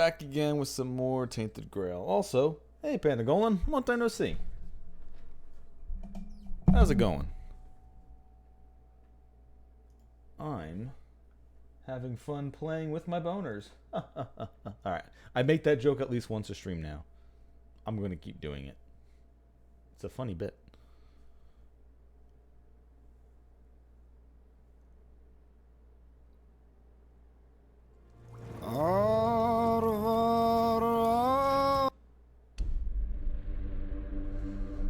back again with some more Tainted Grail. Also, hey Panda Golan, long time no see. How's it going? I'm having fun playing with my boners. Alright, I make that joke at least once a stream now. I'm going to keep doing it. It's a funny bit.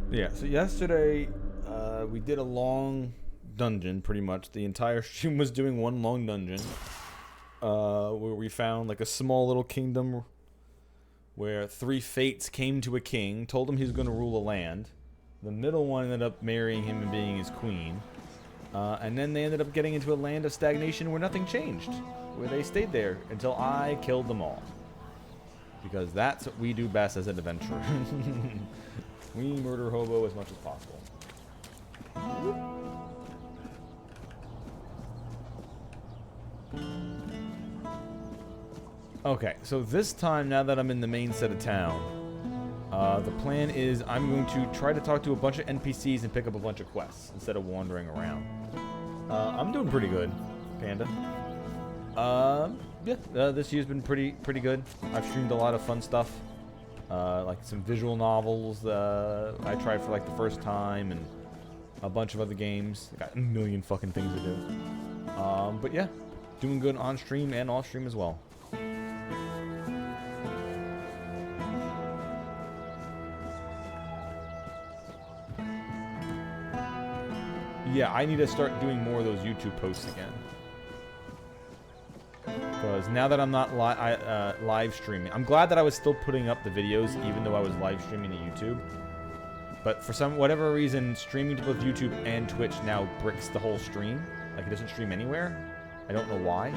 Yeah, so yesterday we did a long dungeon, pretty much. The entire stream was doing one long dungeon. Where we found like a small little kingdom where 3 fates came to a king, told him he was going to rule a land. The middle one ended up marrying him and being his queen. And then they ended up getting into a land of stagnation where nothing changed. Where they stayed there until I killed them all. Because that's what we do best as an adventurer. We murder hobo as much as possible. Okay, so this time, now that I'm in the main set of town, the plan is I'm going to try to talk to a bunch of NPCs and pick up a bunch of quests instead of wandering around. I'm doing pretty good, Panda. This year's been pretty good. I've streamed a lot of fun stuff. Like some visual novels I tried for like the first time, and a bunch of other games. I got a million fucking things to do. But yeah, doing good on stream and off stream as well. Yeah, I need to start doing more of those YouTube posts again. Because now that I'm not live streaming, I'm glad that I was still putting up the videos even though I was live streaming to YouTube. But for whatever reason, streaming to both YouTube and Twitch now bricks the whole stream. Like, it doesn't stream anywhere. I don't know why.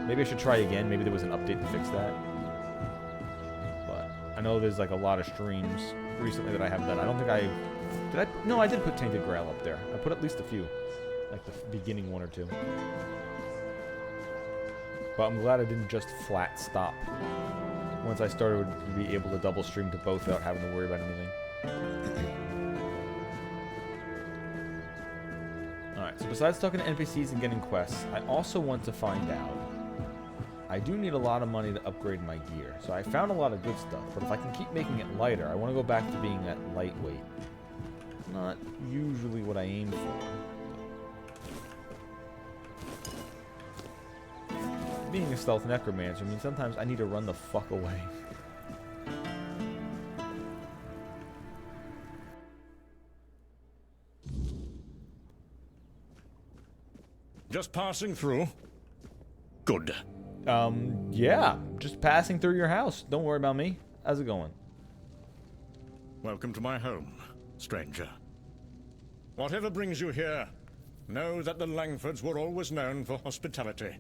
Maybe I should try again. Maybe there was an update to fix that. But I know there's like a lot of streams recently that I have done. I don't think I... Did I? No, I did put Tainted Grail up there. I put at least a few. Like the beginning 1 or 2. But I'm glad I didn't just flat stop. Once I started to be able to double stream to both without having to worry about anything. Alright, so besides talking to NPCs and getting quests, I also want to find out. I do need a lot of money to upgrade my gear. So I found a lot of good stuff, but if I can keep making it lighter, I want to go back to being that lightweight. Not usually what I aim for. Being a stealth necromancer, I mean, sometimes I need to run the fuck away. Just passing through. Good. Yeah, just passing through your house. Don't worry about me. How's it going? Welcome to my home, stranger. Whatever brings you here, know that the Langfords were always known for hospitality.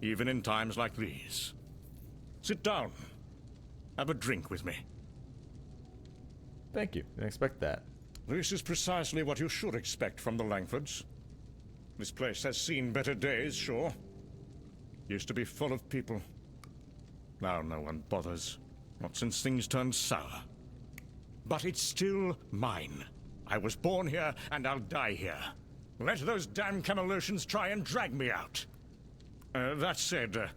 Even in times like these. Sit down. Have a drink with me. Thank you. Didn't expect that. This is precisely what you should expect from the Langfords. This place has seen better days, sure. Used to be full of people. Now no one bothers. Not since things turned sour. But it's still mine. I was born here, and I'll die here. Let those damn Camelosians try and drag me out. That said,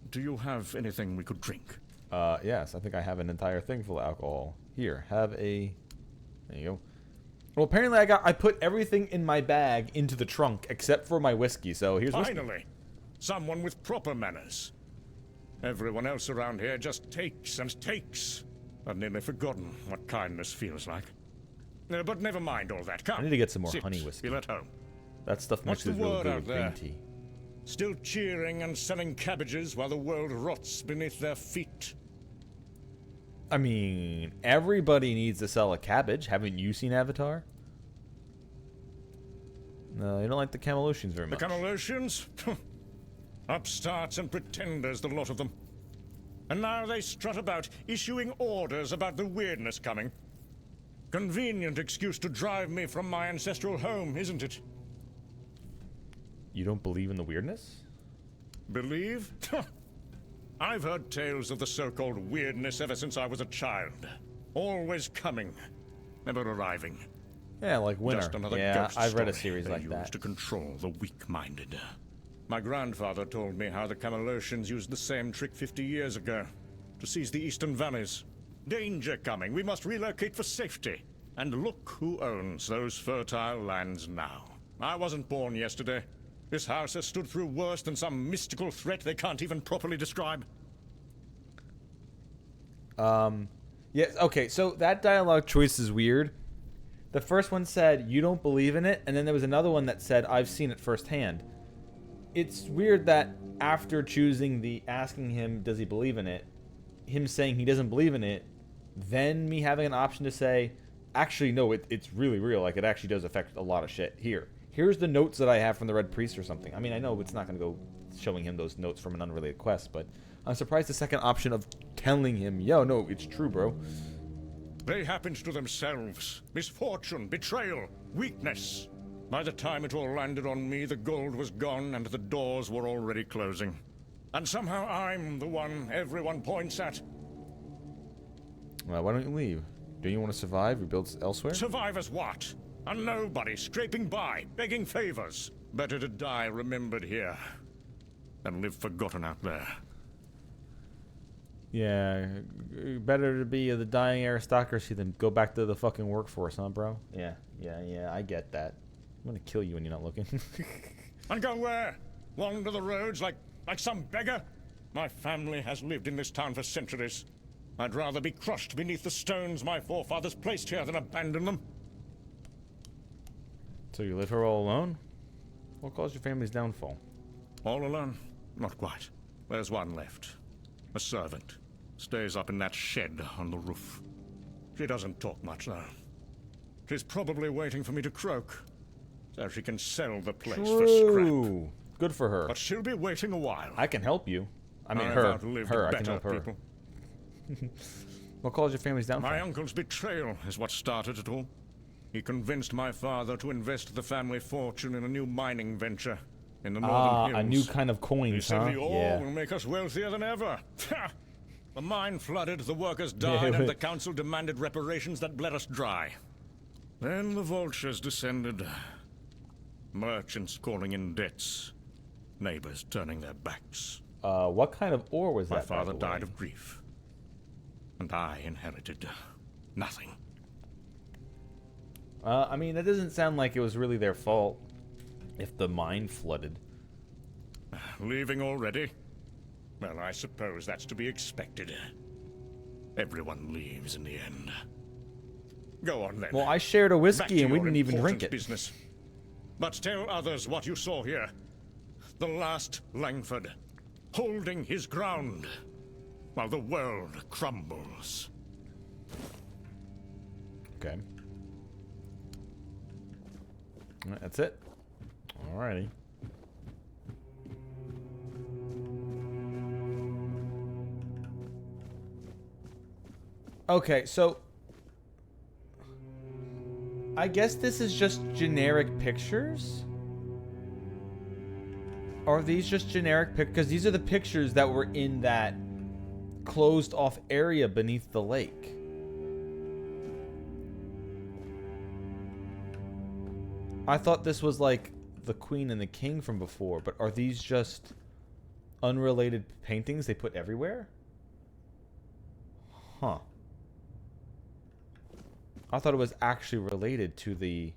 do you have anything we could drink? Yes, I think I have an entire thing full of alcohol. Here, have a... There you go. Well, apparently I put everything in my bag into the trunk, except for my whiskey, so here's whiskey. Finally! Someone with proper manners. Everyone else around here just takes and takes. I've nearly forgotten what kindness feels like. But never mind all that. Come. I need to get some more Sit. honey whiskey. Feel at home. That stuff What's mixes the really word good out with green there? tea. Still cheering and selling cabbages while the world rots beneath their feet. I mean, everybody needs to sell a cabbage. Haven't you seen Avatar? No, you don't like the Camelosians very much. The Camelosians? Upstarts and pretenders, the lot of them. And now they strut about, issuing orders about the weirdness coming. Convenient excuse to drive me from my ancestral home, isn't it? You don't believe in the weirdness? Believe? I've heard tales of the so-called weirdness ever since I was a child. Always coming, never arriving. Yeah, like Winter. Just another Yeah, ghost I've read a story series they like use that. to control the weak-minded. My grandfather told me how the Camelosians used the same trick 50 years ago to seize the eastern valleys. Danger coming. We must relocate for safety. And look who owns those fertile lands now. I wasn't born yesterday. This house has stood through worse than some mystical threat they can't even properly describe. Yes, okay, so that dialogue choice is weird. The first one said, you don't believe in it, and then there was another one that said, I've seen it firsthand. It's weird that after choosing the asking him, does he believe in it, him saying he doesn't believe in it, then me having an option to say, actually, no, it's really real, like, it actually does affect a lot of shit. Here's the notes that I have from the Red Priest or something. I mean, I know it's not going to go showing him those notes from an unrelated quest, but I'm surprised the second option of telling him, yo, no, it's true, bro. They happened to themselves. Misfortune, betrayal, weakness. By the time it all landed on me, the gold was gone and the doors were already closing. And somehow I'm the one everyone points at. Well, why don't you leave? Do you want to survive? Rebuild elsewhere? Survive as what? A nobody scraping by, begging favors. Better to die remembered here than live forgotten out there. Yeah, better to be the dying aristocracy than go back to the fucking workforce, huh, bro? Yeah, I get that. I'm gonna kill you when you're not looking. And go where? Wander the roads like some beggar? My family has lived in this town for centuries. I'd rather be crushed beneath the stones my forefathers placed here than abandon them. So you live here all alone? What caused your family's downfall? All alone? Not quite. There's one left. A servant. Stays up in that shed on the roof. She doesn't talk much, though. She's probably waiting for me to croak, so she can sell the place for scrap. Good for her. But she'll be waiting a while. I can help you. I mean, I've her. outlived I can better help her. people. What caused your family's downfall? My uncle's betrayal is what started it all. He convinced my father to invest the family fortune in a new mining venture in the northern hills. A new kind of coins, He said huh? the ore will make us wealthier than ever. The mine flooded, the workers died, and the council demanded reparations that bled us dry. Then the vultures descended. Merchants calling in debts. Neighbors turning their backs. What kind of ore was that? My father died of grief. And I inherited nothing. I mean, that doesn't sound like it was really their fault if the mine flooded. Leaving already? Well, I suppose that's to be expected. Everyone leaves in the end. Go on then. Well, I shared a Back whiskey to and we your didn't even important drink it. business. But tell others what you saw here. The last Langford, holding his ground, while the world crumbles. Okay. That's it. Alrighty. Okay, so I guess this is just generic pictures? Are these just generic pictures? Because these are the pictures that were in that closed off area beneath the lake. I thought this was like the Queen and the King from before, but are these just unrelated paintings they put everywhere? Huh. I thought it was actually related to the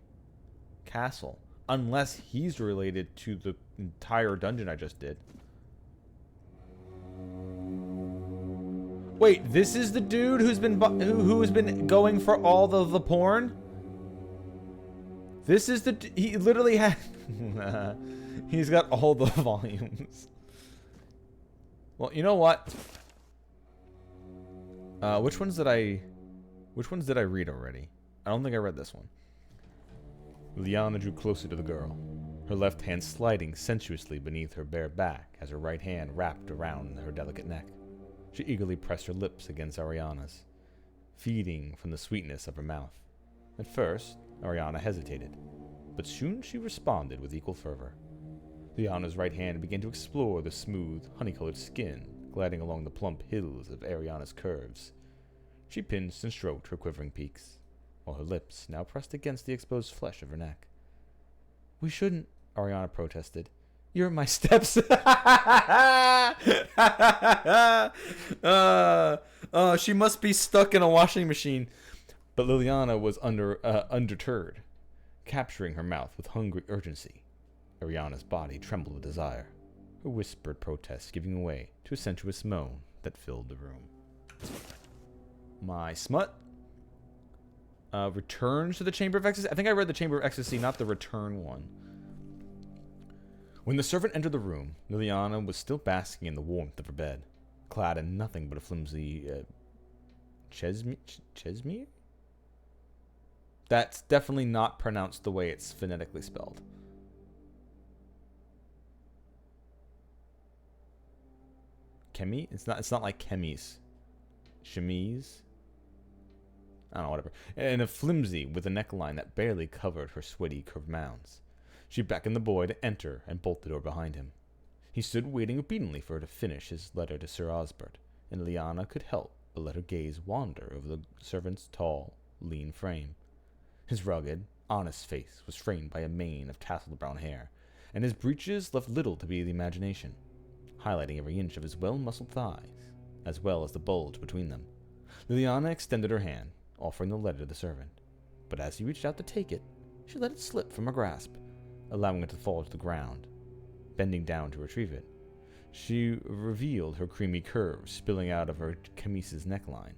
castle. Unless he's related to the entire dungeon I just did. Wait, this is the dude who's been who's been going for all the porn? This is he literally had he's got all the volumes. Well, you know what? Which ones did I read already? I don't think I read this one. Liana drew closer to the girl, her left hand sliding sensuously beneath her bare back as her right hand wrapped around her delicate neck. She eagerly pressed her lips against Ariana's, feeding from the sweetness of her mouth. At first, Ariana hesitated, but soon she responded with equal fervor. Liana's right hand began to explore the smooth, honey-colored skin, gliding along the plump hills of Ariana's curves. She pinched and stroked her quivering peaks, while her lips now pressed against the exposed flesh of her neck. "We shouldn't," Ariana protested. "You're my steps." She must be stuck in a washing machine. But Liliana was undeterred, capturing her mouth with hungry urgency. Ariana's body trembled with desire, her whispered protest giving way to a sensuous moan that filled the room. My smut returns to the Chamber of Ecstasy. I think I read the Chamber of Ecstasy, not the return one. When the servant entered the room, Liliana was still basking in the warmth of her bed, clad in nothing but a flimsy chesmere? That's definitely not pronounced the way it's phonetically spelled. Chemi? It's not like chemise. Chemise? I don't know, whatever. And a flimsy with a neckline that barely covered her sweaty curved mounds. She beckoned the boy to enter and bolted the door behind him. He stood waiting obediently for her to finish his letter to Sir Osbert, and Liliana could help but let her gaze wander over the servant's tall, lean frame. His rugged, honest face was framed by a mane of tousled brown hair, and his breeches left little to be the imagination, highlighting every inch of his well-muscled thighs, as well as the bulge between them. Liliana extended her hand, offering the letter to the servant, but as he reached out to take it, she let it slip from her grasp, allowing it to fall to the ground. Bending down to retrieve it, she revealed her creamy curves spilling out of her chemise's neckline,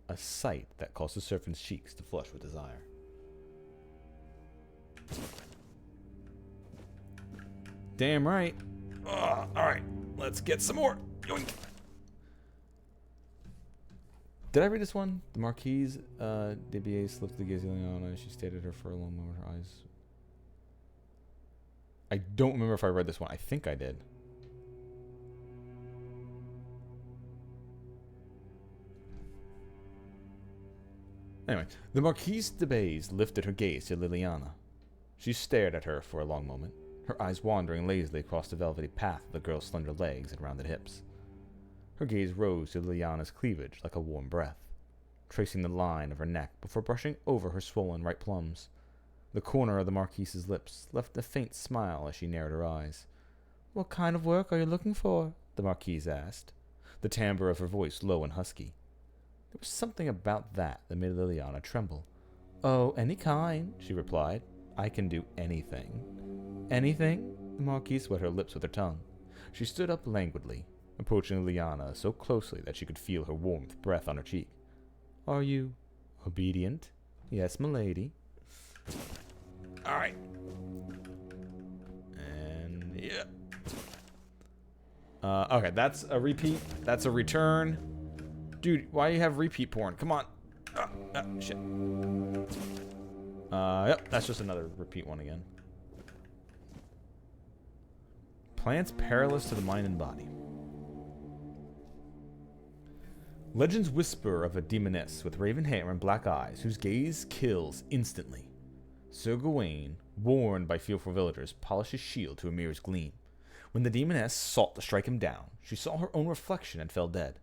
a sight that caused the servant's cheeks to flush with desire. Damn right. Alright, let's get some more. Yoink. Did I read this one? The Marquise DBA slipped the gaze of Liliana. She stared at her for a long moment, her eyes. I don't remember if I read this one. I think I did. Anyway, the Marquise de Bays lifted her gaze to Liliana. She stared at her for a long moment, her eyes wandering lazily across the velvety path of the girl's slender legs and rounded hips. Her gaze rose to Liliana's cleavage like a warm breath, tracing the line of her neck before brushing over her swollen right plums. The corner of the Marquise's lips left a faint smile as she narrowed her eyes. "What kind of work are you looking for?" the Marquise asked, the timbre of her voice low and husky. There was something about that made Liliana tremble. "Oh, any kind," she replied. "I can do anything." "Anything?" The Marquise wet her lips with her tongue. She stood up languidly, approaching Liliana so closely that she could feel her warmth breath on her cheek. "Are you obedient?" "Yes, m'lady." Alright. And yeah. Okay, that's a repeat. That's a return. Dude, why do you have repeat porn? Come on. Shit. Yep, that's just another repeat one again. Plants perilous to the mind and body. Legends whisper of a demoness with raven hair and black eyes whose gaze kills instantly. Sir Gawain, warned by fearful villagers, polished his shield to a mirror's gleam. When the demoness sought to strike him down, she saw her own reflection and fell dead.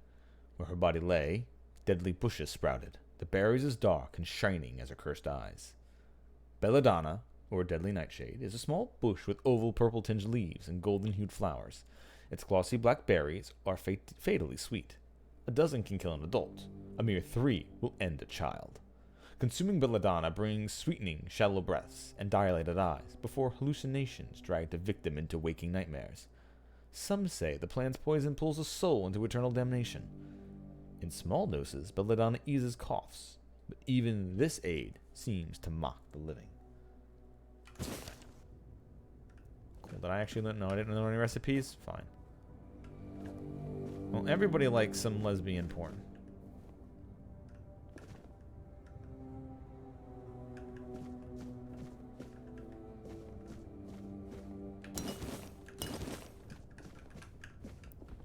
Where her body lay, deadly bushes sprouted, the berries as dark and shining as her cursed eyes. Belladonna, or deadly nightshade, is a small bush with oval purple-tinged leaves and golden-hued flowers. Its glossy black berries are fatally sweet. A dozen can kill an adult. A mere 3 will end a child. Consuming belladonna brings sweetening, shallow breaths and dilated eyes before hallucinations drag the victim into waking nightmares. Some say the plant's poison pulls a soul into eternal damnation. In small doses, belladonna eases coughs, but even this aid seems to mock the living. Cool. Did I actually know? I didn't know any recipes? Fine. Well, everybody likes some lesbian porn.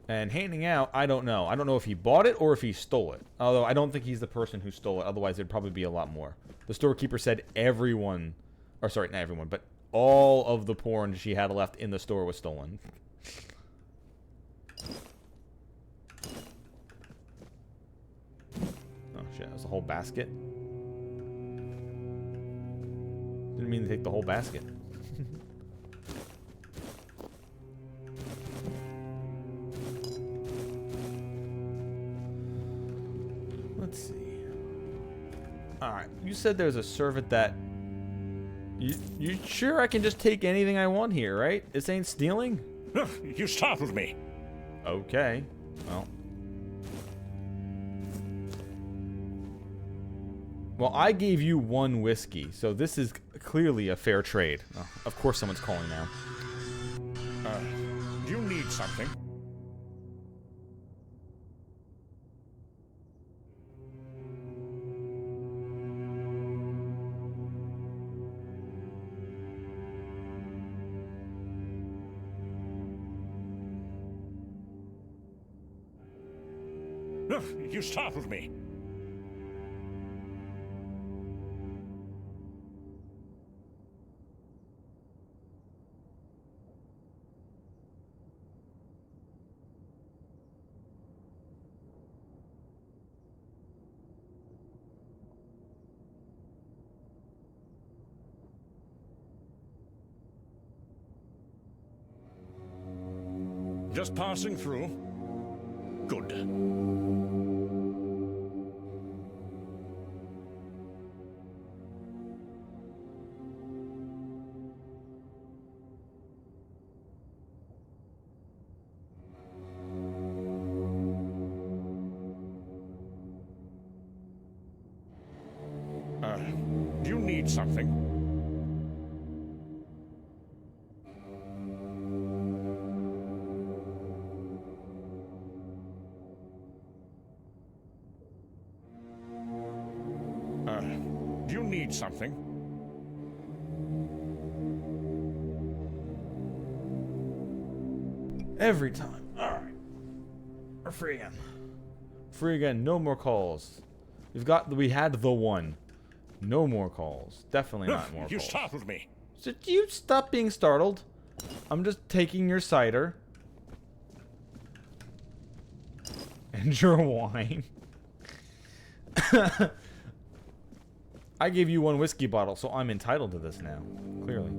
And handing out, I don't know. I don't know if he bought it or if he stole it. Although I don't think he's the person who stole it. Otherwise, there'd probably be a lot more. The storekeeper said everyone, or sorry, not everyone, but all of the porn she had left in the store was stolen. shit, that was a whole basket. Didn't mean to take the whole basket. Let's see. Alright, you said there's a servant that... You sure I can just take anything I want here, right? This ain't stealing? You startled me. Okay. Well. Well, I gave you 1 whiskey, so this is clearly a fair trade. Oh, of course someone's calling now. Do you need something? You startled me. Just passing through. Good. Do you need something? Do you need something? Every time. Alright. We're free again. Free again. No more calls. We had the 1. No more calls. Definitely not more You calls. startled me. So you stop being startled. I'm just taking your cider. And your wine. I gave you 1 whiskey bottle, so I'm entitled to this now. Clearly.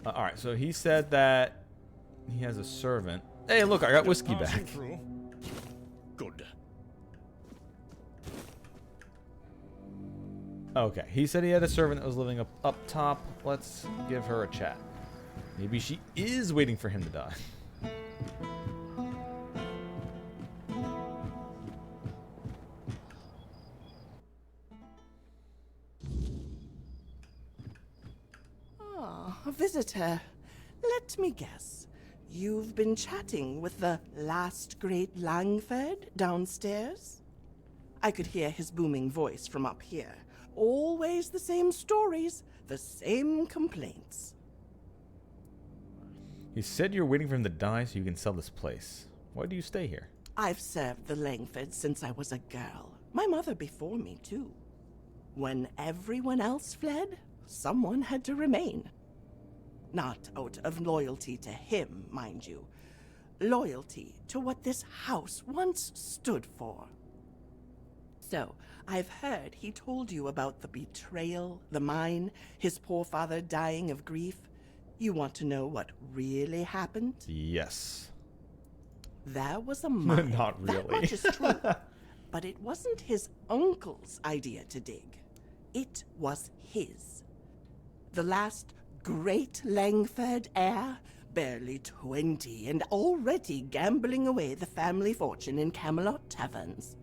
Alright, so he said that he has a servant. Hey, look, I got whiskey back. Through. Good. Okay, he said he had a servant that was living up top. Let's give her a chat. Maybe she is waiting for him to die. Ah, a visitor. Let me guess. You've been chatting with the last great Langford downstairs? I could hear his booming voice from up here. Always the same stories, the same complaints. He said you're waiting for him to die so you can sell this place. Why do you stay here? I've served the Langfords since I was a girl. My mother before me, too. When everyone else fled, someone had to remain. Not out of loyalty to him, mind you. Loyalty to what this house once stood for. So, I've heard he told you about the betrayal, the mine, his poor father dying of grief. You want to know what really happened? Yes. There was a mine. Not really. That much is true. But it wasn't his uncle's idea to dig. It was his. The last great Langford heir, barely 20 and already gambling away the family fortune in Camelot taverns.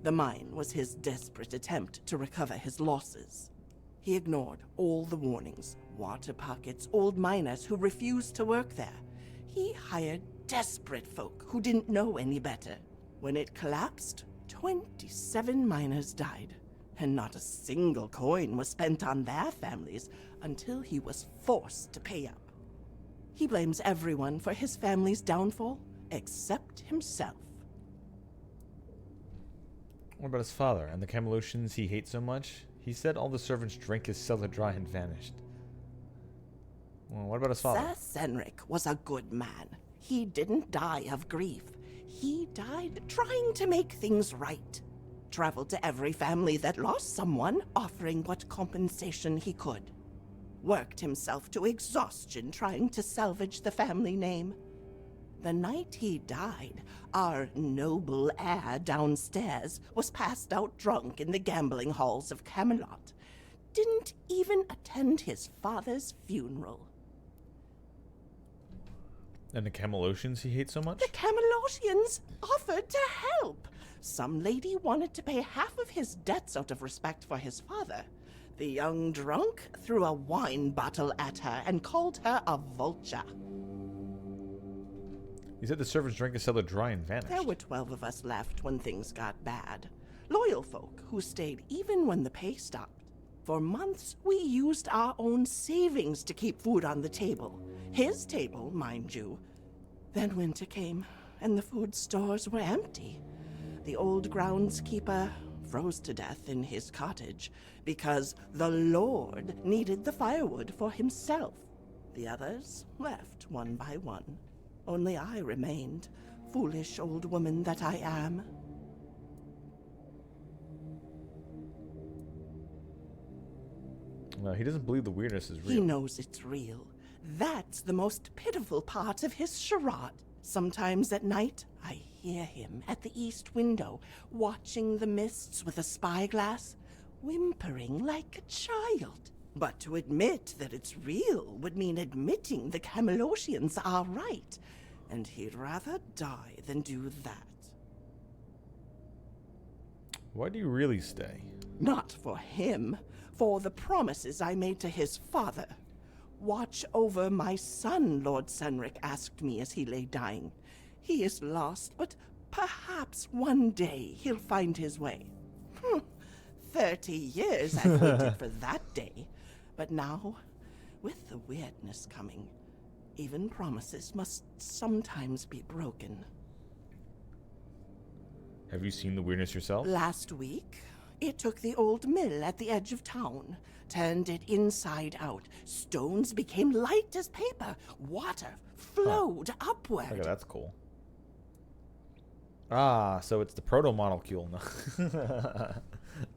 The mine was his desperate attempt to recover his losses. He ignored all the warnings, water pockets, old miners who refused to work there. He hired desperate folk who didn't know any better. When it collapsed, 27 miners died, and not a single coin was spent on their families until he was forced to pay up. He blames everyone for his family's downfall, except himself. What about his father and the Camelotians he hates so much? He said all the servants drank his cellar dry and vanished. Well, what about his father? Sir Senric was a good man. He didn't die of grief. he died trying to make things right. Traveled to every family that lost someone, offering what compensation he could. Worked himself to exhaustion trying to salvage the family name. The night he died, our noble heir downstairs was passed out drunk in the gambling halls of Camelot. Didn't even attend his father's funeral. And the Camelosians he hates so much? The Camelosians offered to help. Some lady wanted to pay half of his debts out of respect for his father. The young drunk threw a wine bottle at her and called her a vulture. He said the servants drank a cellar dry and vanished. There were 12 of us left when things got bad. Loyal folk who stayed even when the pay stopped. For months, we used our own savings to keep food on the table. His table, mind you. Then winter came, and the food stores were empty. The old groundskeeper froze to death in his cottage because the Lord needed the firewood for himself. The others left one by one. Only I remained, foolish old woman that I am. No, he doesn't believe the weirdness is real. He knows it's real. That's the most pitiful part of his charade. Sometimes at night, I hear him at the east window, watching the mists with a spyglass, whimpering like a child. But to admit that it's real would mean admitting the Camelosians are right, and he'd rather die than do that. Why do you really stay? Not for him, for the promises I made to his father. Watch over my son, Lord Senric asked me as he lay dying. He is lost, but perhaps one day he'll find his way. 30 years I've waited for that day. But now, with the weirdness coming, even promises must sometimes be broken. Have you seen the weirdness yourself? Last week, it took the old mill at the edge of town, turned it inside out. Stones became light as paper. Water flowed upward. Okay, that's cool. Ah, so it's the proto-molecule.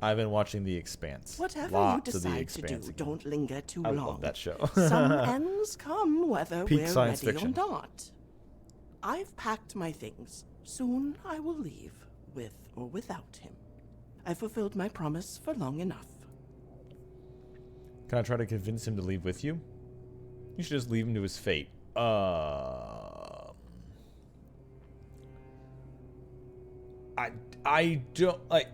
I've been watching The Expanse. Whatever Lots you of The decide to do, Expanse again. don't linger too I long. love that show. Some ends come whether Peak we're science ready fiction. or not. I've packed my things. Soon I will leave, with or without him. I fulfilled my promise for long enough. Can I try to convince him to leave with you? You should just leave him to his fate. I don't like.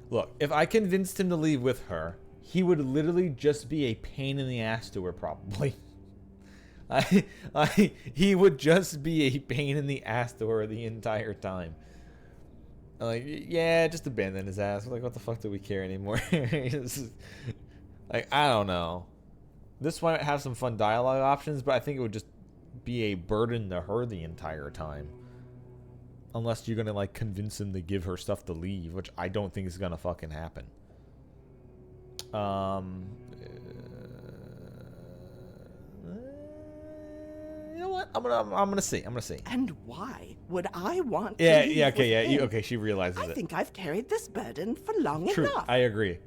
Look, if I convinced him to leave with her, he would literally just be a pain in the ass to her, probably. He would just be a pain in the ass to her the entire time. Like, yeah, just abandon his ass. Like, what the fuck do we care anymore? Like, I don't know. This might have some fun dialogue options, but I think it would just be a burden to her the entire time. Unless you're gonna, like, convince him to give her stuff to leave, which I don't think is gonna fucking happen. You know what? I'm gonna see. And why would I want to Yeah, leave yeah, okay, with yeah. him? Okay, she realizes I it. think I've carried this burden for long True. enough. I agree.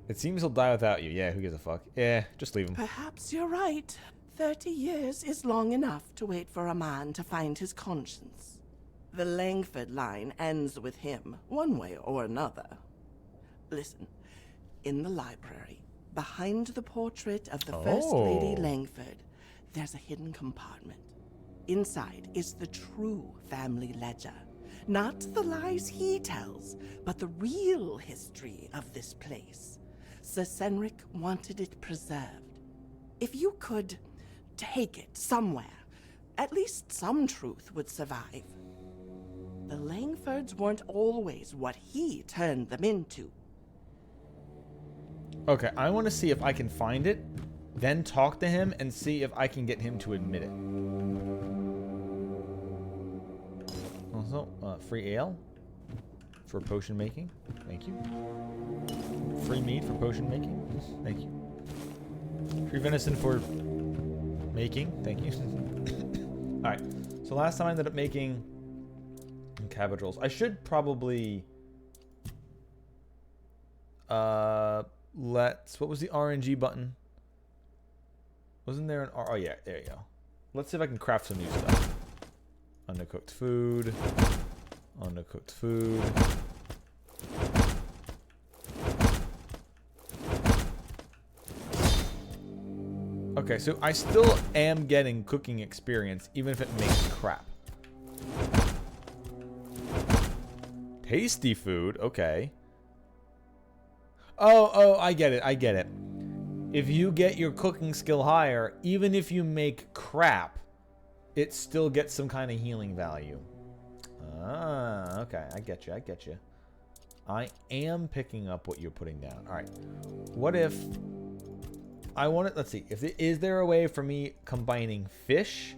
It seems he'll die without you. Yeah, who gives a fuck? Yeah, just leave him. Perhaps you're right. 30 years is long enough to wait for a man to find his conscience. The Langford line ends with him, one way or another. Listen, in the library, behind the portrait of the First Lady Langford, there's a hidden compartment. Inside is the true family ledger. Not the lies he tells, but the real history of this place. Sir Senric wanted it preserved. If you could take it somewhere, at least some truth would survive. The Langfords weren't always what he turned them into. Okay, I want to see if I can find it, then talk to him and see if I can get him to admit it. Also, free ale for potion making. Thank you. Free meat for potion making. Thank you. Free venison for making. Thank you. Alright, so So last time I ended up making cabbage rolls. I should probably what was the RNG button? Wasn't there an oh yeah, there you go. Let's see if I can craft some new stuff. Undercooked food. Undercooked food. Okay, so I still am getting cooking experience, even if it makes crap. Tasty food, okay. Oh, I get it, I get it. If you get your cooking skill higher, even if you make crap, it still gets some kind of healing value. Ah, okay, I get you, I get you. I am picking up what you're putting down. All right, what if I want it? Let's see. Is there a way for me combining fish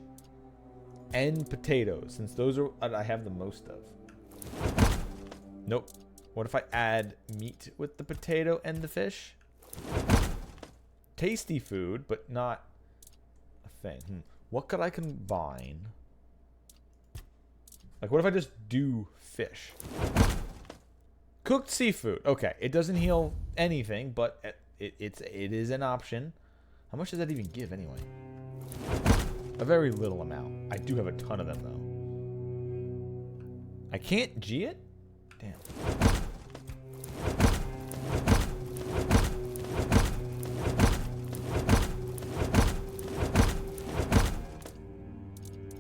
and potatoes, since those are what I have the most of? Nope. What if I add meat with the potato and the fish? Tasty food, but not a thing. What could I combine? Like, what if I just do fish? Cooked seafood. Okay, it doesn't heal anything, but it is an option. How much does that even give anyway? A very little amount. I do have a ton of them though. I can't G it? Damn.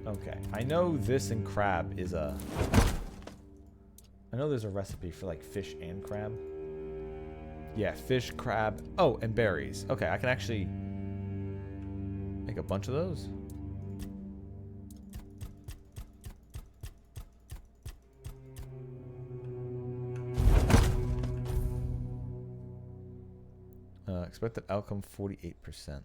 Okay, I know this and crab is a... I know there's a recipe for like fish and crab. Yeah, fish, crab. Oh, and berries. Okay, I can actually make a bunch of those. Expected outcome 48%.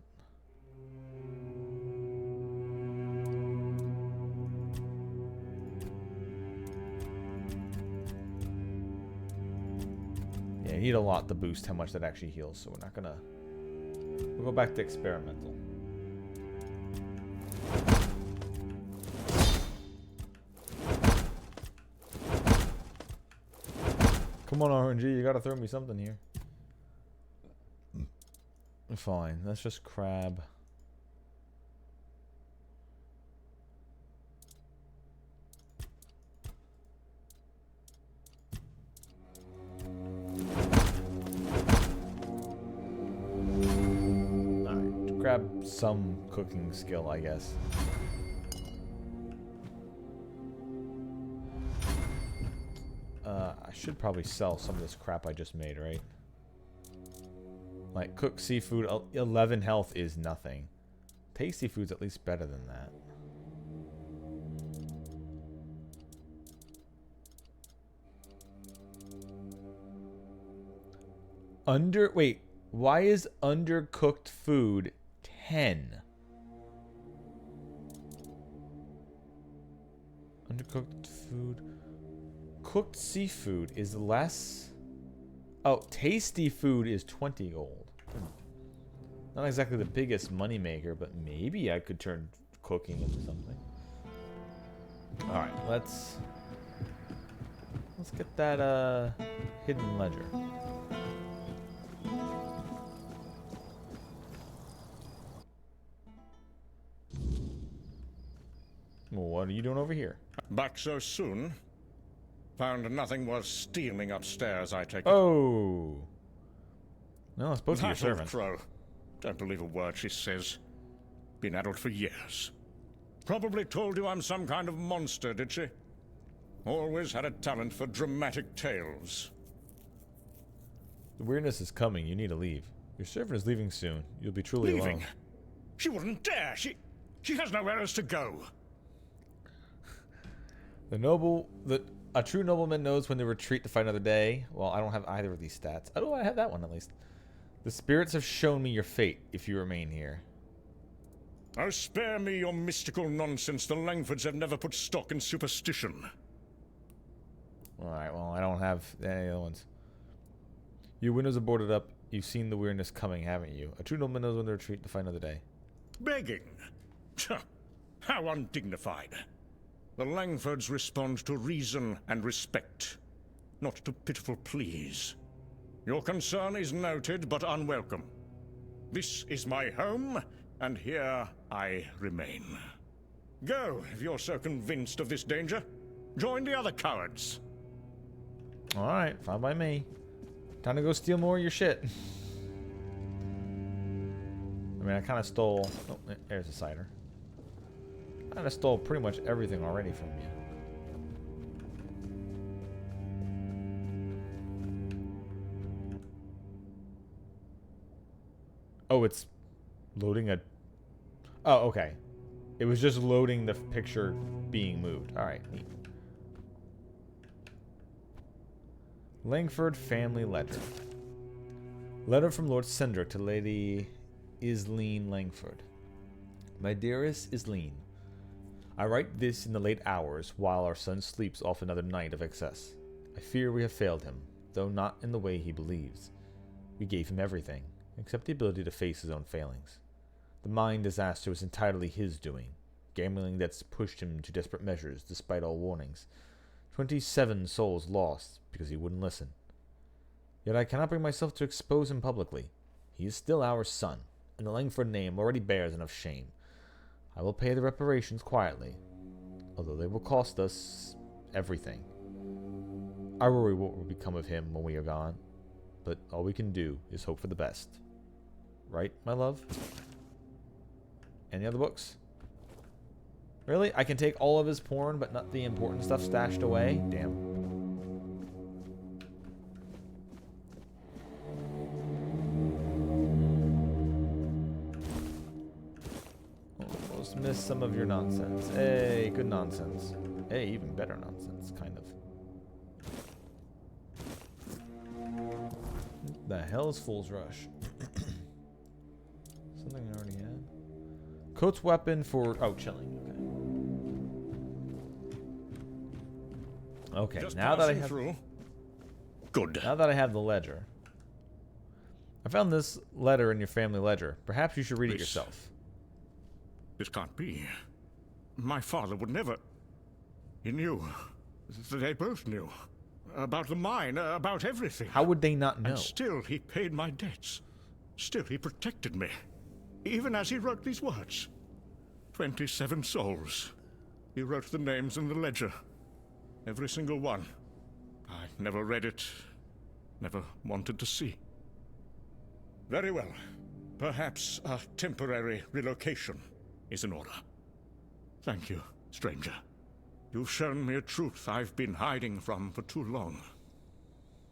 Yeah, you need a lot to boost how much that actually heals, so we're not gonna... We'll go back to experimental. Come on, RNG, you gotta throw me something here. Fine, that's just crab. Alright, grab some cooking skill, I guess. I should probably sell some of this crap I just made, right? Like, cooked seafood, 11 health is nothing. Tasty food's at least better than that. Wait, why is undercooked food 10? Undercooked food. Cooked seafood is less. Oh, tasty food is 20 gold. Not exactly the biggest moneymaker, but maybe I could turn cooking into something. Alright, let's get that hidden ledger. Well, what are you doing over here? Back so soon? Found nothing worth stealing upstairs, I take it. Oh. No, it's supposed to be your That old servant. crow. Don't believe a word she says. Been addled for years. Probably told you I'm some kind of monster, did she? Always had a talent for dramatic tales. The weirdness is coming. You need to leave. Your servant is leaving soon. You'll be truly Leaving? alone. She wouldn't dare. She has nowhere else to go. A true nobleman knows when to retreat to fight another day. Well, I don't have either of these stats. Oh, I have that one at least. The spirits have shown me your fate if you remain here. Oh, spare me your mystical nonsense. The Langfords have never put stock in superstition. Alright, well, I don't have any other ones. Your windows are boarded up. You've seen the weirdness coming, haven't you? A true nobleman knows when to retreat to fight another day. Begging? How undignified. The Langfords respond to reason and respect, not to pitiful pleas. Your concern is noted but unwelcome. This is my home, and here I remain. Go, if you're so convinced of this danger. Join the other cowards. Alright, fine by me. Time to go steal more of your shit. I mean, I kind of stole... Oh, there's a cider. I kind of stole pretty much everything already from you. Oh, it's loading a... Oh, okay. It was just loading the picture being moved. Alright, neat. Langford Family Letter. Letter from Lord Cendric to Lady Isleen Langford. My dearest Isleen, I write this in the late hours while our son sleeps off another night of excess. I fear we have failed him, though not in the way he believes. We gave him everything, except the ability to face his own failings. The mine disaster was entirely his doing. Gambling debts pushed him to desperate measures despite all warnings. 27 souls lost because he wouldn't listen. Yet I cannot bring myself to expose him publicly. He is still our son, and the Langford name already bears enough shame. I will pay the reparations quietly, although they will cost us everything. I worry what will become of him when we are gone, but all we can do is hope for the best. Right, my love? Any other books? Really? I can take all of his porn, but not the important stuff stashed away? Damn. Almost missed some of your nonsense. Hey, good nonsense. Hey, even better nonsense, kind of. The hell is Fool's Rush? Something I already had. Coat's weapon for... Oh, chilling. Okay. Okay, now that I have... Through. Good. Now that I have the ledger. I found this letter in your family ledger. Perhaps you should read it yourself. This can't be. My father would never... He knew. They both knew. About the mine, about everything. How would they not know? And still he paid my debts. Still he protected me. Even as he wrote these words. 27 souls. He wrote the names in the ledger. Every single one. I never read it. Never wanted to see. Very well. Perhaps a temporary relocation is in order. Thank you, stranger. You've shown me a truth I've been hiding from for too long.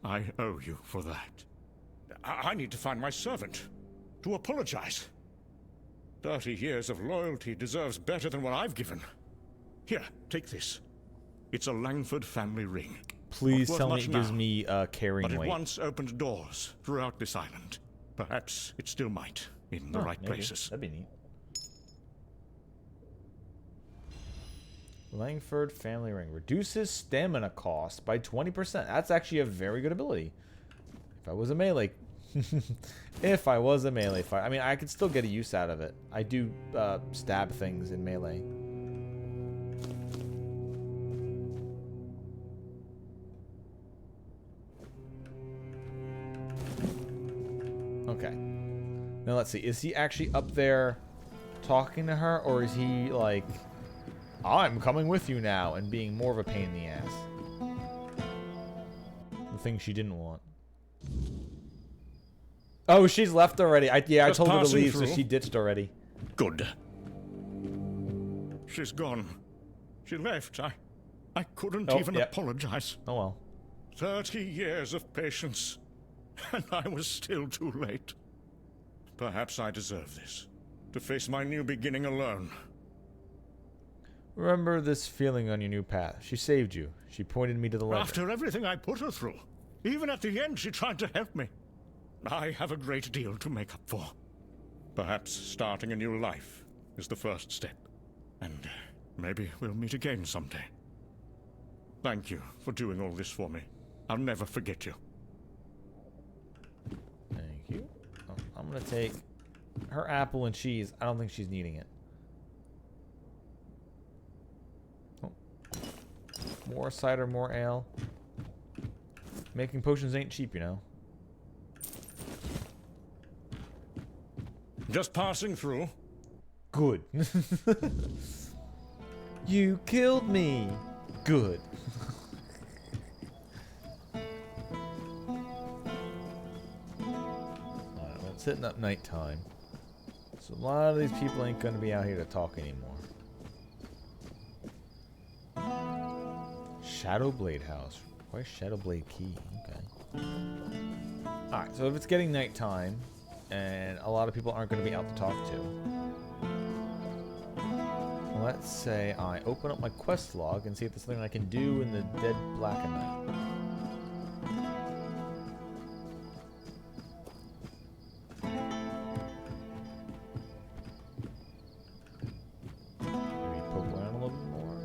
I owe you for that. I need to find my servant. To apologize. 30 years of loyalty deserves better than what I've given. Here, take this. It's a Langford family ring. Please tell me it gives me carrying weight. But it once opened doors throughout this island. Perhaps it still might, in the right places. That'd be neat. Langford family ring. Reduces stamina cost by 20%. That's actually a very good ability. If I was a melee... If I was a melee fighter. I mean, I could still get a use out of it. I do stab things in melee. Okay. Now let's see. Is he actually up there talking to her? Or is he like... I'm coming with you now, and being more of a pain in the ass. The thing she didn't want. Oh, she's left already. I told her to leave, so she ditched already. Good. She's gone. She left. I couldn't even apologize. Oh well. 30 years of patience, and I was still too late. Perhaps I deserve this. To face my new beginning alone. Remember this feeling on your new path. She saved you. She pointed me to the ledger. After everything I put her through, even at the end she tried to help me. I have a great deal to make up for. Perhaps starting a new life is the first step. And maybe we'll meet again someday. Thank you for doing all this for me. I'll never forget you. Thank you. Oh, I'm going to take her apple and cheese. I don't think she's needing it. Oh, More cider, more ale. Making potions ain't cheap, you know. Just passing through. Good. You killed me. Good. Alright, well, it's hitting up nighttime. So a lot of these people ain't gonna be out here to talk anymore. Shadowblade House. Why Shadowblade Key? Okay. Alright, so if it's getting nighttime, and a lot of people aren't going to be out to talk to, let's say I open up my quest log and see if there's something I can do in the dead black of night. Maybe poke around a little bit more.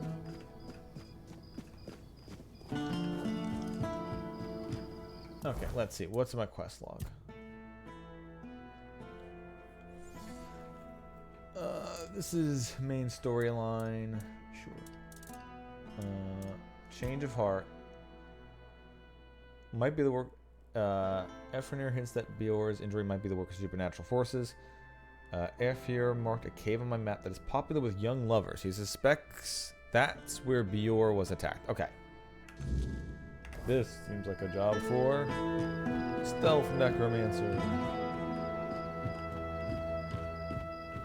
Okay, let's see. What's in my quest log? This is main storyline. Sure. Change of heart. Might be the work. Efrenir hints that Bior's injury might be the work of supernatural forces. Efir marked a cave on my map that is popular with young lovers. He suspects that's where Bior was attacked. Okay. This seems like a job for stealth necromancer.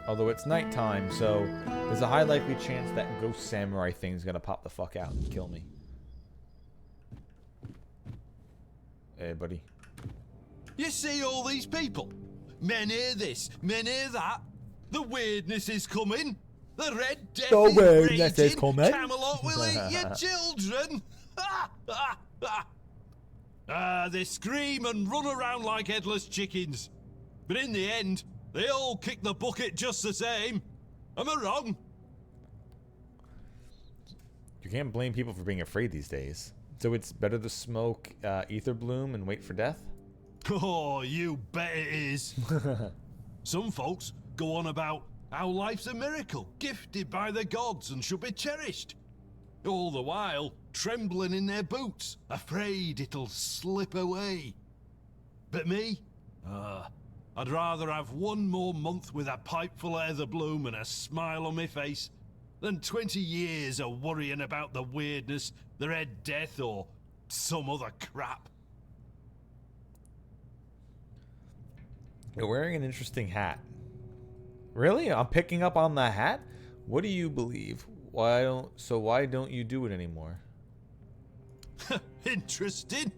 Although it's nighttime, so there's a high likely chance that ghost samurai thing's gonna pop the fuck out and kill me. Hey, buddy. You see all these people? Men hear this, men hear that. The weirdness is coming. The Red Death The is weirdness is raging. coming. Camelot will eat your children. They scream and run around like headless chickens. But in the end, they all kick the bucket just the same. Am I wrong? You can't blame people for being afraid these days. So it's better to smoke ether bloom and wait for death? Oh, you bet it is. Some folks go on about how life's a miracle, gifted by the gods and should be cherished. All the while, trembling in their boots, afraid it'll slip away. But me? I'd rather have one more month with a pipe full of ether bloom and a smile on my face than 20 years of worrying about the weirdness, the Red Death, or some other crap. You're wearing an interesting hat. Really? I'm picking up on the hat? What do you believe? Why don't you do it anymore? Interesting.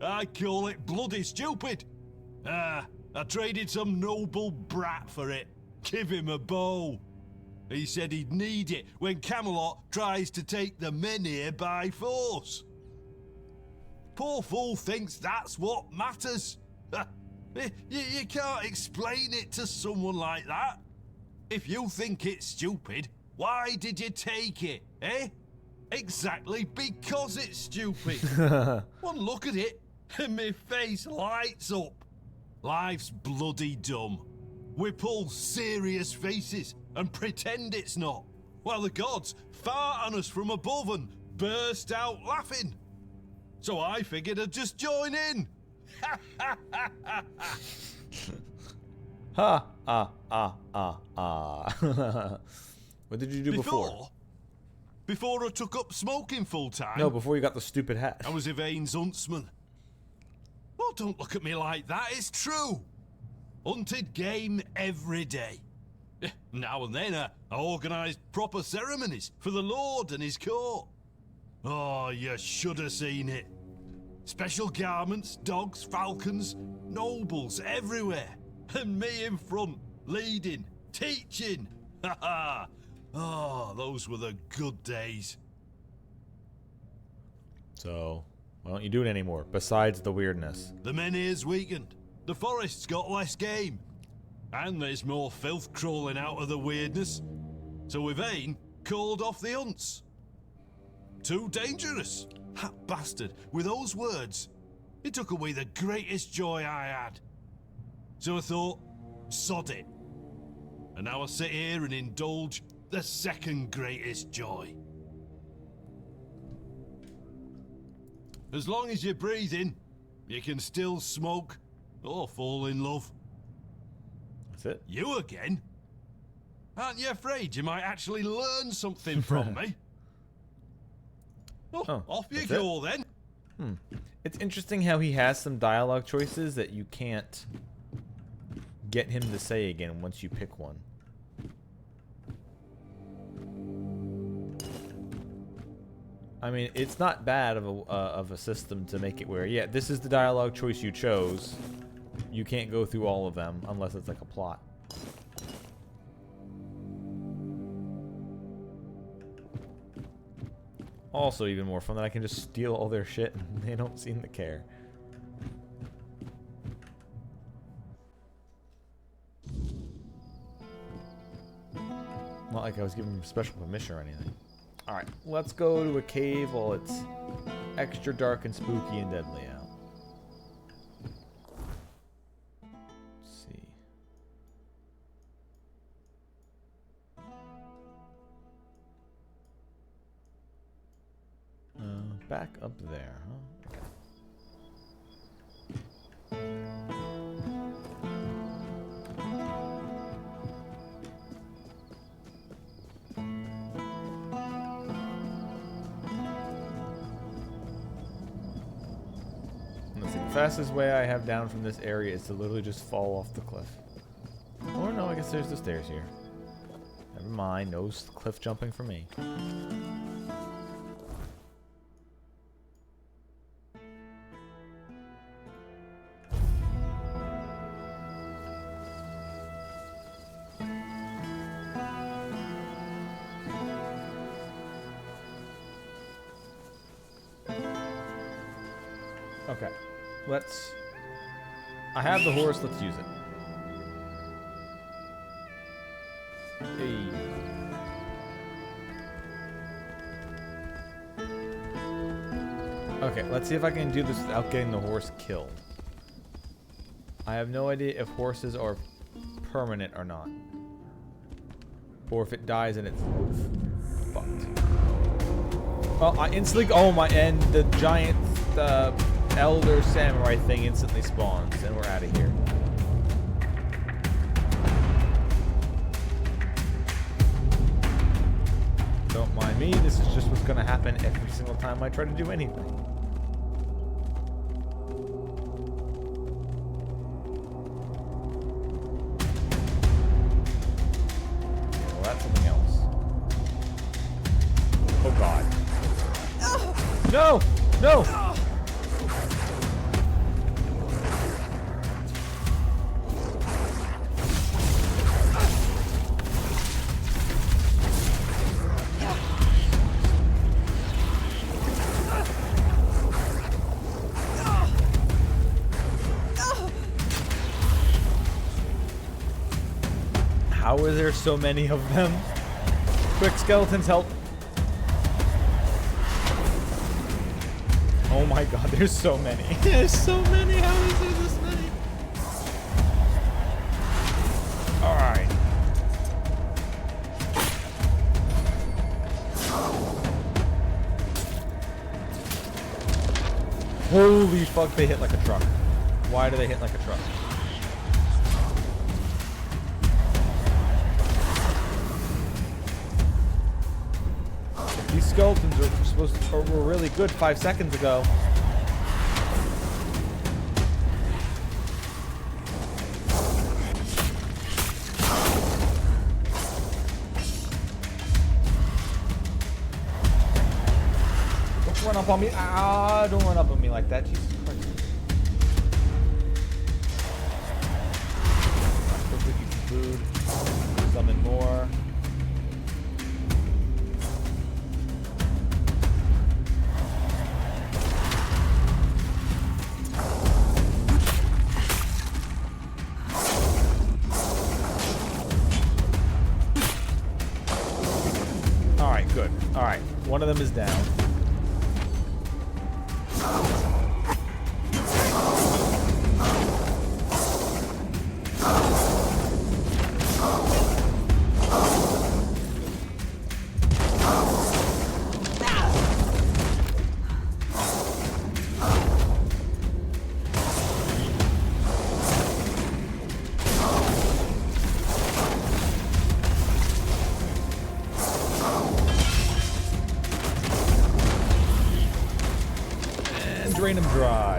I call it bloody stupid. I traded some noble brat for it. Give him a bow. He said he'd need it when Camelot tries to take the men here by force. Poor fool thinks that's what matters. You can't explain it to someone like that. If you think it's stupid, why did you take it, eh? Exactly because it's stupid. One look at it, and my face lights up. Life's bloody dumb. We pull serious faces and pretend it's not, while the gods fart on us from above and burst out laughing. So I figured I'd just join in. Ha! What did you do before? Before I took up smoking full time. No, before you got the stupid hat. I was Yvain's huntsman. Oh, don't look at me like that, it's true. Hunted game every day. Now and then I organised proper ceremonies for the Lord and his court. Oh, you should have seen it. Special garments, dogs, falcons, nobles everywhere. And me in front, leading, teaching. Ha ha! Oh, those were the good days. So, why don't you do it anymore, besides the weirdness? The menhir's weakened. The forest's got less game. And there's more filth crawling out of the weirdness. So Yvain called off the hunts. Too dangerous. That bastard, with those words, he took away the greatest joy I had. So I thought, sod it. And now I sit here and indulge the second greatest joy. As long as you're breathing, you can still smoke or fall in love. That's it. You again? Aren't you afraid you might actually learn something from me? Oh, off you that's go then. It's interesting how he has some dialogue choices that you can't get him to say again once you pick one. I mean, it's not bad of a system to make it where, yeah, this is the dialogue choice you chose. You can't go through all of them unless it's like a plot. Also, even more fun that I can just steal all their shit and they don't seem to care. Not like I was giving them special permission or anything. Alright, let's go to a cave while it's extra dark and spooky and deadly out. Let's see. Back up there, huh? Okay. Let's see, the fastest way I have down from this area is to literally just fall off the cliff. Or no, I guess there's the stairs here. Never mind, no cliff jumping for me. Okay, let's... I have the horse, let's use it. Hey. Okay, let's see if I can do this without getting the horse killed. I have no idea if horses are permanent or not. Or if it dies and it's fucked. Well, I instantly... Oh my... And the giant... elder samurai thing instantly spawns, and we're out of here. Don't mind me, this is just what's gonna happen every single time I try to do anything. Well, that's something else. Oh god. No! No! How are there so many of them? Quick, skeletons, help. Oh my god, there's so many. There's so many. How is there this many? Alright. Holy fuck, they hit like a truck. Why do they hit like a truck? These skeletons are supposed to, were really good 5 seconds ago. Don't run up on me. Ah, don't run up on me like that. Jesus Christ. Quickly eat some food. Summon more. Good. Alright, one of them is down.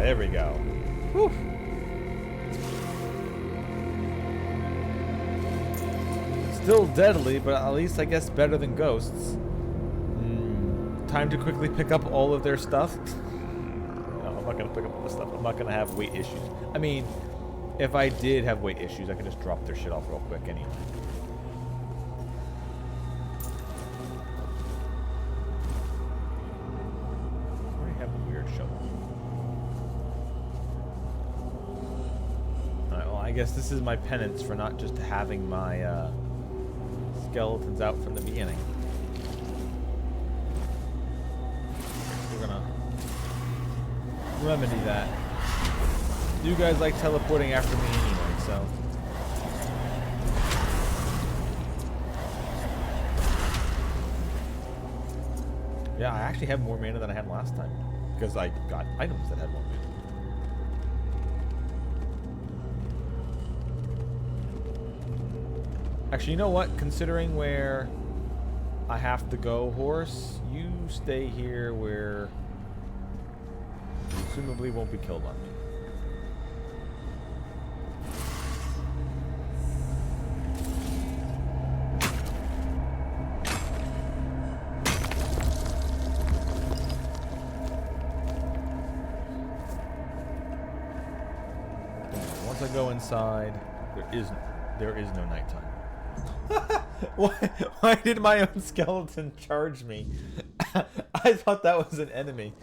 There we go. Whew. Still deadly, but at least I guess better than ghosts. Time to quickly pick up all of their stuff. No, I'm not gonna pick up all the stuff. I'm not gonna have weight issues. I mean, if I did have weight issues, I could just drop their shit off real quick anyway. I already have a weird shovel. Alright, well, I guess this is my penance for not just having my skeletons out from the beginning. We're gonna remedy that. You guys like teleporting after me anyway, so. Yeah, I actually have more mana than I had last time. Because I got items that had more mana. Actually, you know what? Considering where I have to go, horse, you stay here where you presumably won't be killed on me. Once I go inside, there is no nighttime. Why did my own skeleton charge me? I thought that was an enemy.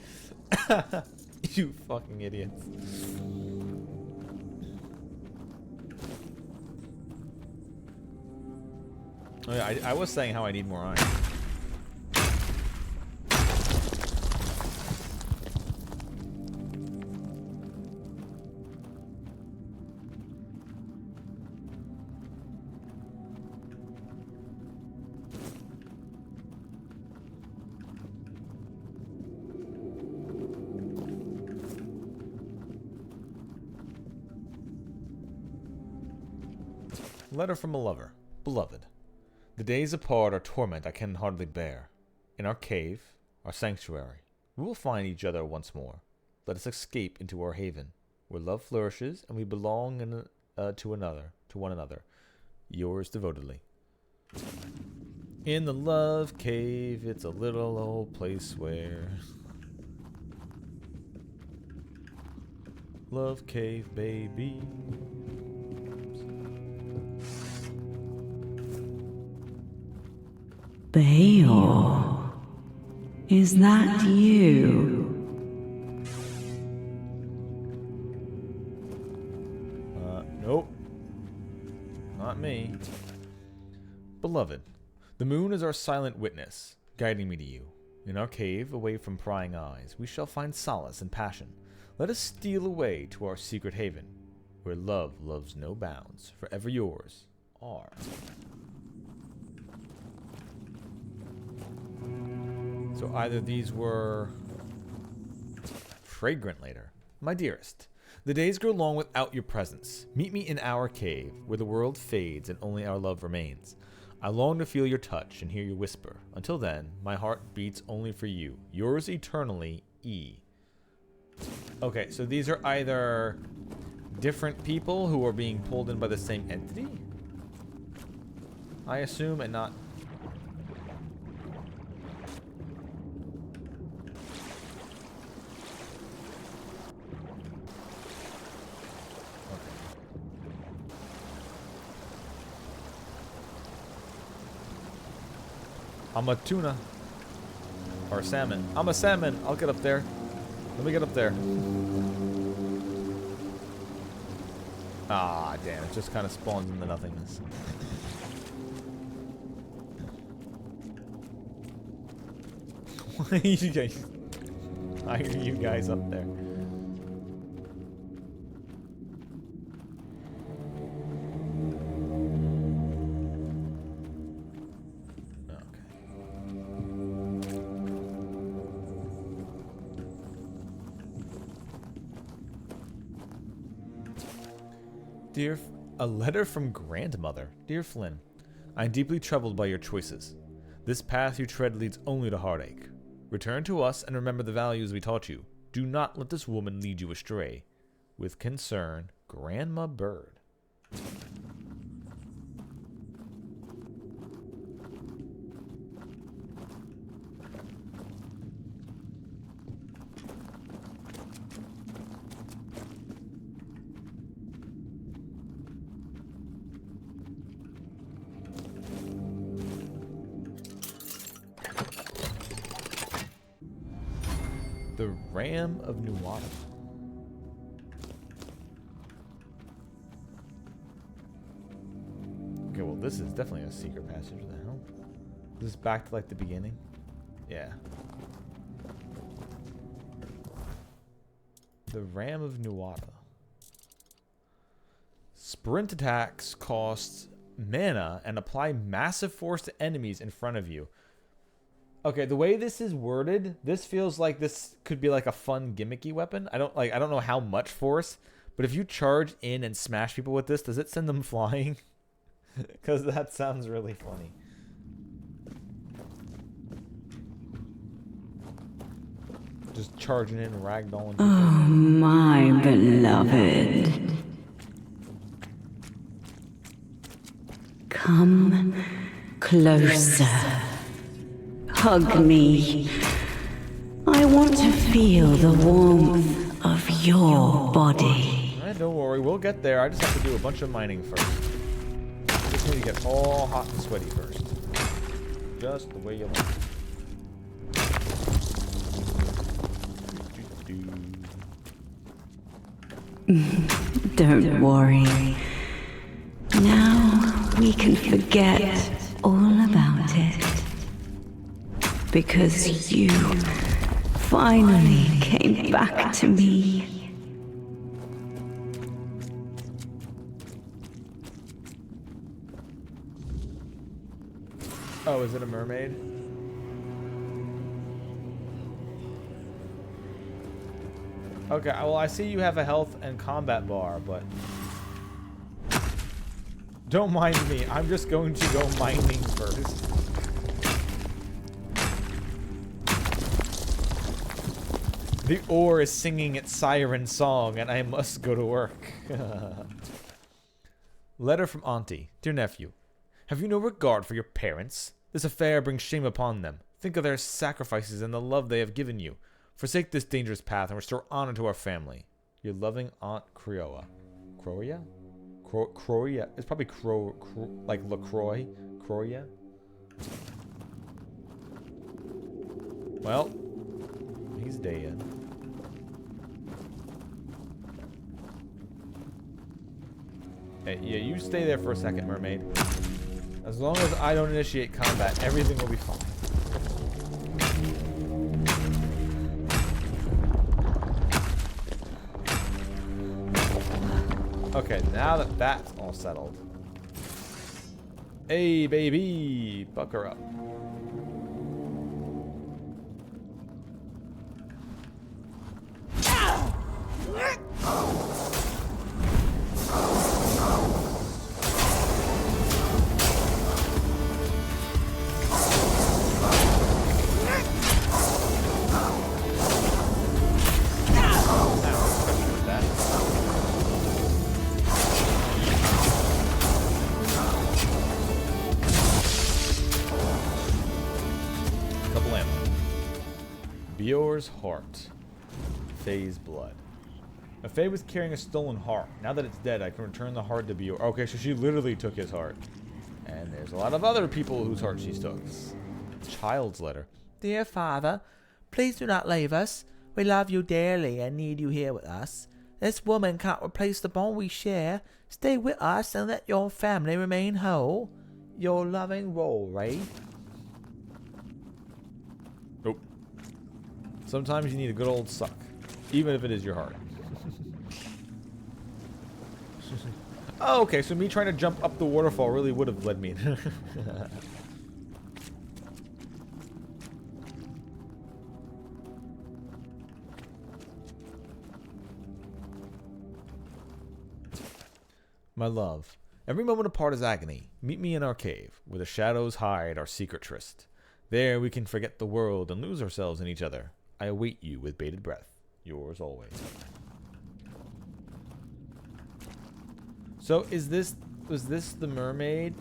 You fucking idiots. Oh yeah, I was saying how I need more iron. Letter from a lover. Beloved, the days apart are torment I can hardly bear. In our cave, our sanctuary, we will find each other once more. Let us escape into our haven, where love flourishes and we belong to one another. Yours devotedly. In the love cave, it's a little old place where... Love cave, baby. Bayor, is that you? Nope. Not me. Beloved, the moon is our silent witness, guiding me to you. In our cave, away from prying eyes, we shall find solace and passion. Let us steal away to our secret haven, where love loves no bounds. Forever yours, R. So either these were fragrant later. My dearest, the days grow long without your presence. Meet me in our cave, where the world fades and only our love remains. I long to feel your touch and hear you whisper. Until then, my heart beats only for you. Yours eternally, E. Okay, so these are either different people who are being pulled in by the same entity, I assume, and not... I'm a tuna. Or a salmon. I'm a salmon. I'll get up there. Let me get up there. Ah, damn. It just kind of spawns into nothingness. Why are you guys... Why are you guys up there? A letter from grandmother. Dear Flynn, I am deeply troubled by your choices. This path you tread leads only to heartache. Return to us and remember the values we taught you. Do not let this woman lead you astray. With concern, Grandma Bird. The Ram of Nuada. Okay, well, this is definitely a secret passage. What the hell? Is this back to like the beginning? Yeah. The Ram of Nuada. Sprint attacks cost mana and apply massive force to enemies in front of you. Okay, the way this is worded, this feels like this could be like a fun gimmicky weapon. I don't know how much force, but if you charge in and smash people with this, does it send them flying? Because that sounds really funny. Just charging in and ragdolling people. Oh, my beloved. Come closer. Hug me. I want to feel the warmth of your body. Don't worry, we'll get there. I just have to do a bunch of mining first. Just need to get all hot and sweaty first. Just the way you like it. Don't worry. Now we can forget all about it. Because you finally came back to me. Oh, is it a mermaid? Okay, well, I see you have a health and combat bar, but don't mind me. I'm just going to go mining first. The oar is singing its siren song, and I must go to work. Letter from Auntie. Dear nephew, have you no regard for your parents? This affair brings shame upon them. Think of their sacrifices and the love they have given you. Forsake this dangerous path and restore honor to our family. Your loving Aunt Creoa. Croia? Croia. It's probably like LaCroix. Croia. Well, he's dead. Hey, yeah, you stay there for a second, mermaid. As long as I don't initiate combat, everything will be fine. Okay, now that that's all settled. Hey, baby! Buck her up. Bior's heart. Faye's blood. If Faye was carrying a stolen heart, now that it's dead, I can return the heart to Bior. Okay, so she literally took his heart. And there's a lot of other people whose heart she took. Child's letter. Dear father, please do not leave us. We love you dearly and need you here with us. This woman can't replace the bond we share. Stay with us and let your family remain whole. Your loving Rory. Nope. Sometimes you need a good old suck, even if it is your heart. Oh, okay, so me trying to jump up the waterfall really would have led me. My love, every moment apart is agony. Meet me in our cave, where the shadows hide our secret tryst. There we can forget the world and lose ourselves in each other. I await you with bated breath. Yours always. So was this the mermaid?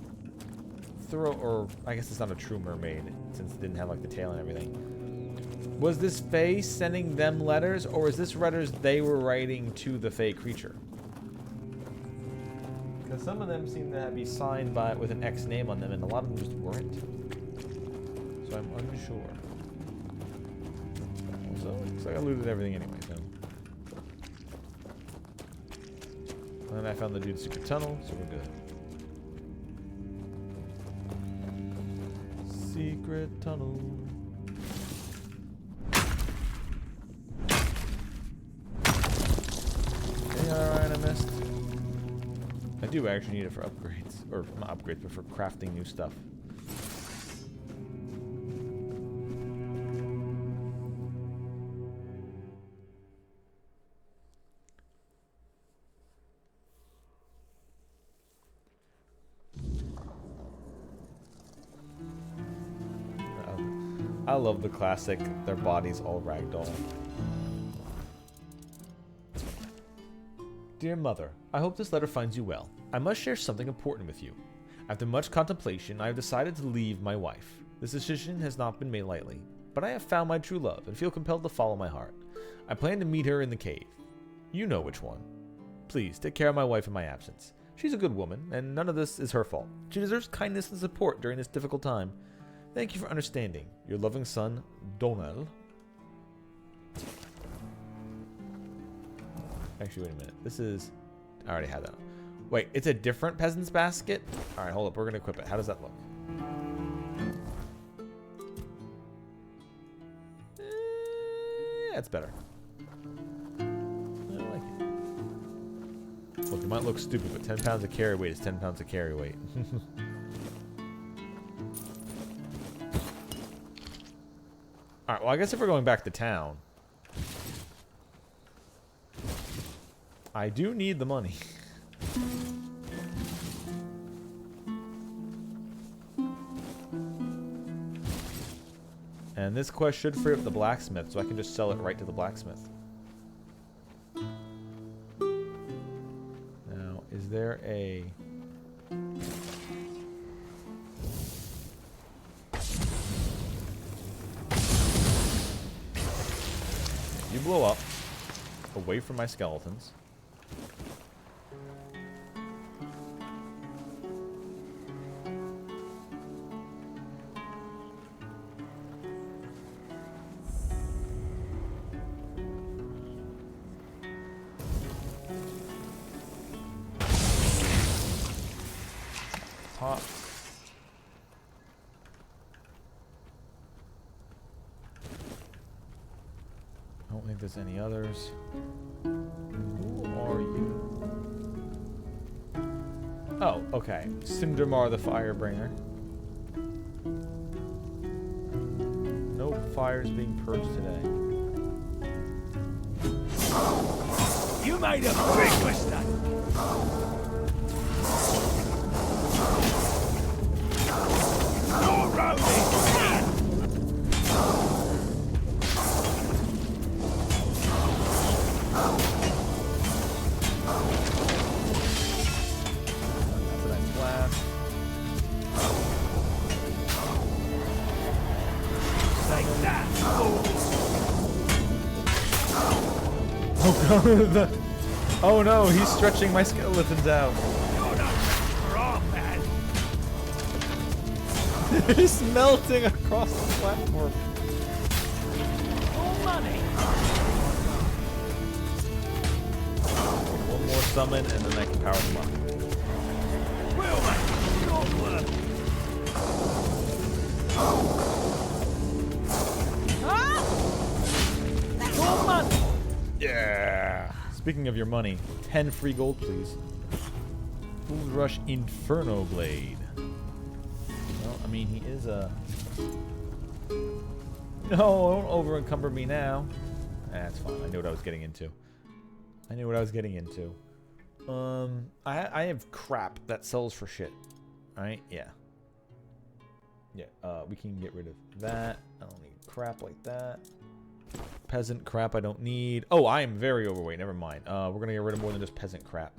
Or I guess it's not a true mermaid since it didn't have like the tail and everything. Was this Fae sending them letters, or was this letters they were writing to the Fae creature? Because some of them seem to be signed with an X name on them, and a lot of them just weren't. So I'm unsure. So it looks like I looted everything anyway. So. And then I found the dude's secret tunnel, so we're good. Secret tunnel. Okay, alright, I missed. I do actually need it for upgrades. Or not upgrades, but for crafting new stuff. I love the classic, their bodies all ragdoll. Dear Mother, I hope this letter finds you well. I must share something important with you. After much contemplation, I have decided to leave my wife. This decision has not been made lightly, but I have found my true love and feel compelled to follow my heart. I plan to meet her in the cave. You know which one. Please, take care of my wife in my absence. She's a good woman, and none of this is her fault. She deserves kindness and support during this difficult time. Thank you for understanding. Your loving son, Donal. Actually, wait a minute. This is... I already had that. Wait, it's a different peasant's basket? Alright, hold up. We're going to equip it. How does that look? Yeah, it's better. I like it. Look, it might look stupid, but 10 pounds of carry weight is 10 pounds of carry weight. Alright, well, I guess if we're going back to town, I do need the money. And this quest should free up the blacksmith, so I can just sell it right to the blacksmith. Now, is there a... You blow up away from my skeletons. Pop. I don't think there's any others. Who are you? Oh, okay. Cindermar the Firebringer. No fires being purged today. You made a big mistake. Your road is clear. That's a nice blast. Take that. Oh god! Oh no, he's stretching my skeletons out. You're not for our man. He's melting across the platform. More money. One more summon, and then I can power them up. We'll make short work. More money. Yeah! Speaking of your money, 10 free gold, please. Fool's Rush Inferno Blade. Well, I mean, he is a... No, don't over-encumber me now. That's fine. I knew what I was getting into. I have crap that sells for shit. Alright? Yeah. Yeah, we can get rid of that. I don't need crap like that. Peasant crap I don't need. Oh, I am very overweight. Never mind. We're going to get rid of more than just peasant crap.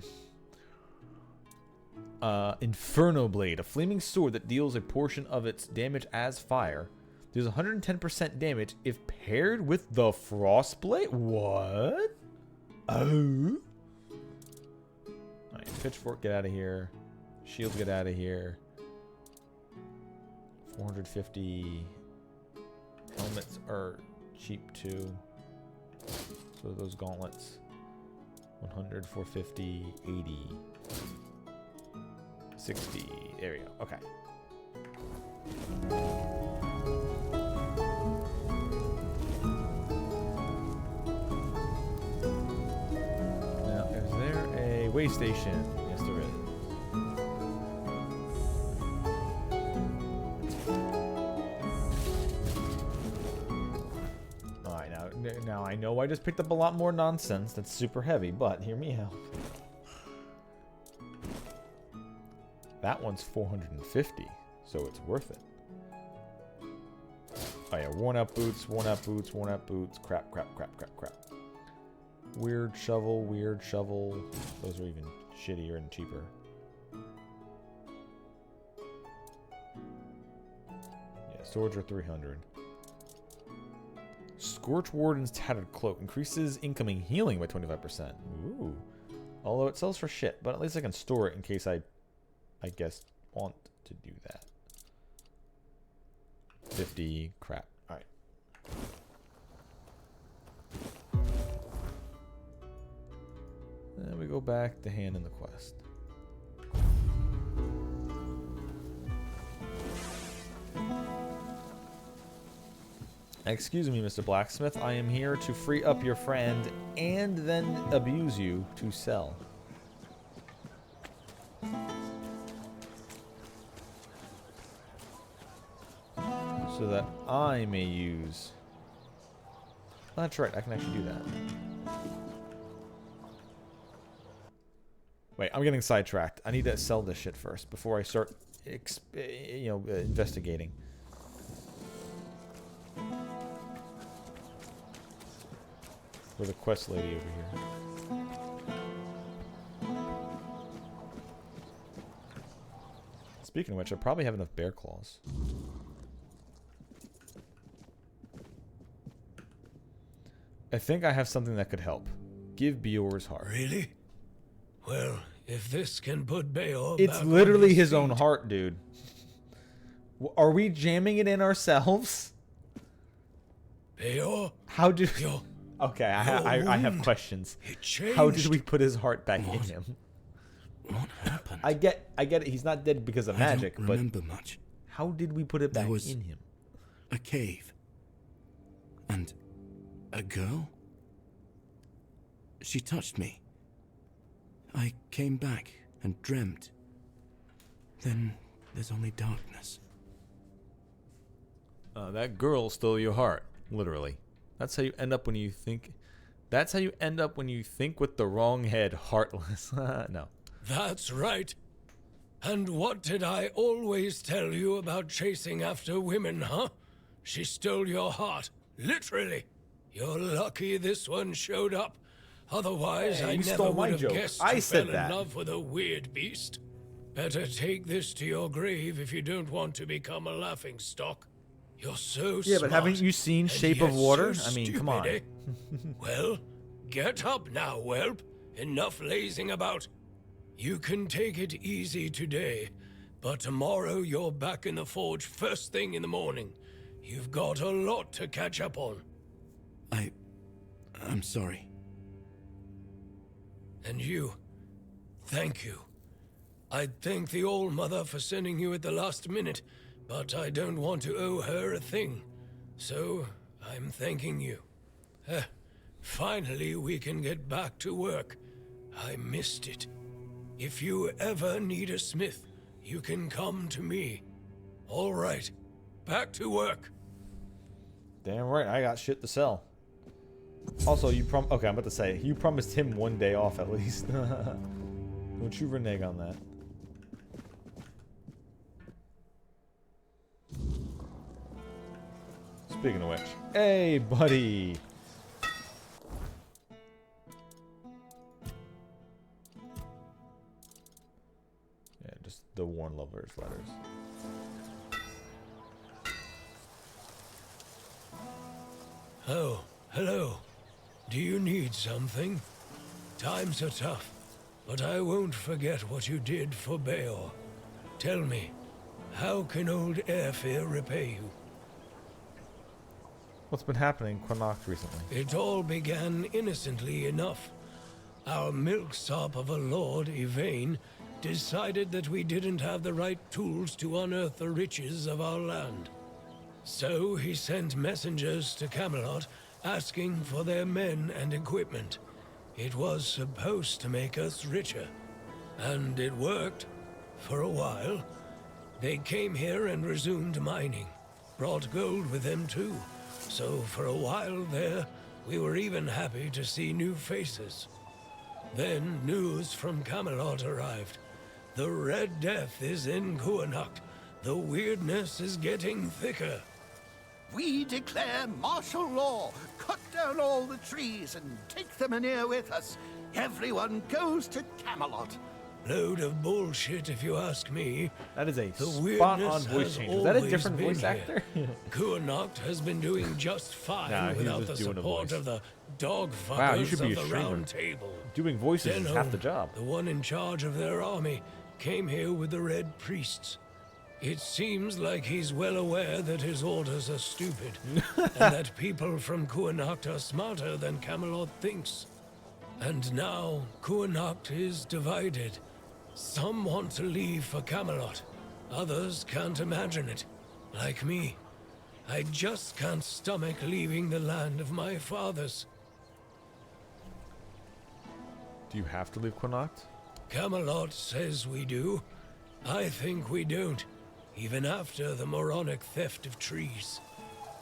Inferno Blade. A flaming sword that deals a portion of its damage as fire. Deals 110% damage if paired with the Frost Blade? What? Oh. Alright, Pitchfork, get out of here. Shields, get out of here. 450. Helmets are cheap too. So those gauntlets. 100, 450, 80. 60. There we go. Okay. Now, is there a way station? Yes, there is. Alright, now I know I just picked up a lot more nonsense that's super heavy, but hear me out. That one's 450, so it's worth it. Oh yeah, worn out boots, worn out boots, worn out boots. Crap, crap, crap, crap, crap. Weird shovel, weird shovel. Those are even shittier and cheaper. Yeah, swords are 300. Scorch Warden's Tattered Cloak increases incoming healing by 25%. Ooh. Although it sells for shit, but at least I can store it in case I guess want to do that. 50 crap. Alright. Then we go back to hand in the quest. Excuse me, Mr. Blacksmith. I am here to free up your friend and then abuse you to sell. So that I may use... Oh, that's right, I can actually do that. Wait, I'm getting sidetracked. I need to sell this shit first before I start, investigating. With a quest lady over here. Speaking of which, I probably have enough bear claws. I think I have something that could help. Give Beor's heart. Really? Well, if this can put Beor It's back literally on his feet. own heart, dude. Are we jamming it in ourselves? Beor? How did... Your Okay, I have wound. questions. It changed. How did we put his heart back in him? What happened? I get it. He's not dead because of magic, I don't but remember much. how did we put it There back was- in him? A cave. And a girl? She touched me. I came back and dreamt. Then there's only darkness. That girl stole your heart, literally. That's how you end up when you think. That's how you end up when you think with the wrong head, heartless. No. That's right. And what did I always tell you about chasing after women, huh? She stole your heart, literally. You're lucky this one showed up. Otherwise, Hey, I you never stole my would have joke. guessed I you said fell that. in love with a weird beast. Better take this to your grave if you don't want to become a laughing stock. You're so Yeah, but smart, haven't you seen and Shape yet of Water? so I mean, come stupid, on. eh? Well, get up now, whelp. Enough lazing about. You can take it easy today, but tomorrow you're back in the forge first thing in the morning. You've got a lot to catch up on. I'm sorry. And you, thank you. I'd thank the All-Mother for sending you at the last minute, but I don't want to owe her a thing. So, I'm thanking you. Finally, we can get back to work. I missed it. If you ever need a smith, you can come to me. All right, back to work. Damn right, I got shit to sell. Also, okay, I'm about to say, you promised him one day off at least. Don't you renege on that. Speaking of which, hey, buddy. Yeah, just the Worn Lovers letters. Oh, hello. Do you need something? Times are tough, but I won't forget what you did for Beor. Tell me, how can old Airfear repay you? What's been happening in Connacht recently? It all began innocently enough. Our milksop of a lord, Yvain, decided that we didn't have the right tools to unearth the riches of our land. So he sent messengers to Camelot asking for their men and equipment. It was supposed to make us richer. And it worked. For a while. They came here and resumed mining. Brought gold with them too. So for a while there, we were even happy to see new faces. Then news from Camelot arrived. The Red Death is in Connacht. The weirdness is getting thicker. We declare martial law, cut down all the trees and take the Manir with us. Everyone goes to Camelot. Load of bullshit, if you ask me. That is a The spot-on weirdness voice has change. Is that a always different been voice here. actor? Connacht has been doing just fine Nah, he's without the just doing a support voice. of the dog Wow, you fuckers should be of a the streamer. Round Table. Doing voices is Denon, half the job. the one in charge of their army, came here with the Red Priests. It seems like he's well aware that his orders are stupid, and that people from Connacht are smarter than Camelot thinks. And now, Connacht is divided. Some want to leave for Camelot. Others can't imagine it. Like me. I just can't stomach leaving the land of my fathers. Do you have to leave Connacht? Camelot says we do. I think we don't, even after the moronic theft of trees.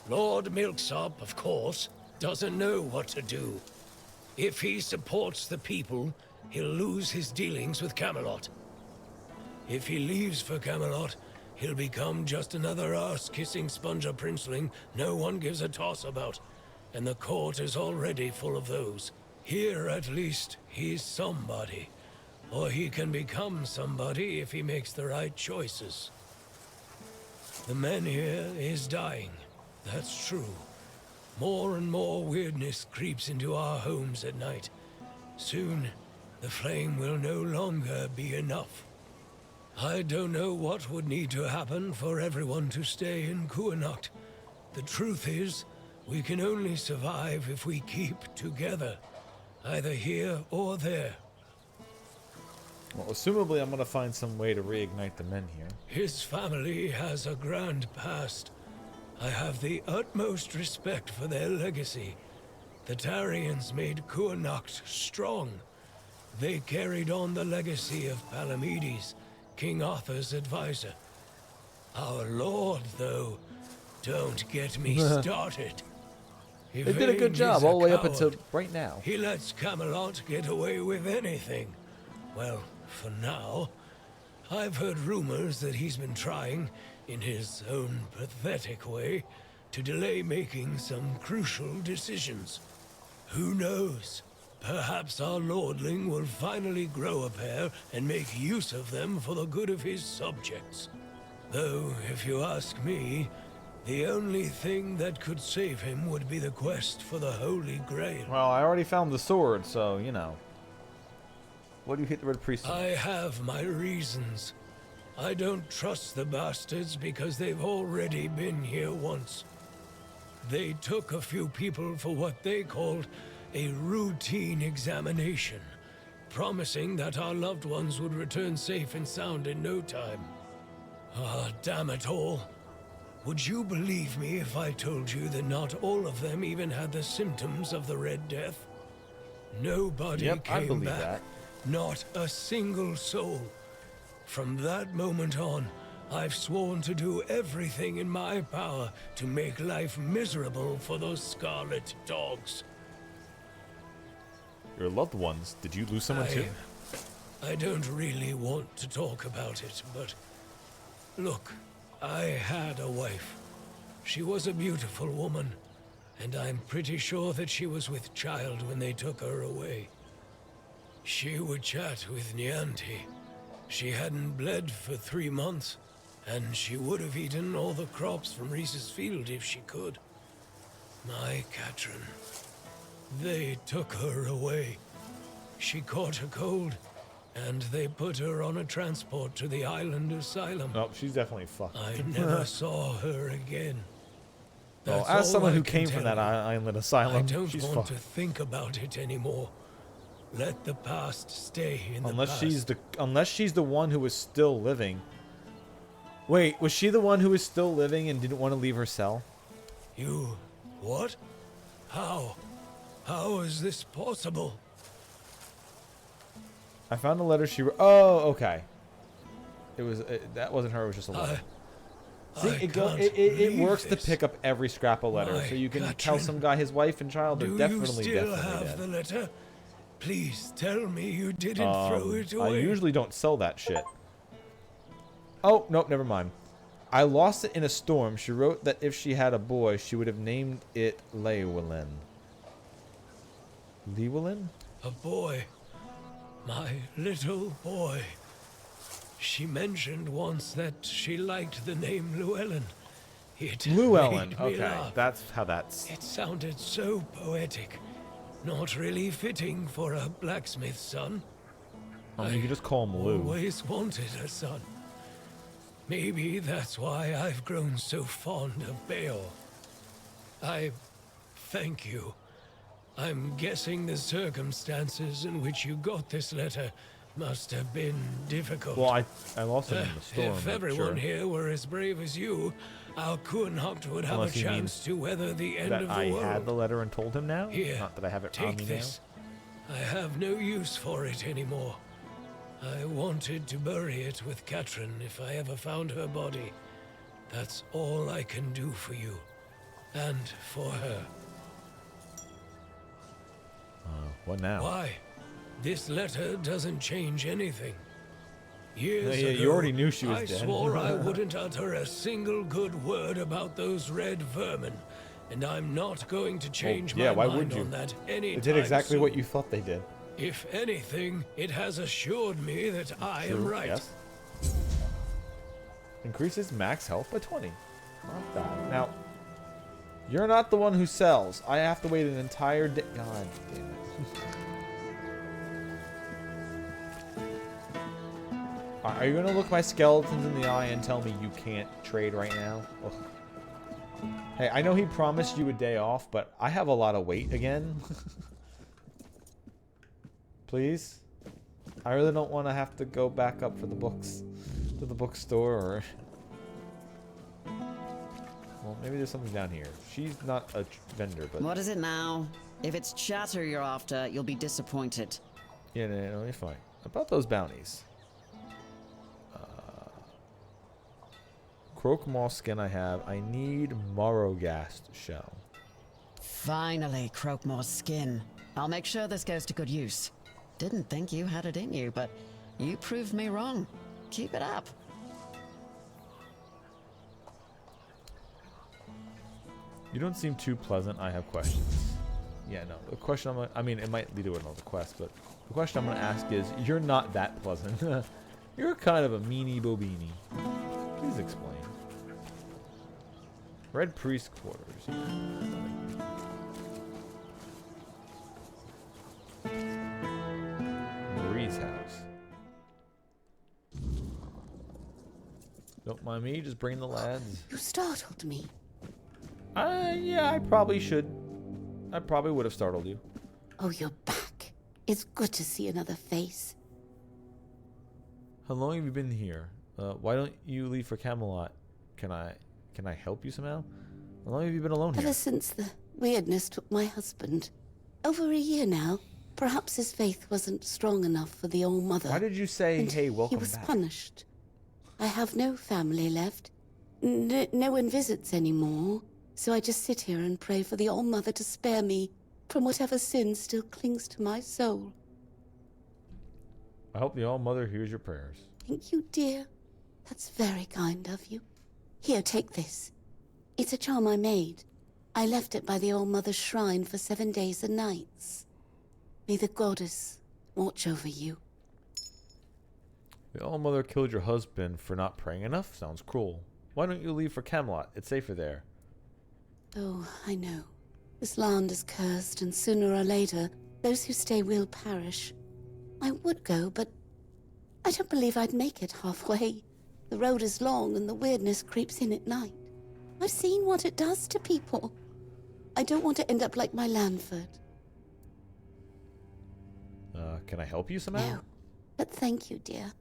Lord Milksop, of course, doesn't know what to do. If he supports the people, he'll lose his dealings with Camelot. If he leaves for Camelot, he'll become just another arse-kissing sponger princeling no one gives a toss about. And the court is already full of those. Here, at least, he's somebody. Or he can become somebody if he makes the right choices. The men here is dying. That's true. More and more weirdness creeps into our homes at night. Soon, the flame will no longer be enough. I don't know what would need to happen for everyone to stay in Connacht. The truth is, we can only survive if we keep together, either here or there. Well, assumably I'm going to find some way to reignite the men here. His family has a grand past. I have the utmost respect for their legacy. The Tarians made Connacht strong. They carried on the legacy of Palamedes, King Arthur's advisor. Our lord, though, don't get me started. They did a good job all the way up until right now. He lets Camelot get away with anything. Well, for now. I've heard rumors that he's been trying, in his own pathetic way, to delay making some crucial decisions. Who knows? Perhaps our lordling will finally grow a pair and make use of them for the good of his subjects. Though, if you ask me, the only thing that could save him would be the quest for the Holy Grail. Well, I already found the sword, so, you know. What do you hit the Red Priest on? I have my reasons. I don't trust the bastards because they've already been here once. They took a few people for what they called a routine examination, promising that our loved ones would return safe and sound in no time. Ah, damn it all. Would you believe me if I told you that not all of them even had the symptoms of the Red Death? Nobody Yep, I came believe back. that. Not a single soul. From that moment on, I've sworn to do everything in my power to make life miserable for those scarlet dogs. Your loved ones. Did you lose someone too? I don't really want to talk about it, but look, I had a wife. She was a beautiful woman, and I'm pretty sure that she was with child when they took her away. She would chat with Nianti. She hadn't bled for 3 months, and she would have eaten all the crops from Reese's field if she could. My Katrin. They took her away. She caught a cold, and they put her on a transport to the island asylum. Oh, she's definitely fucked. I never saw her again. Well, That's as all someone I who can came from tell that you. island asylum, I don't she's want fucked. to think about it anymore. Let the past stay in the Unless past. she's the one who was still living. Wait, was she the one who was still living and didn't want to leave her cell? You... what? How? How is this possible? I found a letter she wrote. Oh, okay. It was that wasn't her. It was just a letter. See, it works to pick up every scrap of letter, so you can tell some guy his wife and child are Do definitely you still definitely have dead. the letter? Please tell me you didn't throw it I away. usually don't sell that shit. Oh, nope, never mind. I lost it in a storm. She wrote that if she had a boy, she would have named it Llewellyn. Llewellyn? A boy. My little boy. She mentioned once that she liked the name Llewellyn. It Llewellyn. made me Okay, laugh. that's how that's. It sounded so poetic. Not really fitting for a blacksmith's son. You can just call him Lou. Always wanted a son. Maybe that's why I've grown so fond of Beor. I thank you. I'm guessing the circumstances in which you got this letter must have been difficult. Well, I lost it in the storm. If I'm everyone sure. here were as brave as you, our Kuhnhacht would have Unless a he chance means to weather the end that of the I world. had the letter and told him now? Here, Not that I have it take on me this. I have no use for it anymore. I wanted to bury it with Katrin if I ever found her body. That's all I can do for you. And for her. now. What now? Why? This letter doesn't change anything. Years Yeah, ago, you already knew she was I dead. swore I wouldn't utter a single good word about those red vermin, and I'm not going to change yeah, my why mind would you? on that anytime They did exactly soon. what you thought they did. If anything, it has assured me that I am True, right. Yes. Increases max health by 20. Not bad. Now, you're not the one who sells. I have to wait an entire day. God damn it. Are you going to look my skeletons in the eye and tell me you can't trade right now? Ugh. Hey, I know he promised you a day off, but I have a lot of weight again. Please? I really don't want to have to go back up for the books to the bookstore or... Well, maybe there's something down here. She's not a vendor, but... What is it now? If it's chatter you're after, you'll be disappointed. Yeah, no, you're fine. About those bounties. Croakmaw skin I have. I need Morrowghast shell. Finally, Croakmaw's skin. I'll make sure this goes to good use. Didn't think you had it in you, but you proved me wrong. Keep it up. You don't seem too pleasant. I have questions. Yeah, no. The question I mean, it might lead to another quest, but the question I'm going to ask is, you're not that pleasant. You're kind of a meanie bobini. Please explain. Red Priest Quarters. Marie's house. Don't mind me, just bring the lads. You startled me. Yeah, I probably should. I probably would have startled you. Oh, you're back. It's good to see another face. How long have you been here? Why don't you leave for Camelot? Can I help you somehow? How long have you been alone here? Ever since the weirdness took my husband. Over a year now. Perhaps his faith wasn't strong enough for the All Mother. Why did you say, and hey, welcome he was back? punished. I have no family left. No one visits anymore. So I just sit here and pray for the All Mother to spare me from whatever sin still clings to my soul. I hope the All Mother hears your prayers. Thank you, dear. That's very kind of you. Here, take this. It's a charm I made. I left it by the Old Mother's shrine for 7 days and nights. May the goddess watch over you. The All Mother killed your husband for not praying enough? Sounds cruel. Why don't you leave for Camelot? It's safer there. Oh, I know. This land is cursed, and sooner or later, those who stay will perish. I would go, but I don't believe I'd make it halfway. The road is long, and the weirdness creeps in at night. I've seen what it does to people. I don't want to end up like my Lanford. Can I help you somehow? No, but thank you, dear.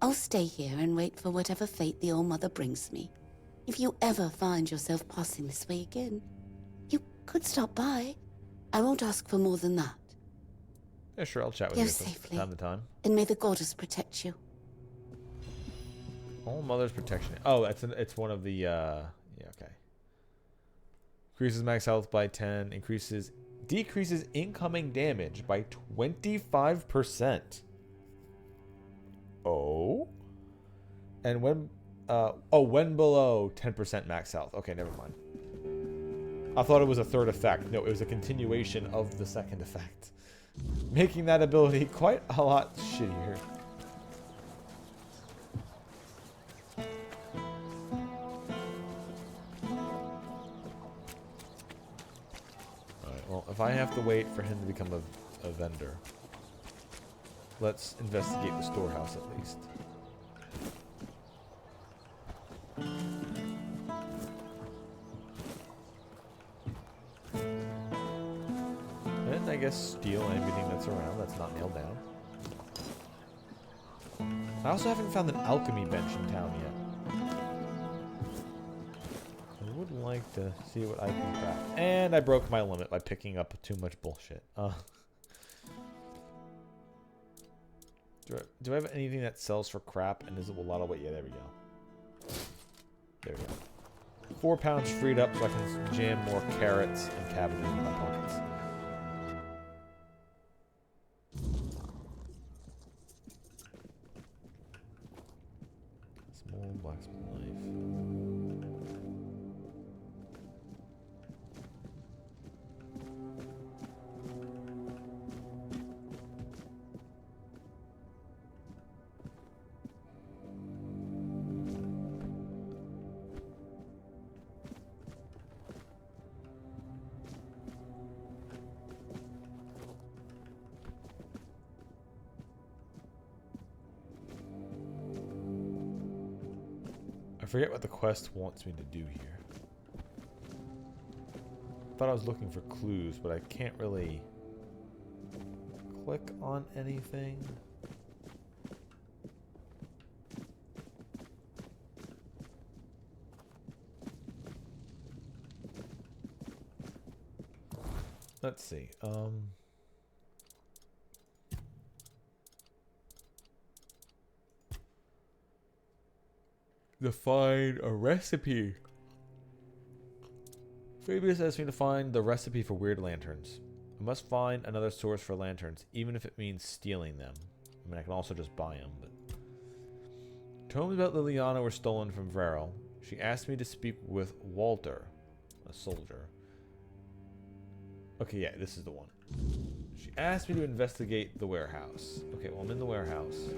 I'll stay here and wait for whatever fate the All-Mother brings me. If you ever find yourself passing this way again, you could stop by. I won't ask for more than that. Yeah, sure, I'll chat with Go you safely, from time to time. and may the goddess protect you. All Mother's protection. Oh, it's one of the yeah, okay. Increases max health by 10, decreases incoming damage by 25%. Oh. And when below 10% max health. Okay, never mind. I thought it was a third effect. No, it was a continuation of the second effect, making that ability quite a lot shittier. Well, if I have to wait for him to become a vendor, let's investigate the storehouse at least. And I guess steal everything that's around that's not nailed down. I also haven't found an alchemy bench in town yet. I would like to see what I can craft. And I broke my limit by picking up too much bullshit. Do I have anything that sells for crap and is a lot of weight? Yeah, there we go. There we go. 4 pounds freed up so I can jam more carrots and cabbages in my pockets. Small blacksmith knife. I forget what the quest wants me to do here. Thought I was looking for clues, but I can't really click on anything. Let's see. To find a recipe. Fabius asked me to find the recipe for weird lanterns. I must find another source for lanterns, even if it means stealing them. I mean, I can also just buy them, but... Tomes about Liliana were stolen from Varel. She asked me to speak with Walter, a soldier. Okay, yeah, this is the one. She asked me to investigate the warehouse. Okay, well, I'm in the warehouse.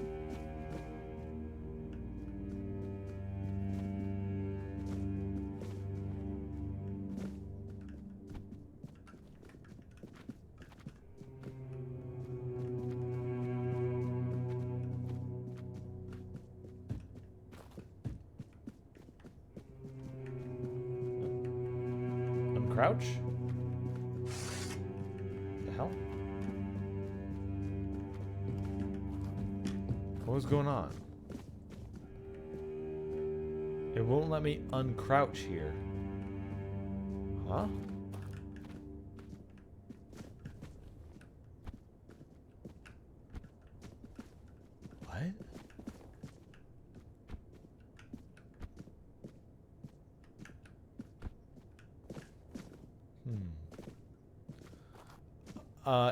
Crouch? The hell? What was going on? It won't let me uncrouch here. Huh? What?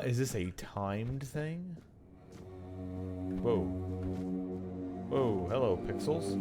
Is this a timed thing? Whoa. Whoa, hello, pixels.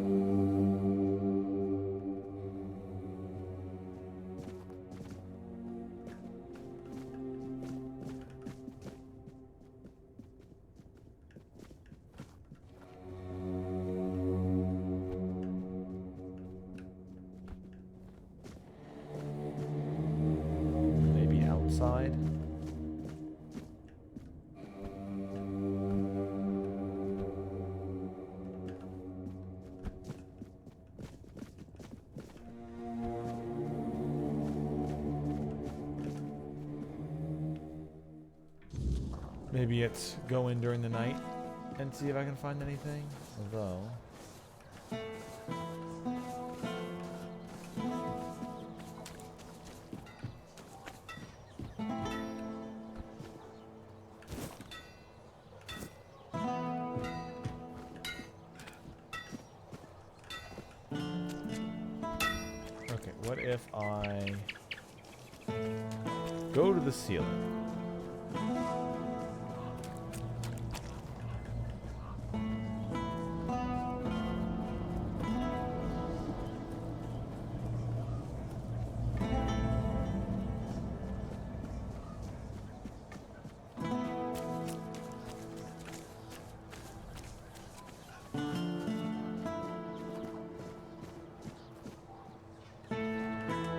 Maybe it's go in during the night and see if I can find anything. Although... Okay, what if I go to the ceiling?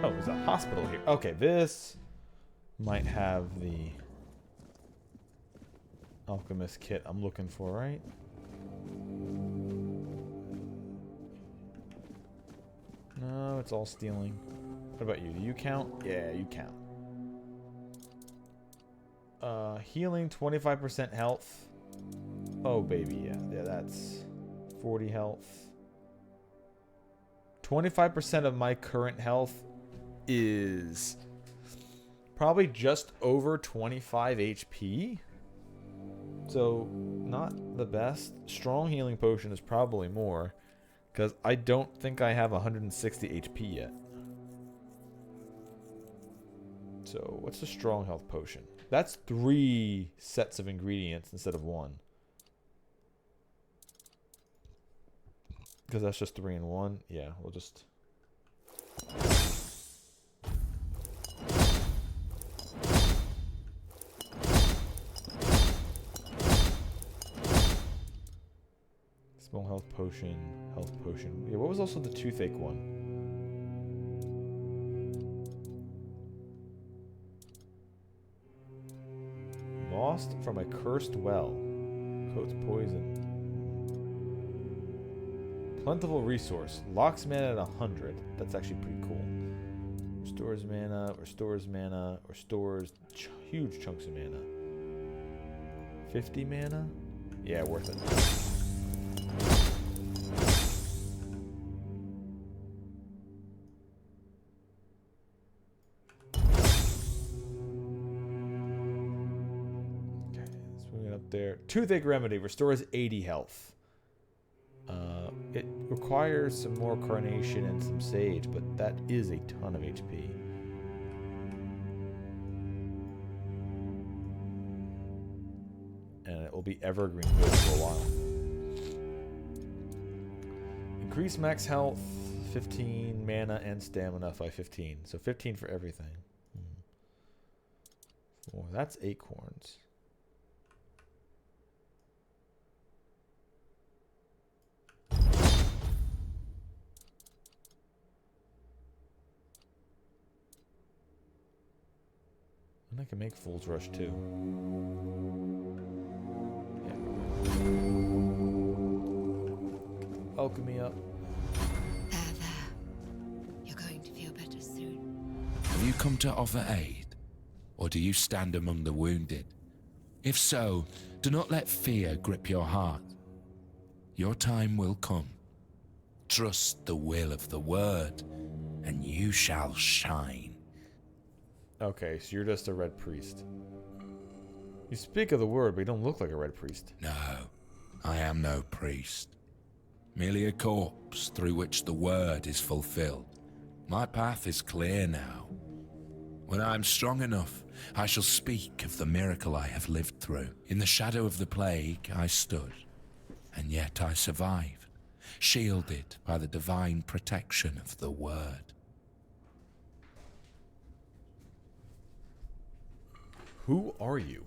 Oh, there's a hospital here. Okay, this might have the alchemist kit I'm looking for, right? No, it's all stealing. What about you? Do you count? Yeah, you count. Healing, 25% health. Oh, baby, yeah, that's 40 health. 25% of my current health is probably just over 25 HP. So, not the best. Strong healing potion is probably more, because I don't think I have 160 HP yet. So, what's the strong health potion? That's 3 sets of ingredients instead of 1. Because that's just 3 in 1. Yeah, we'll just... Small health potion, health potion. Yeah, what was also the toothache one? Lost from a cursed well. Coats poison. Plentiful resource. Locks mana at 100. That's actually pretty cool. Restores mana, restores mana, restores huge chunks of mana. 50 mana? Yeah, worth it. There. Toothache Remedy restores 80 health. It requires some more carnation and some sage, but that is a ton of HP. And it will be evergreen good for a while. Increase max health, 15 mana and stamina by 15. So 15 for everything. Oh, that's acorns. And I can make Fool's Rush too. Yeah. Alchemy up. There. You're going to feel better soon. Have you come to offer aid? Or do you stand among the wounded? If so, do not let fear grip your heart. Your time will come. Trust the will of the word, and you shall shine. Okay, so you're just a red priest. You speak of the word, but you don't look like a red priest. No, I am no priest. Merely a corpse through which the word is fulfilled. My path is clear now. When I am strong enough, I shall speak of the miracle I have lived through. In the shadow of the plague, I stood, and yet I survived, shielded by the divine protection of the word. Who are you?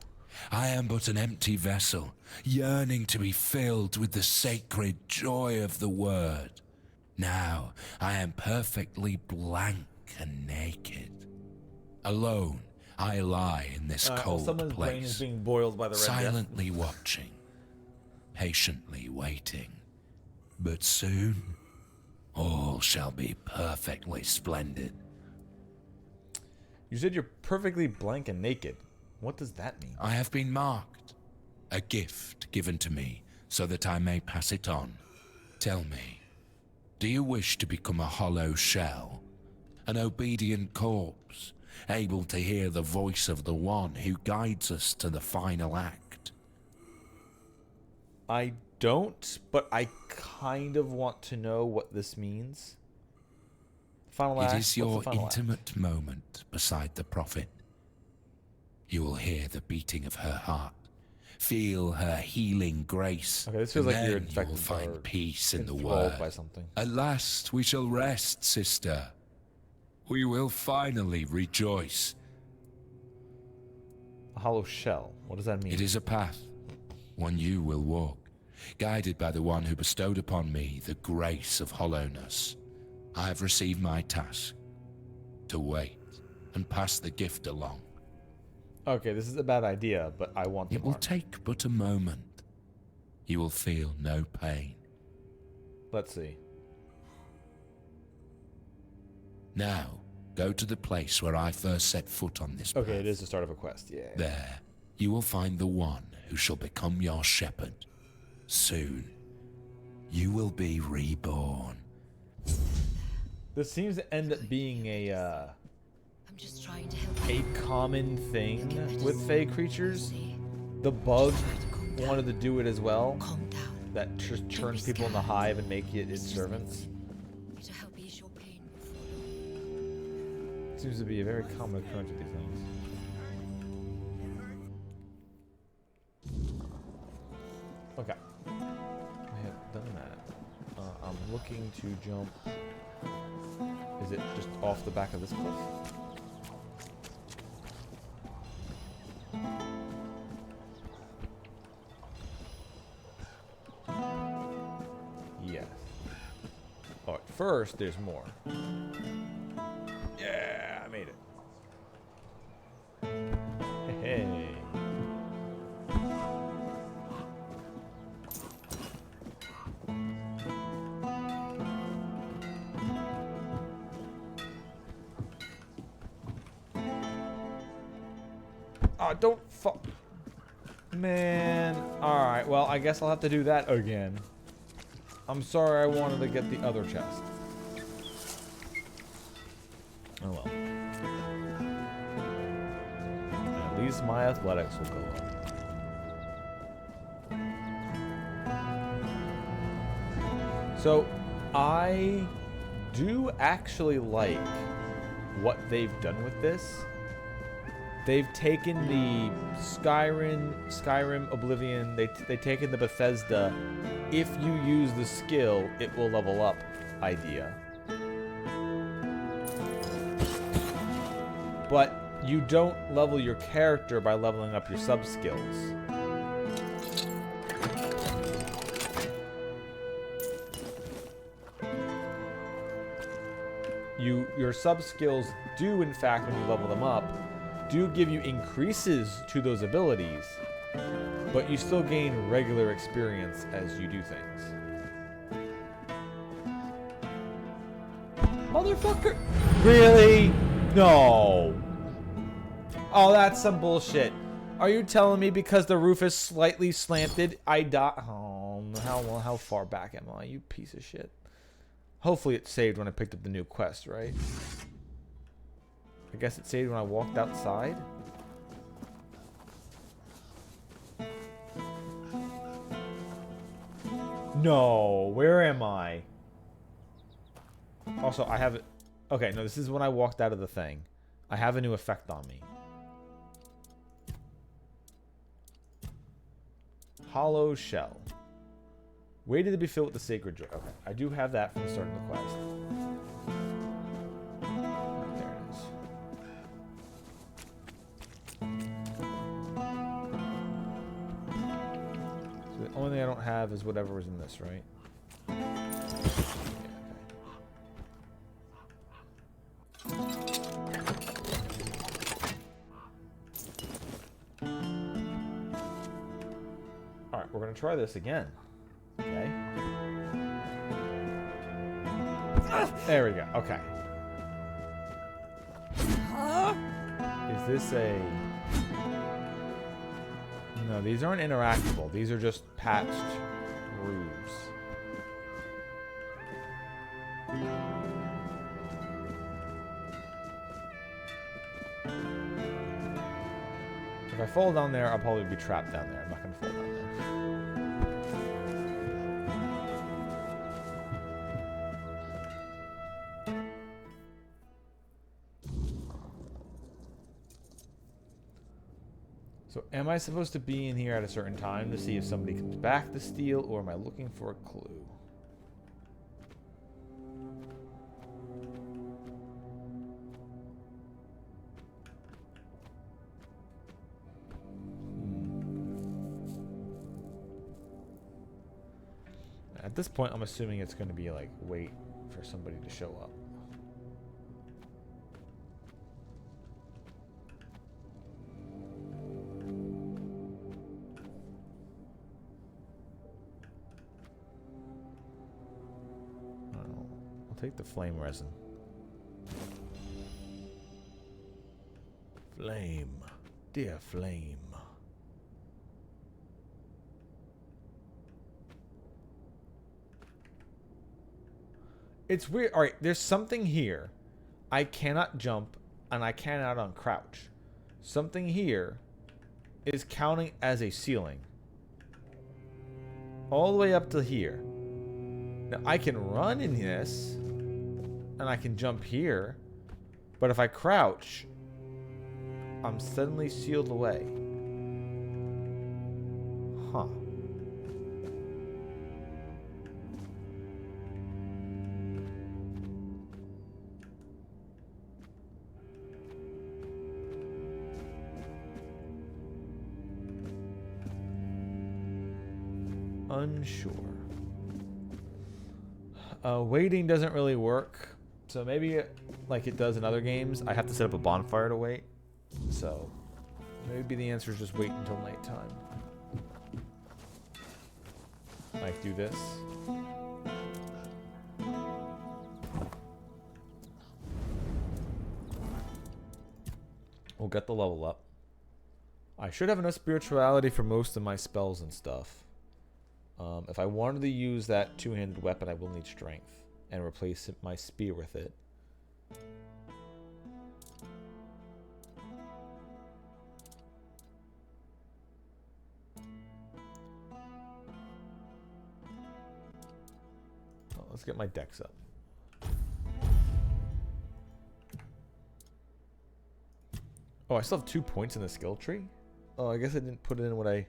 I am but an empty vessel, yearning to be filled with the sacred joy of the word. Now I am perfectly blank and naked. Alone, I lie in this cold someone's place, brain is being boiled by the red silently watching, patiently waiting. But soon, all shall be perfectly splendid. You said you're perfectly blank and naked. What does that mean? I have been marked A gift given to me so that I may pass it on. Tell me, do you wish to become a hollow shell? An obedient corpse, able to hear the voice of the one who guides us to the final act? I don't, but I kind of want to know what this means. Final act. It is your What's the final intimate moment beside the prophet. You will hear the beating of her heart, feel her healing grace. Okay, this feels and like you're then you infected will find or peace in the enthralled word. by something. At last we shall rest, sister. We will finally rejoice. A hollow shell. What does that mean? It is a path, one you will walk, guided by the one who bestowed upon me the grace of hollowness. I have received my task, to wait and pass the gift along. Okay, this is a bad idea, but I want the It will mark. take but a moment. You will feel no pain. Let's see. Now, go to the place where I first set foot on this path. Okay, it is the start of a quest, yeah. There, you will find the one who shall become your shepherd. Soon, you will be reborn. This seems to end up being a I'm just trying to help you. common thing with Fey creatures. The bug wanted to do it as well. Calm down. That just turns people in the hive and make it its servants. To help ease your pain. Seems to be a very common occurrence with these things. Okay. I have done that. I'm looking to jump. Is it just off the back of this cliff? Yes. Alright, first there's more. Yeah, I made it. Hey. Oh, don't fuck. Man. Alright, well, I guess I'll have to do that again. I'm sorry I wanted to get the other chest. Oh well. At least my athletics will go up. So, I do actually like what they've done with this. They've taken the Skyrim, Oblivion, they've taken the Bethesda, if you use the skill, it will level up idea. But you don't level your character by leveling up your sub-skills. Your sub-skills do, in fact, when you level them up, do give you increases to those abilities, but you still gain regular experience as you do things. Motherfucker! Really? No. Oh, that's some bullshit. Are you telling me because the roof is slightly slanted, I die? Oh, how far back am I? You piece of shit. Hopefully it saved when I picked up the new quest, right? I guess it saved when I walked outside. No, where am I? Also, I have it. Okay, no, this is when I walked out of the thing. I have a new effect on me. Hollow shell. Waited to be filled with the sacred joy. Okay, I do have that from the start of the quest. There it is. So the only thing I don't have is whatever was in this, right? Alright, we're gonna try this again. Okay. There we go. Okay. Is this a... No, these aren't interactable. These are just patched roofs. If I fall down there, I'll probably be trapped down there. I'm not going to fall down there. So am I supposed to be in here at a certain time to see if somebody comes back to steal, or am I looking for a clue? At this point, I'm assuming it's going to be like, wait for somebody to show up. Take the flame resin. Flame. Dear flame. It's weird. Alright, there's something here. I cannot jump and I cannot uncrouch. Something here is counting as a ceiling. All the way up to here. Now I can run in this. And I can jump here, but if I crouch, I'm suddenly sealed away. Huh. Unsure. Waiting doesn't really work. So maybe, like it does in other games, I have to set up a bonfire to wait. So maybe the answer is just wait until nighttime. Like do this. We'll get the level up. I should have enough spirituality for most of my spells and stuff. If I wanted to use that two-handed weapon, I will need strength. And replace my spear with it. Well, let's get my dex up. Oh, I still have 2 points in the skill tree? Oh, I guess I didn't put in what I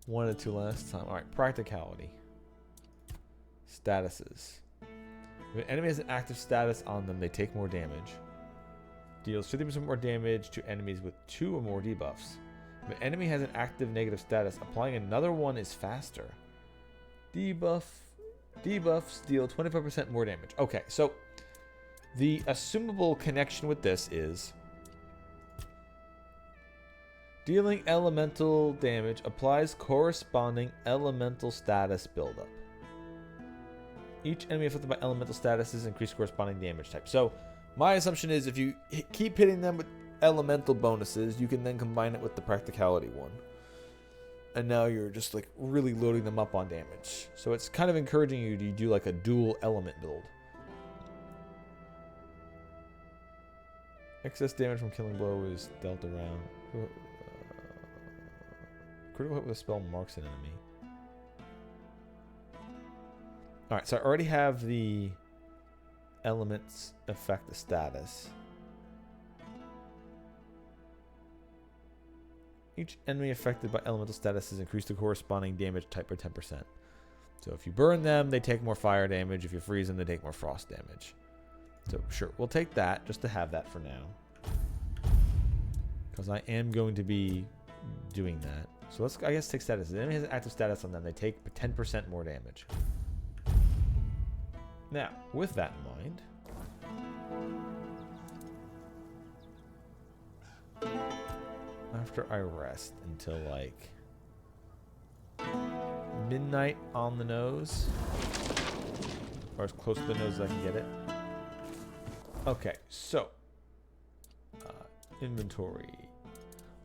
wanted to last time. Alright, practicality. Statuses. If an enemy has an active status on them, they take more damage. Deals 50% more damage to enemies with 2 or more debuffs. If an enemy has an active negative status, applying another one is faster. Debuffs deal 25% more damage. Okay, so the assumable connection with this is dealing elemental damage applies corresponding elemental status buildup. Each enemy affected by elemental statuses increase corresponding damage type. So my assumption is if you keep hitting them with elemental bonuses, you can then combine it with the practicality one. And now you're just like really loading them up on damage. So it's kind of encouraging you to do like a dual element build. Excess damage from killing blow is dealt around. Critical hit with a spell marks an enemy. Alright, so I already have the elements affect the status. Each enemy affected by elemental statuses increase the corresponding damage type by 10%. So if you burn them, they take more fire damage. If you freeze them, they take more frost damage. So sure, we'll take that just to have that for now. Because I am going to be doing that. So let's, I guess, take status. If the enemy has an active status on them, they take 10% more damage. Now, with that in mind, after I rest until like midnight on the nose, or as close to the nose as I can get it. Okay, so inventory.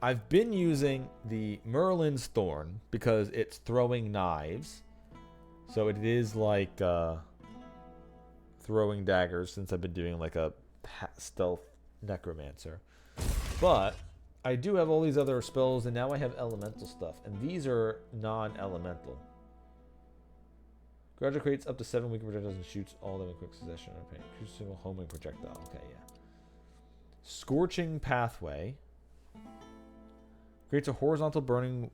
I've been using the Merlin's Thorn because it's throwing knives. So it is like throwing daggers since I've been doing like a stealth necromancer. But I do have all these other spells, and now I have elemental stuff, and these are non-elemental. Gradually creates up to 7 weakened projectiles and shoots all of them in quick succession. Okay, shoots a single homing projectile. Okay, yeah. Scorching Pathway creates a horizontal burning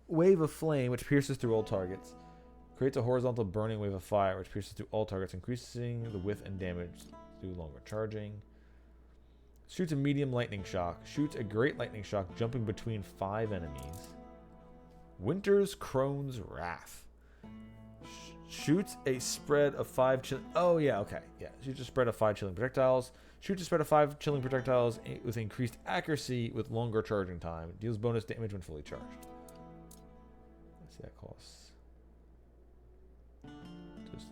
wave of flame which pierces through all targets. Creates a horizontal burning wave of fire which pierces through all targets, increasing the width and damage through longer charging. Shoots a medium lightning shock. Shoots a great lightning shock jumping between 5 enemies. Winter's Crone's Wrath. Shoots a spread of 5 chilling... Oh, yeah, okay. Yeah, shoots a spread of 5 chilling projectiles. Shoots a spread of 5 chilling projectiles with increased accuracy with longer charging time. Deals bonus damage when fully charged. Let's see, that costs... just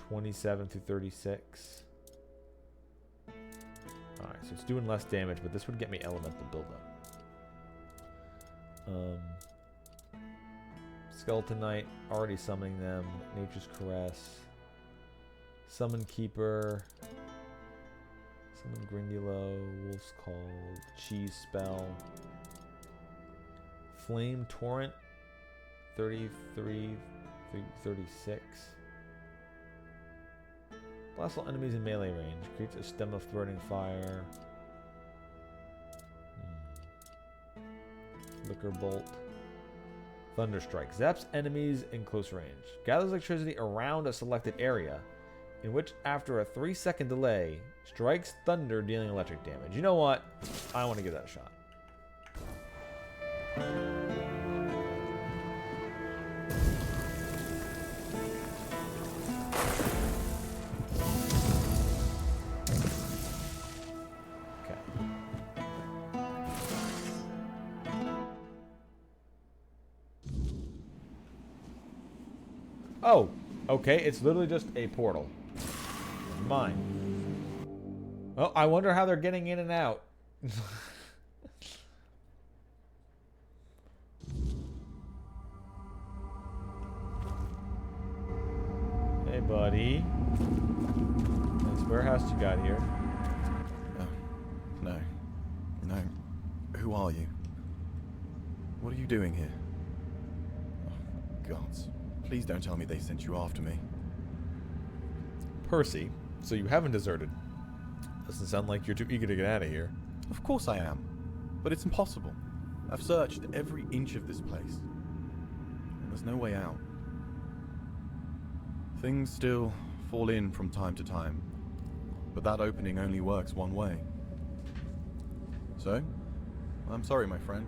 27 through 36. Alright, so it's doing less damage, but this would get me elemental buildup. Skeleton Knight, already summoning them. Nature's Caress. Summon Keeper. Summon Grindylow. Wolf's Call. Cheese Spell. Flame Torrent. 33 through 36. Blast all enemies in melee range. Creates a stem of burning fire. Liquor Bolt. Thunderstrike. Zaps enemies in close range. Gathers electricity around a selected area, in which, after a 3-second delay, strikes thunder, dealing electric damage. You know what? I want to give that a shot. Oh, okay, it's literally just a portal. Mine. Oh, I wonder how they're getting in and out. Hey, buddy. Nice warehouse you got here. No. No. Who are you? What are you doing here? Oh, gods. Please don't tell me they sent you after me. Percy, so you haven't deserted. Doesn't sound like you're too eager to get out of here. Of course I am. But it's impossible. I've searched every inch of this place. And there's no way out. Things still fall in from time to time. But that opening only works one way. So, I'm sorry, my friend.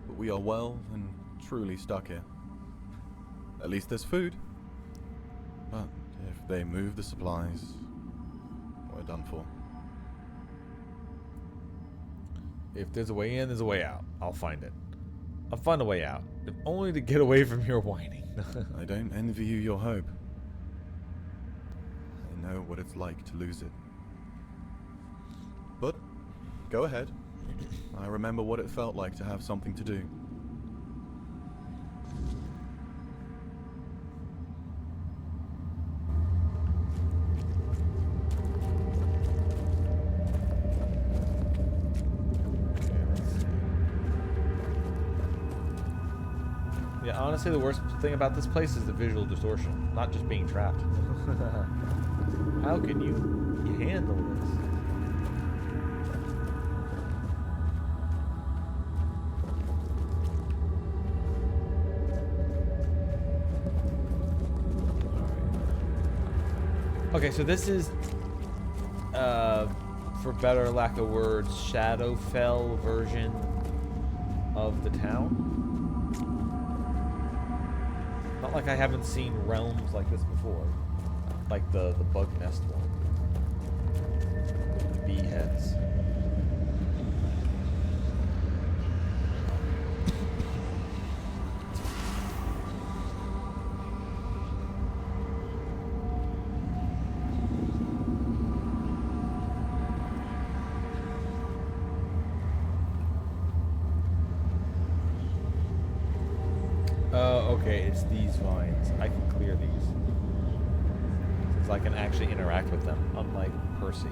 But we are well and truly stuck here. At least there's food. But if they move the supplies, we're done for. If there's a way in, there's a way out. I'll find it. I'll find a way out. If only to get away from your whining. I don't envy you your hope. I know what it's like to lose it. But, go ahead. I remember what it felt like to have something to do. Honestly, the worst thing about this place is the visual distortion, not just being trapped. How can you handle this? Okay, so this is, for better lack of words, Shadowfell version of the town. Not like I haven't seen realms like this before. Like the bug nest one. With the bee heads. okay, it's these vines. I can clear these. Since I can actually interact with them, unlike Percy.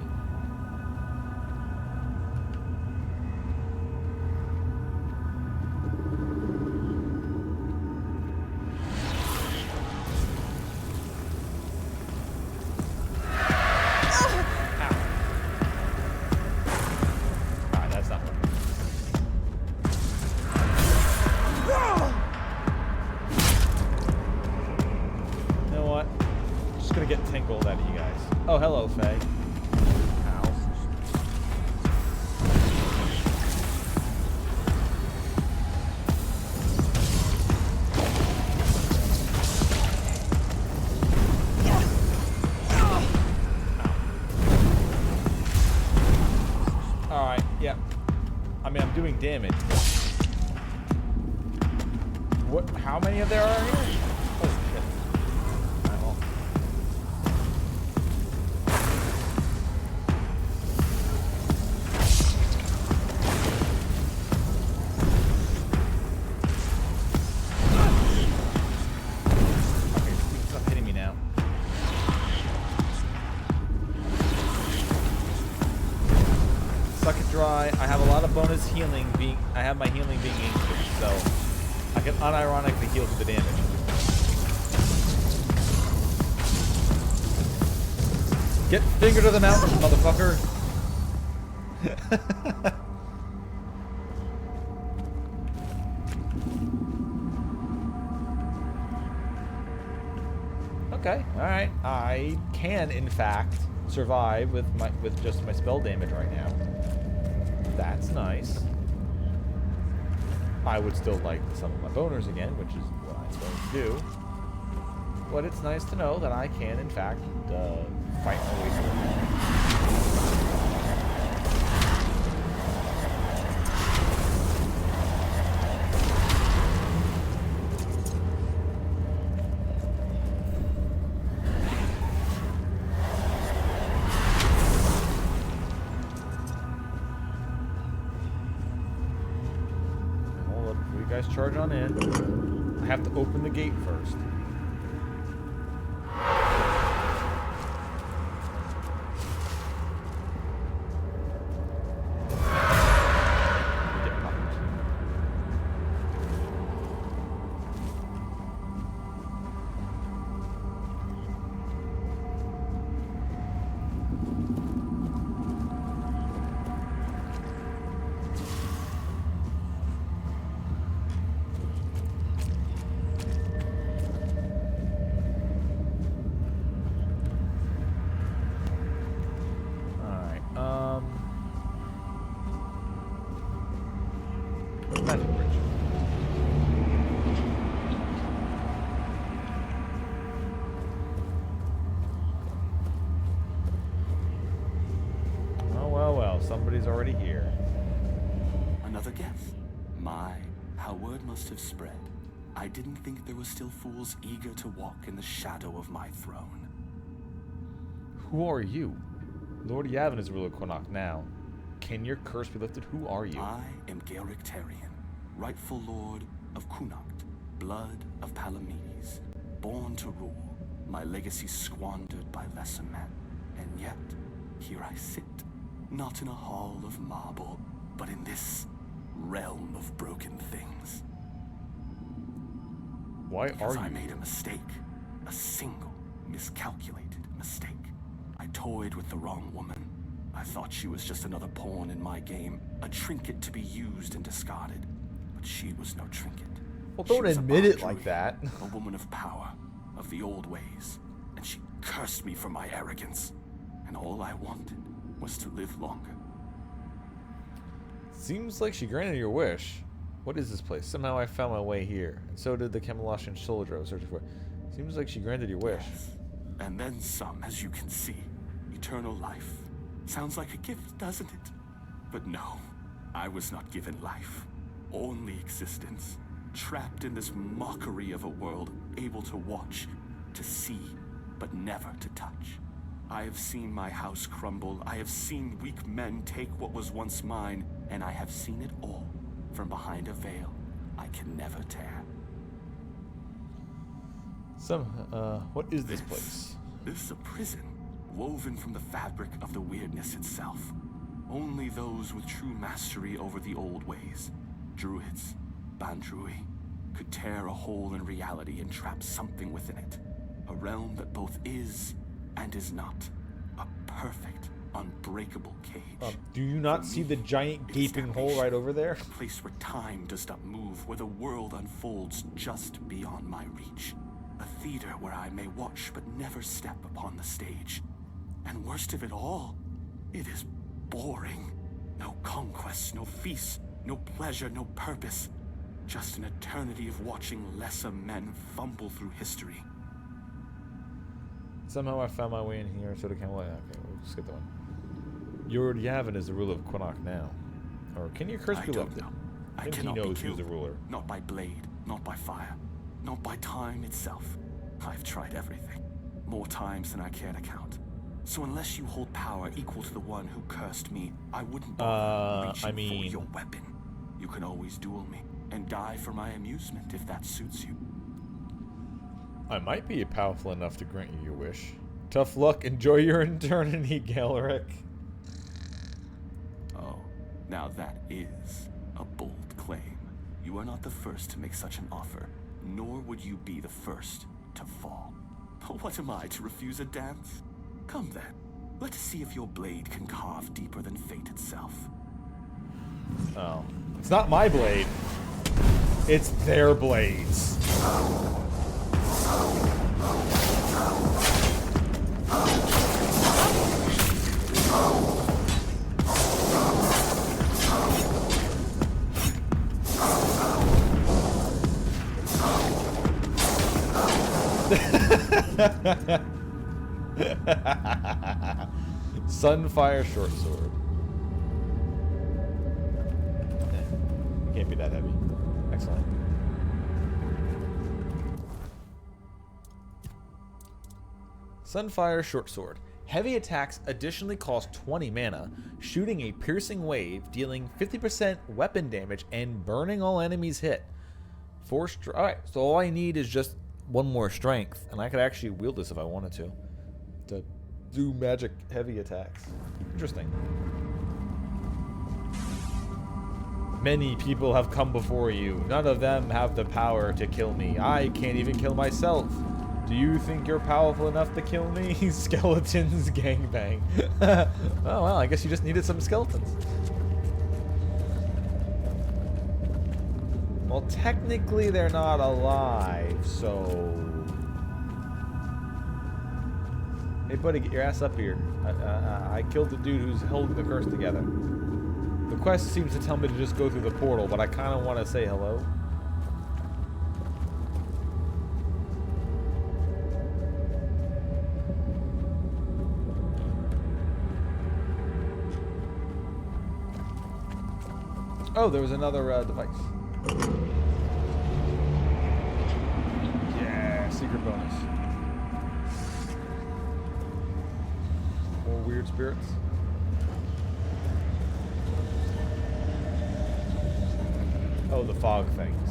Oh, hello, Faye. Ow. Alright, yeah. I mean, I'm doing damage. What? How many of there are here? Holy shit. Alright, well. I have a lot of bonus healing I have my healing being increased, so I can unironically heal for the damage. Get finger to the mountain, motherfucker! Okay, alright. I can in fact survive with just my spell damage right now. That's nice. I would still like some of my boners again, which is what I'm going to do. But it's nice to know that I can, in fact, fight my way through. Charge on in. I have to open the gate first. Somebody's already here. Another guess. My, how word must have spread. I didn't think there were still fools eager to walk in the shadow of my throne. Who are you? Lord Yavin is ruler of Connacht now. Can your curse be lifted? Who are you? I am Gaelic Tarion, rightful lord of Connacht, blood of Palamedes, born to rule, my legacy squandered by lesser men, and yet here I sit. Not in a hall of marble, but in this realm of broken things. Why because are you? I made a mistake. A single, miscalculated mistake. I toyed with the wrong woman. I thought she was just another pawn in my game, a trinket to be used and discarded. But she was no trinket. Well, don't admit it like that. A woman of power, of the old ways. And she cursed me for my arrogance. And all I wanted was to live longer. Seems like she granted your wish. What is this place? Somehow I found my way here, and so did the Camelotian soldier I was searching for. Seems like she granted your wish. Yes. And then some, as you can see. Eternal life. Sounds like a gift, doesn't it? But no, I was not given life. Only existence. Trapped in this mockery of a world, able to watch, to see, but never to touch. I have seen my house crumble. I have seen weak men take what was once mine, and I have seen it all from behind a veil I can never tear. What is this place? This is a prison, woven from the fabric of the weirdness itself. Only those with true mastery over the old ways, druids, bandrui, could tear a hole in reality and trap something within it. A realm that both is and is not. A perfect, unbreakable cage. Do you not see the giant gaping hole right over there? A place where time does not move, where the world unfolds just beyond my reach. A theater where I may watch but never step upon the stage. And worst of it all, it is boring. No conquests, no feasts, no pleasure, no purpose. Just an eternity of watching lesser men fumble through history. Somehow I found my way in here, so the camel. Okay, we'll skip that one. You already have it as the ruler of Quinnock now. Or can your curse be lifted? I think he knows who's the ruler. Not by blade, not by fire, not by time itself. I've tried everything. More times than I care to count. So unless you hold power equal to the one who cursed me, I wouldn't bother reaching for your weapon. You can always duel me, and die for my amusement if that suits you. I might be powerful enough to grant you your wish. Tough luck. Enjoy your eternity, Galeric. Oh, now that is a bold claim. You are not the first to make such an offer, nor would you be the first to fall. What am I, to refuse a dance? Come then, let's see if your blade can carve deeper than fate itself. Oh. It's not my blade. It's their blades. Sunfire short sword. It can't be that heavy. Excellent. Sunfire short sword. Heavy attacks additionally cost 20 mana, shooting a piercing wave, dealing 50% weapon damage, and burning all enemies hit. Alright, so all I need is just one more strength, and I could actually wield this if I wanted to do magic heavy attacks. Interesting. Many people have come before you. None of them have the power to kill me. I can't even kill myself. Do you think you're powerful enough to kill me? Skeletons gangbang. Oh well, I guess you just needed some skeletons. Well, technically they're not alive, so... Hey buddy, get your ass up here. I killed the dude who's holding the curse together. The quest seems to tell me to just go through the portal, but I kind of want to say hello. Oh, there was another device. Yeah, secret bonus. More weird spirits. Oh, the fog things.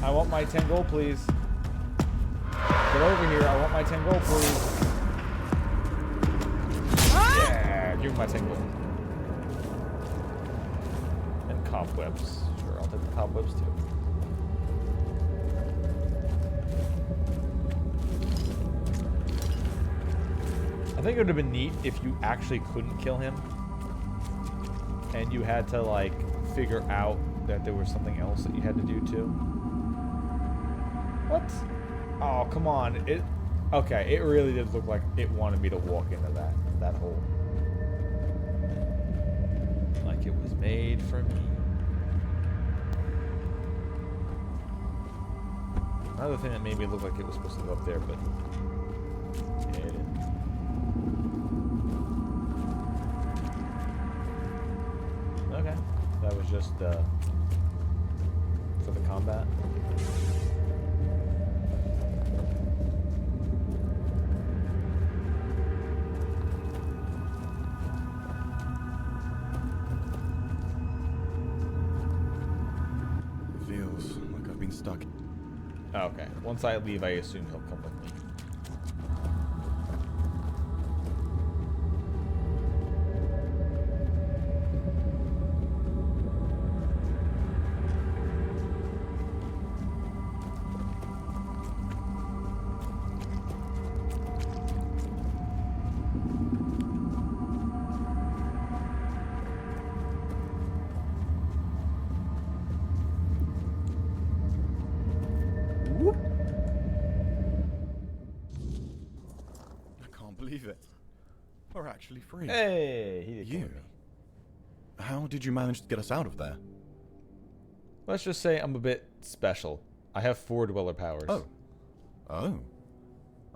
I want my 10 gold, please. Get over here. I want my 10 gold, please. Yeah, give me my 10 gold. And cobwebs. Sure, I'll take the cobwebs too. I think it would have been neat if you actually couldn't kill him. And you had to, like, figure out that there was something else that you had to do too. What? Oh, come on. Okay, it really did look like it wanted me to walk into that hole. Like it was made for me. Another thing that made me look like it was supposed to go up there, but yeah, it didn't. That was just for the combat. Feels like I've been stuck. Oh, okay. Once I leave, I assume he'll come with me. I can't believe it. We're actually free. Hey, he did You? How did you manage to get us out of there? Let's just say I'm a bit special. I have 4 dweller powers. Oh. Oh.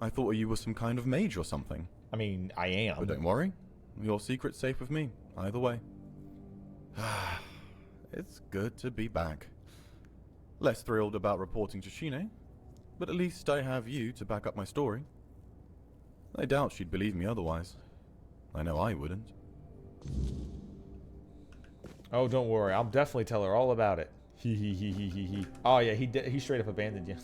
I thought you were some kind of mage or something. I mean, I am. But don't worry. Your secret's safe with me, either way. It's good to be back. Less thrilled about reporting to Shine, but at least I have you to back up my story. I doubt she'd believe me otherwise. I know I wouldn't. Oh, don't worry. I'll definitely tell her all about it. He. Oh yeah, he straight up abandoned you.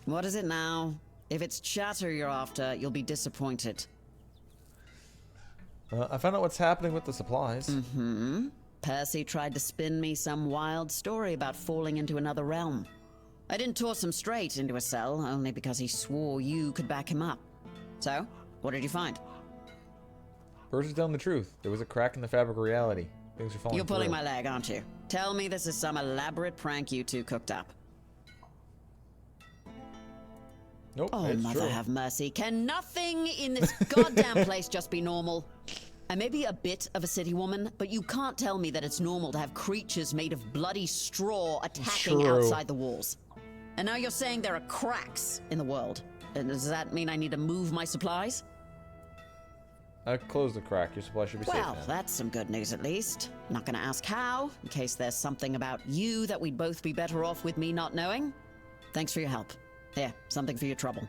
What is it now? If it's chatter you're after, you'll be disappointed. I found out what's happening with the supplies. Mm-hmm. Percy tried to spin me some wild story about falling into another realm. I didn't toss him straight into a cell, only because he swore you could back him up. So, what did you find? Percy's telling the truth. There was a crack in the fabric of reality. Things are falling You're pulling through. my leg, aren't you? Tell me this is some elaborate prank you two cooked up. Nope, Oh, it's mother true. have mercy. Can nothing in this goddamn place just be normal? I may be a bit of a city woman, but you can't tell me that it's normal to have creatures made of bloody straw attacking True. outside the walls. And now you're saying there are cracks in the world. And does that mean I need to move my supplies? I closed the crack. Your supply should be safe Well, now. that's some good news at least. Not gonna ask how, in case there's something about you that we'd both be better off with me not knowing. Thanks for your help. Here, something for your trouble.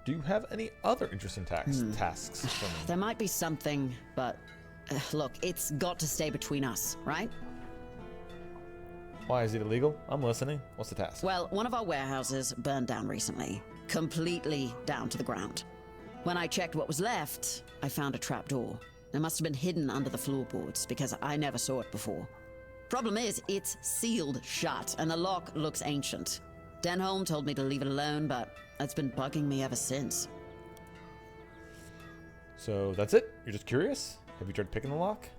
Do you have any other interesting tasks for me? There might be something, but look, it's got to stay between us, right? Why is it illegal? I'm listening. What's the task? Well, one of our warehouses burned down recently, completely down to the ground. When I checked what was left, I found a trapdoor. It must have been hidden under the floorboards because I never saw it before. Problem is, it's sealed shut and the lock looks ancient. Denholm told me to leave it alone, but it's been bugging me ever since. So that's it? You're just curious? Have you tried picking the lock?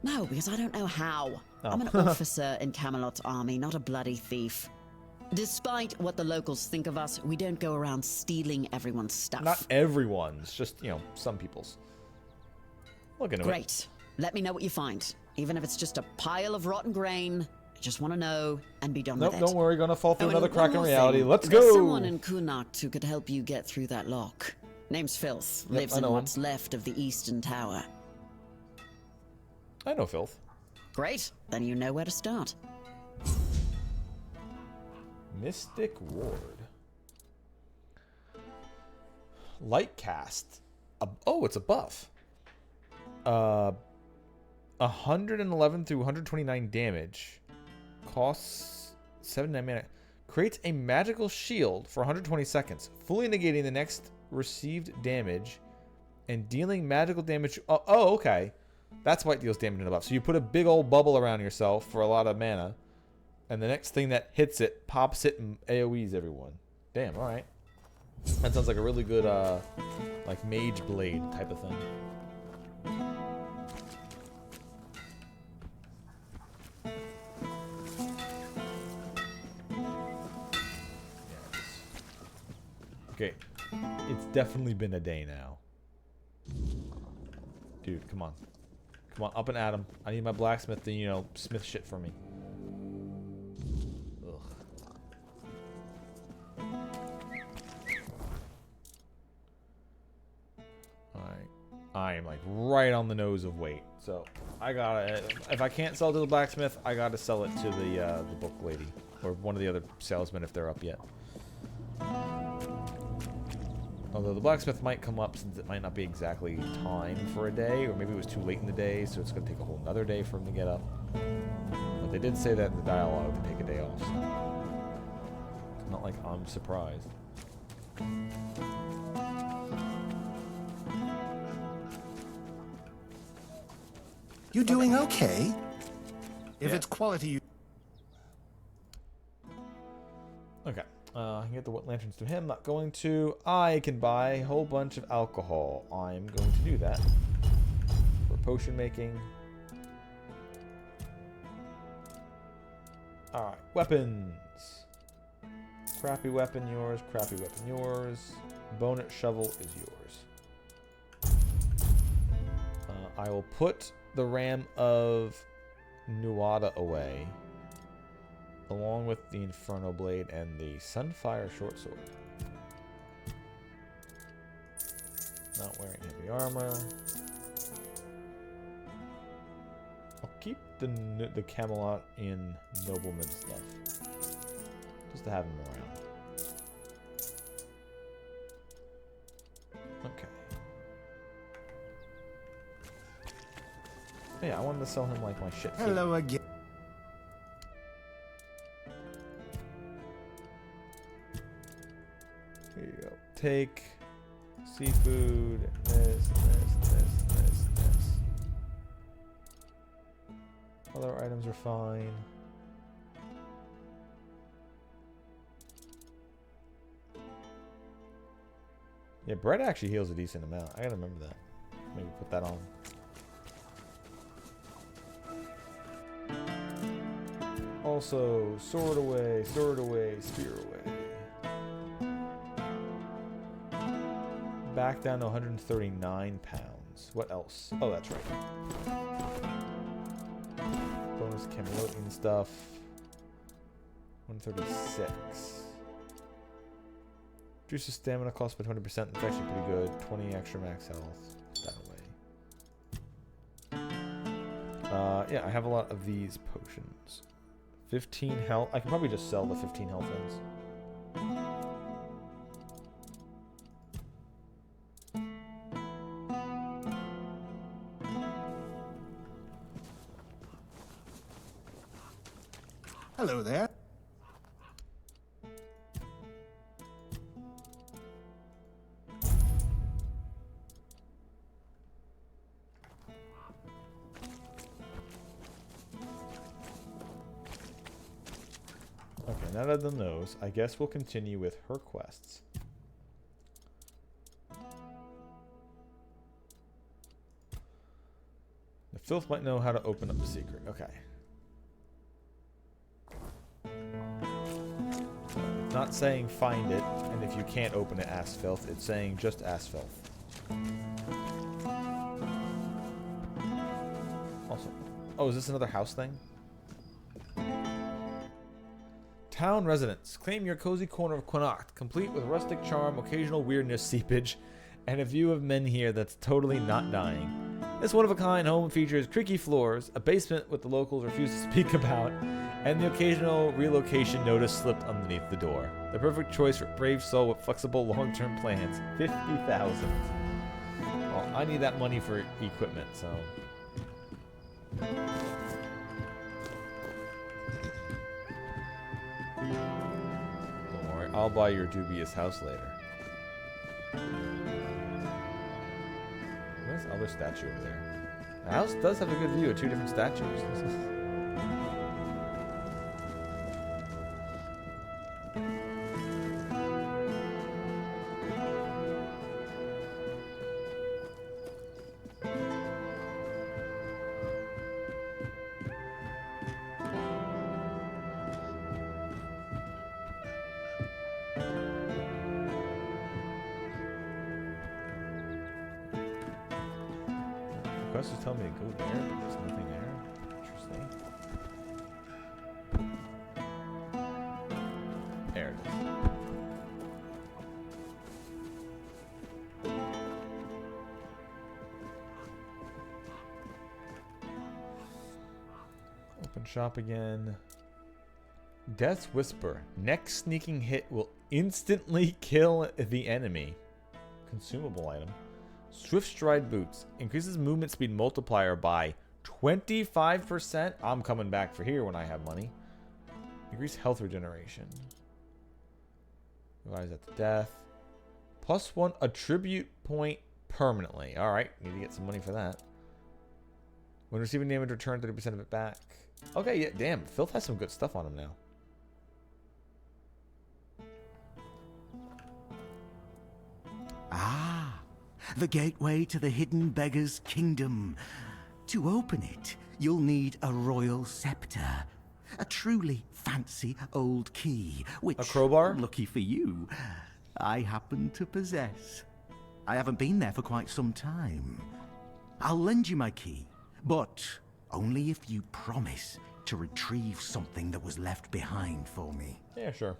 No, because I don't know how. Oh. I'm an officer in Camelot's army, not a bloody thief. Despite what the locals think of us, we don't go around stealing everyone's stuff. Not everyone's, just, some people's. Look into it. Great. Let me know what you find. Even if it's just a pile of rotten grain, I just want to know and be done Nope, with it. don't worry, gonna fall through Oh, and another one crack in more reality. thing. Let's There's go! someone in Kunacht who could help you get through that lock. Name's Filth. Yep, Lives I in know him. what's left of the Eastern Tower. I know Filth. Great. Then you know where to start. Mystic Ward. Light cast. Oh, it's a buff. 111 through 129 damage. Costs 79 mana. Creates a magical shield for 120 seconds, fully negating the next received damage and dealing magical damage. Oh, okay. That's why it deals damage in a buff. So you put a big old bubble around yourself for a lot of mana, and the next thing that hits it pops it and AoEs everyone. Damn, alright. That sounds like a really good, like Mage Blade type of thing. Okay. It's definitely been a day now. Dude, come on. Come on, up and at him. I need my blacksmith to, you know, smith shit for me. Ugh. Alright. I am like right on the nose of weight. So, I gotta... If I can't sell to the blacksmith, I gotta sell it to the book lady. Or one of the other salesmen if they're up yet. Although the blacksmith might come up since it might not be exactly time for a day, or maybe it was too late in the day, so it's going to take a whole nother day for him to get up. But they did say that in the dialogue to take a day off, so it's not like I'm surprised. You doing okay? If Yeah. it's quality you... Okay. I can get the lanterns to him. Not going to. I can buy a whole bunch of alcohol. I'm going to do that for potion making. Alright. Weapons. Crappy weapon yours. Crappy weapon yours. Bonnet shovel is yours. I will put the Ram of Nuada away, along with the Inferno Blade and the Sunfire Short Sword. Not wearing heavy armor. I'll keep the Camelot in Nobleman stuff, just to have him around. Okay. Yeah, I wanted to sell him like my shit. Hello again. Here you go. Take seafood, this. Other items are fine. Yeah, bread actually heals a decent amount. I gotta remember that. Maybe put that on. Also, sword away, spear away. Back down to 139 pounds. What else? Oh, that's right. Bonus Camelotian stuff. 136. Reduces stamina cost by 20%. That's actually pretty good. 20 extra max health. That away. Yeah, I have a lot of these potions. 15 health. I can probably just sell the 15 health ones. Hello there. Okay, now that I've done those, I guess we'll continue with her quests. The filth might know how to open up the secret. Okay. It's not saying find it, and if you can't open it, ask filth. It's saying just ask filth. Also, oh, is this another house thing? Town residents, claim your cozy corner of Connacht, complete with rustic charm, occasional weirdness seepage, and a view of men here that's totally not dying. This one-of-a-kind home features creaky floors, a basement with the locals refuse to speak about, and the occasional relocation notice slipped underneath the door. The perfect choice for a brave soul with flexible long-term plans. 50,000. Well, I need that money for equipment, so... Don't worry, I'll buy your dubious house later. Where's the other statue over there? The house does have a good view of two different statues. quest is telling me to go there, but there's nothing there. Interesting. There it is. Open shop again. Death's Whisper. Next sneaking hit will instantly kill the enemy. Consumable item. Swift Stride Boots. Increases movement speed multiplier by 25%. I'm coming back for here when I have money. Increase health regeneration. Revives at the death. +1 attribute point permanently. Alright, need to get some money for that. When receiving damage, return 30% of it back. Okay, yeah, damn. Filth has some good stuff on him now. Ah, the gateway to the hidden beggar's kingdom. To open it, you'll need a royal scepter. A truly fancy old key, which, a crowbar? Lucky for you, I happen to possess. I haven't been there for quite some time. I'll lend you my key, but only if you promise to retrieve something that was left behind for me. Yeah, sure.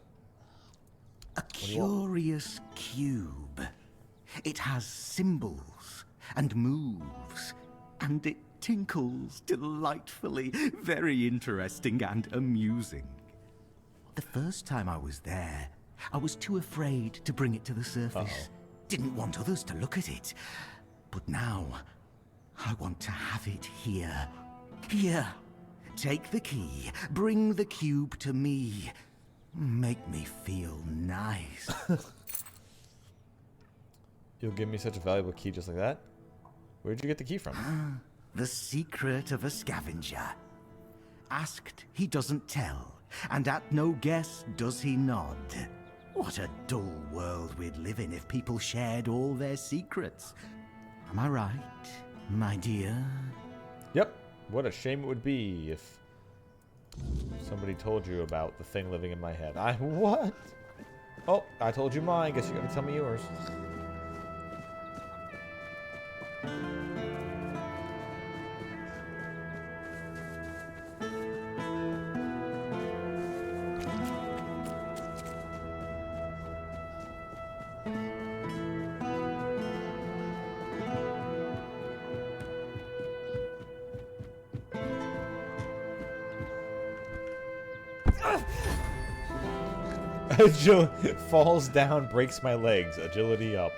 A curious cube. It has symbols and moves, and it tinkles delightfully. Very interesting and amusing. The first time I was there, I was too afraid to bring it to the surface. Didn't want others to look at it. But now, I want to have it here. Here. Take the key. Bring the cube to me. Make me feel nice. You'll give me such a valuable key just like that? Where'd you get the key from? The secret of a scavenger. Asked, he doesn't tell, and at no guess does he nod. What a dull world we'd live in if people shared all their secrets. Am I right, my dear? Yep. What a shame it would be if somebody told you about the thing living in my head. What? Oh, I told you mine. Guess you gotta tell me yours. Falls down, breaks my legs. Agility up.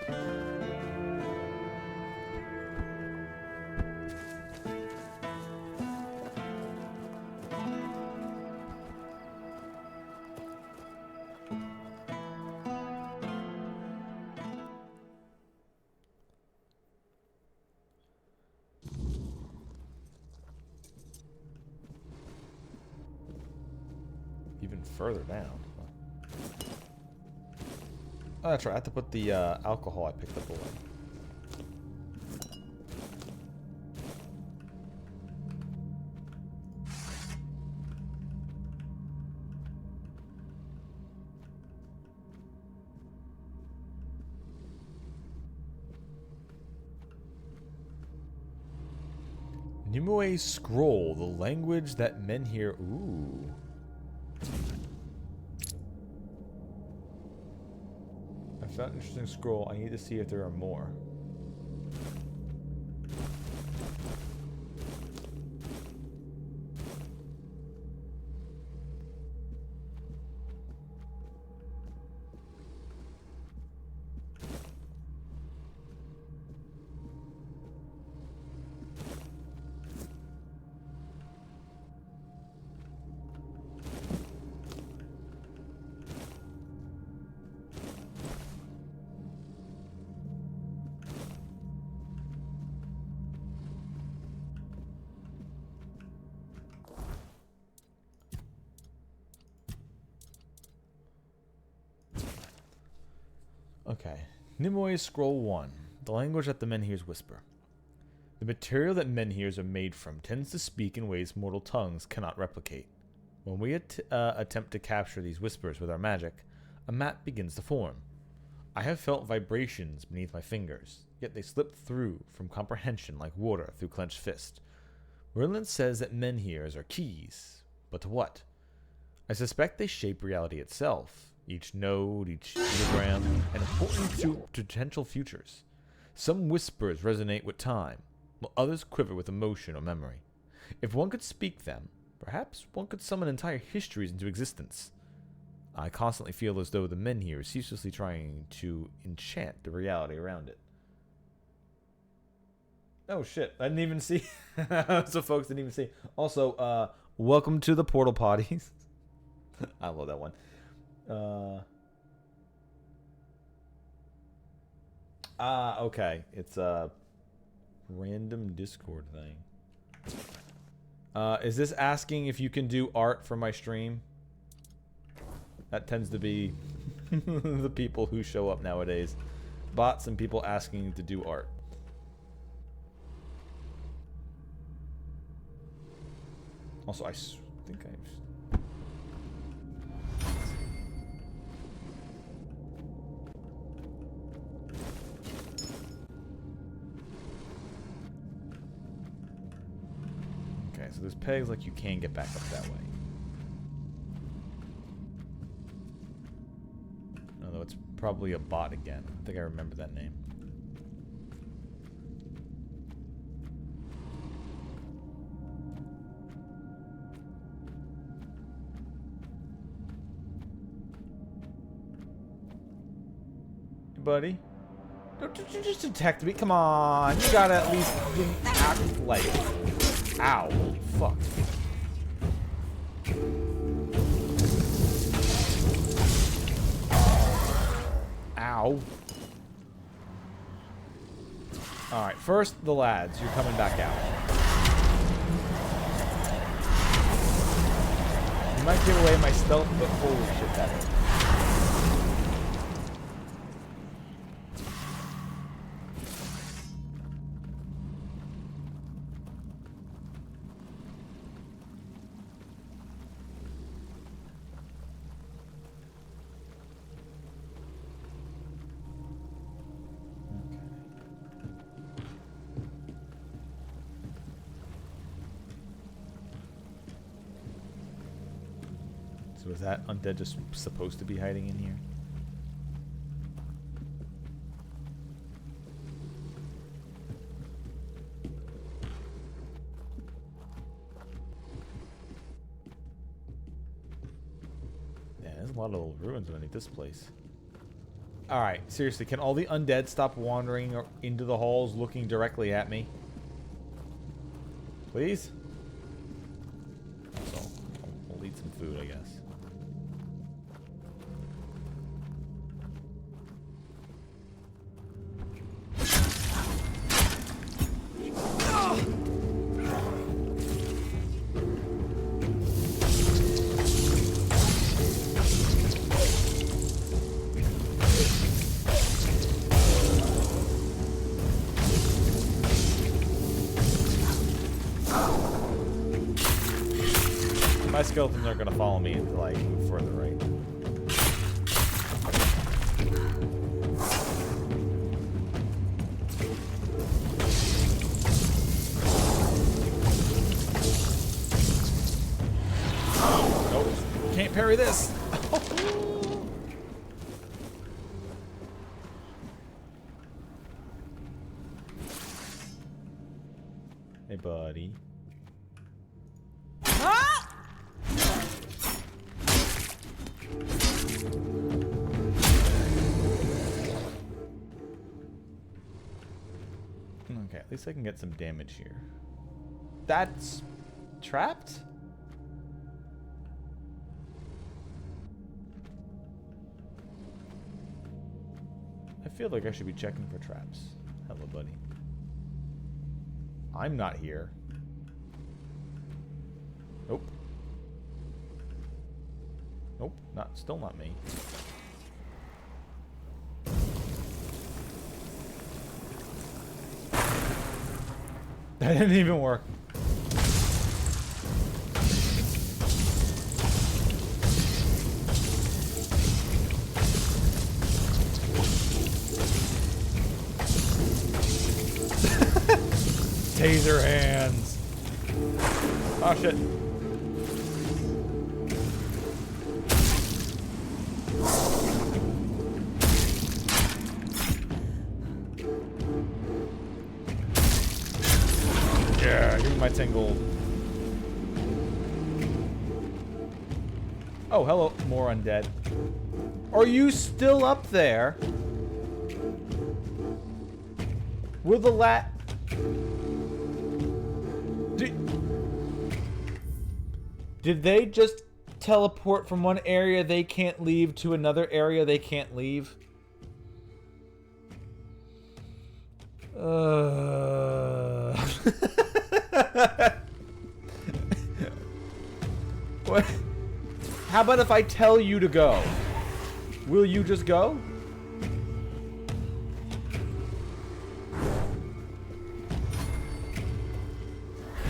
Even further down. Oh, that's right. I have to put the alcohol I picked up away. Nimue Scroll, the language that men hear. Ooh. I found an interesting scroll. I need to see if there are more. Okay. Nimue Scroll 1. The language that the Menhirs whisper. The material that Menhirs are made from tends to speak in ways mortal tongues cannot replicate. When we attempt to capture these whispers with our magic, a map begins to form. I have felt vibrations beneath my fingers, yet they slip through from comprehension like water through clenched fist. Merlin says that menhirs are keys, but to what? I suspect they shape reality itself, each node, each hologram, and important to potential futures. Some whispers resonate with time, while others quiver with emotion or memory. If one could speak them, perhaps one could summon entire histories into existence. I constantly feel as though the menhir is ceaselessly trying to enchant the reality around it. Oh shit, I didn't even see. So folks didn't even see. Also, welcome to the Portal Potties. I love that one. Okay. It's a random Discord thing. Is this asking if you can do art for my stream? That tends to be the people who show up nowadays. Bots and people asking to do art. Also, I think I've... Okay, so there's pegs like you can get back up that way. Although it's probably a bot again. I think I remember that name. Buddy, don't you just detect me? Come on, you gotta at least act like. Ow, fuck. Ow. All right, first the lads. You're coming back out. You might give away my stealth, but holy shit, that hurt. So is that undead just supposed to be hiding in here? Yeah, there's a lot of old ruins underneath this place. Alright, seriously, can all the undead stop wandering into the halls looking directly at me? Please? So, I'll eat some food, I guess. My skeletons aren't gonna follow me until I move further right. Nope. Can't parry this. Hey, buddy. Okay, at least I can get some damage here. That's trapped? I feel like I should be checking for traps. Hello, buddy. I'm not here. Nope. Nope, still not me. That didn't even work. taser hands. Oh shit. Yeah, give me my 10 gold. Oh, hello, more undead. Are you still up there? Will the Did they just teleport from one area they can't leave to another area they can't leave? What? How about if I tell you to go? Will you just go?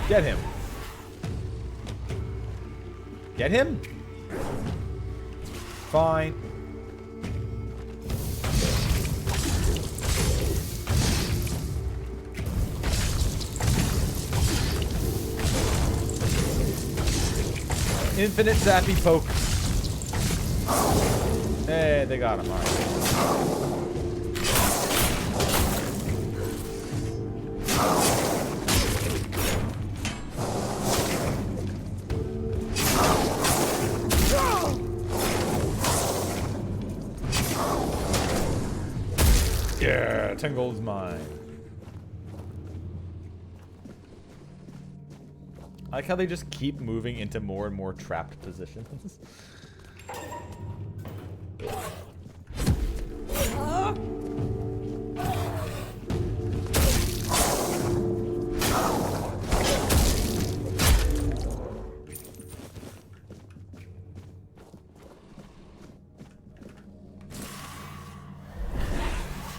Get him. Get him? Fine. Infinite zappy poke. Hey, they got him. All right. Yeah, 10 gold's mine. I like how they just keep moving into more and more trapped positions.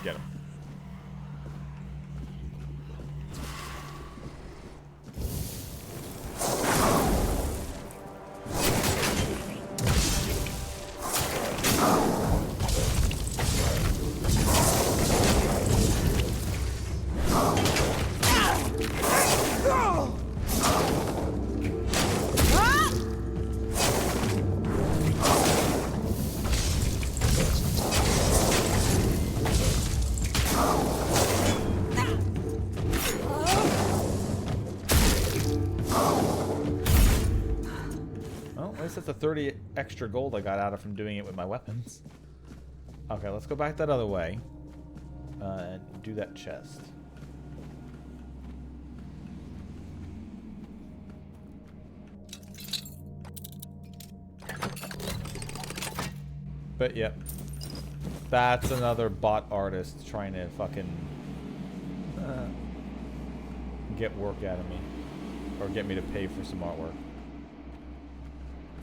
Get him. That's the 30 extra gold I got out of from doing it with my weapons. Okay, let's go back that other way. And do that chest. But yep. That's another bot artist trying to fucking get work out of me. Or get me to pay for some artwork.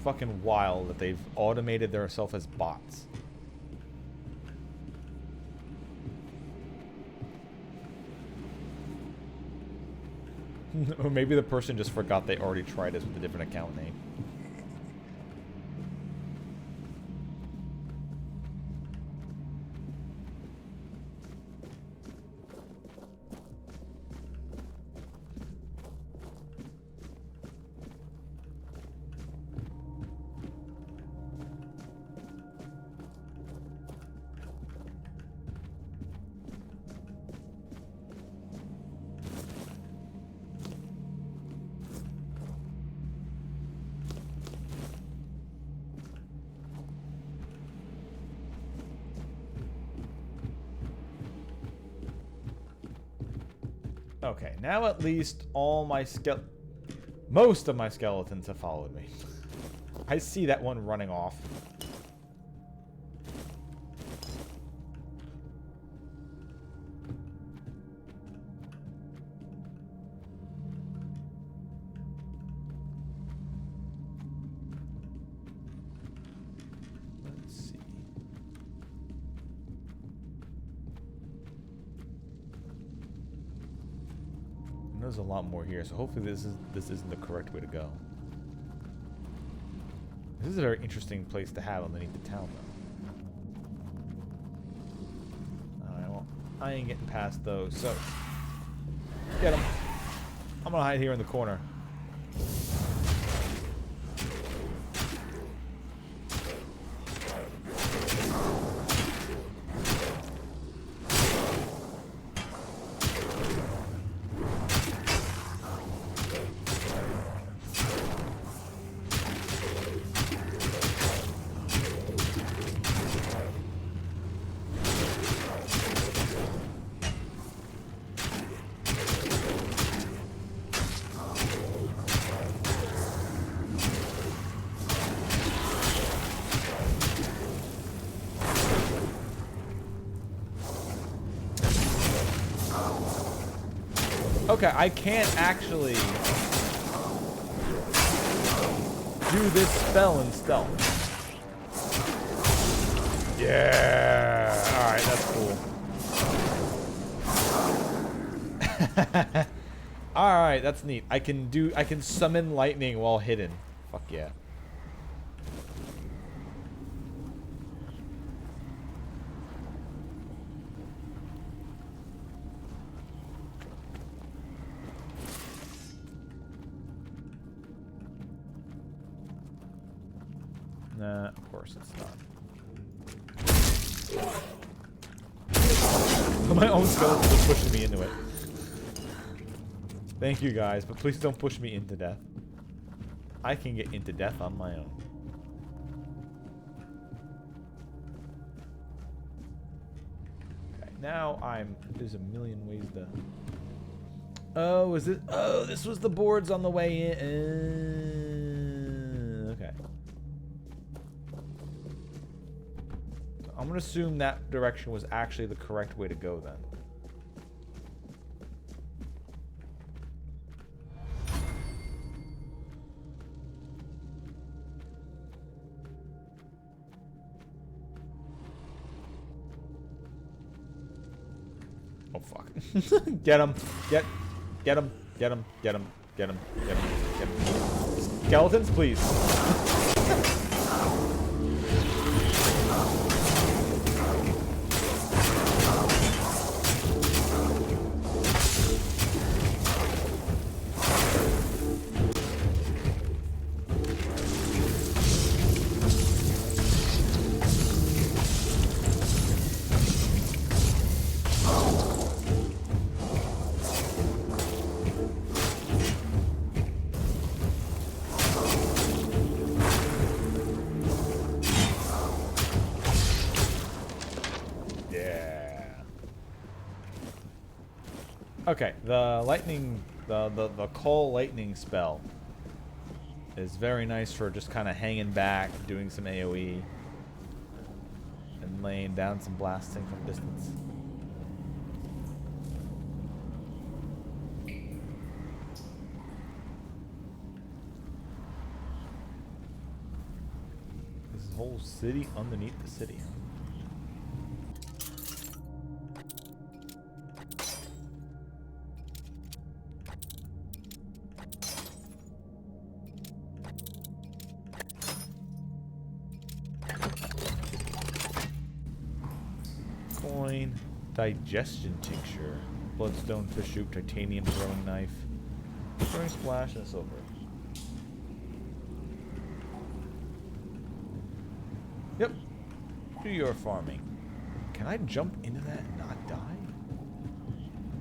Fucking wild that they've automated themselves as bots. Or maybe the person just forgot they already tried this with a different account name. Okay, now at least all my most of my skeletons have followed me. I see that one running off. There's a lot more here, so hopefully this isn't the correct way to go. This is a very interesting place to have underneath the town, though. Alright, well, I ain't getting past those, so... Get him. I'm gonna hide here in the corner. Okay, I can't actually do this spell in stealth. Yeah. All right, that's cool. All right, that's neat. I can summon lightning while hidden. Fuck yeah. Nah, of course it's not. My own skeleton is pushing me into it. Thank you guys, but please don't push me into death. I can get into death on my own. Okay, now there's a million ways to... Oh, is it? Oh, this was the boards on the way in. Okay. I'm gonna assume that direction was actually the correct way to go then. Oh fuck. Get him. Get him. Get him. Get him. Get him. Get him. Get him. Skeletons, please. Okay, the lightning, the call lightning spell is very nice for just kind of hanging back, doing some AoE, and laying down some blasting from distance. This whole city underneath the city. Coin, digestion tincture, bloodstone fish soup, titanium throwing knife, throwing splash, and silver. Yep. Do your farming. Can I jump into that and not die?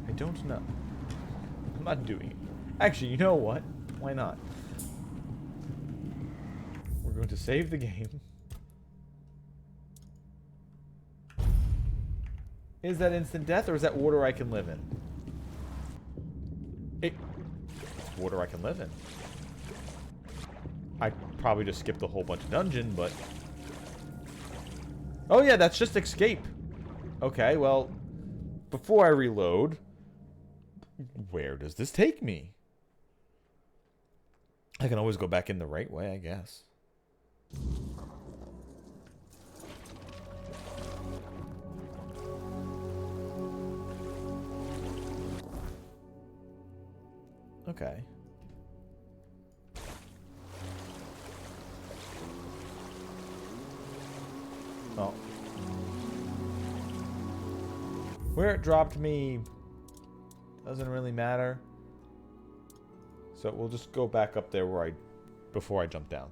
I don't know. I'm not doing it. Actually, you know what? Why not? We're going to save the game. Is that instant death, or is that water I can live in? It's water I can live in. I probably just skipped a whole bunch of dungeon, but... Oh yeah, that's just escape. Okay, well, before I reload, where does this take me? I can always go back in the right way, I guess. Okay. Oh. Where it dropped me doesn't really matter. So we'll just go back up there where before I jump down.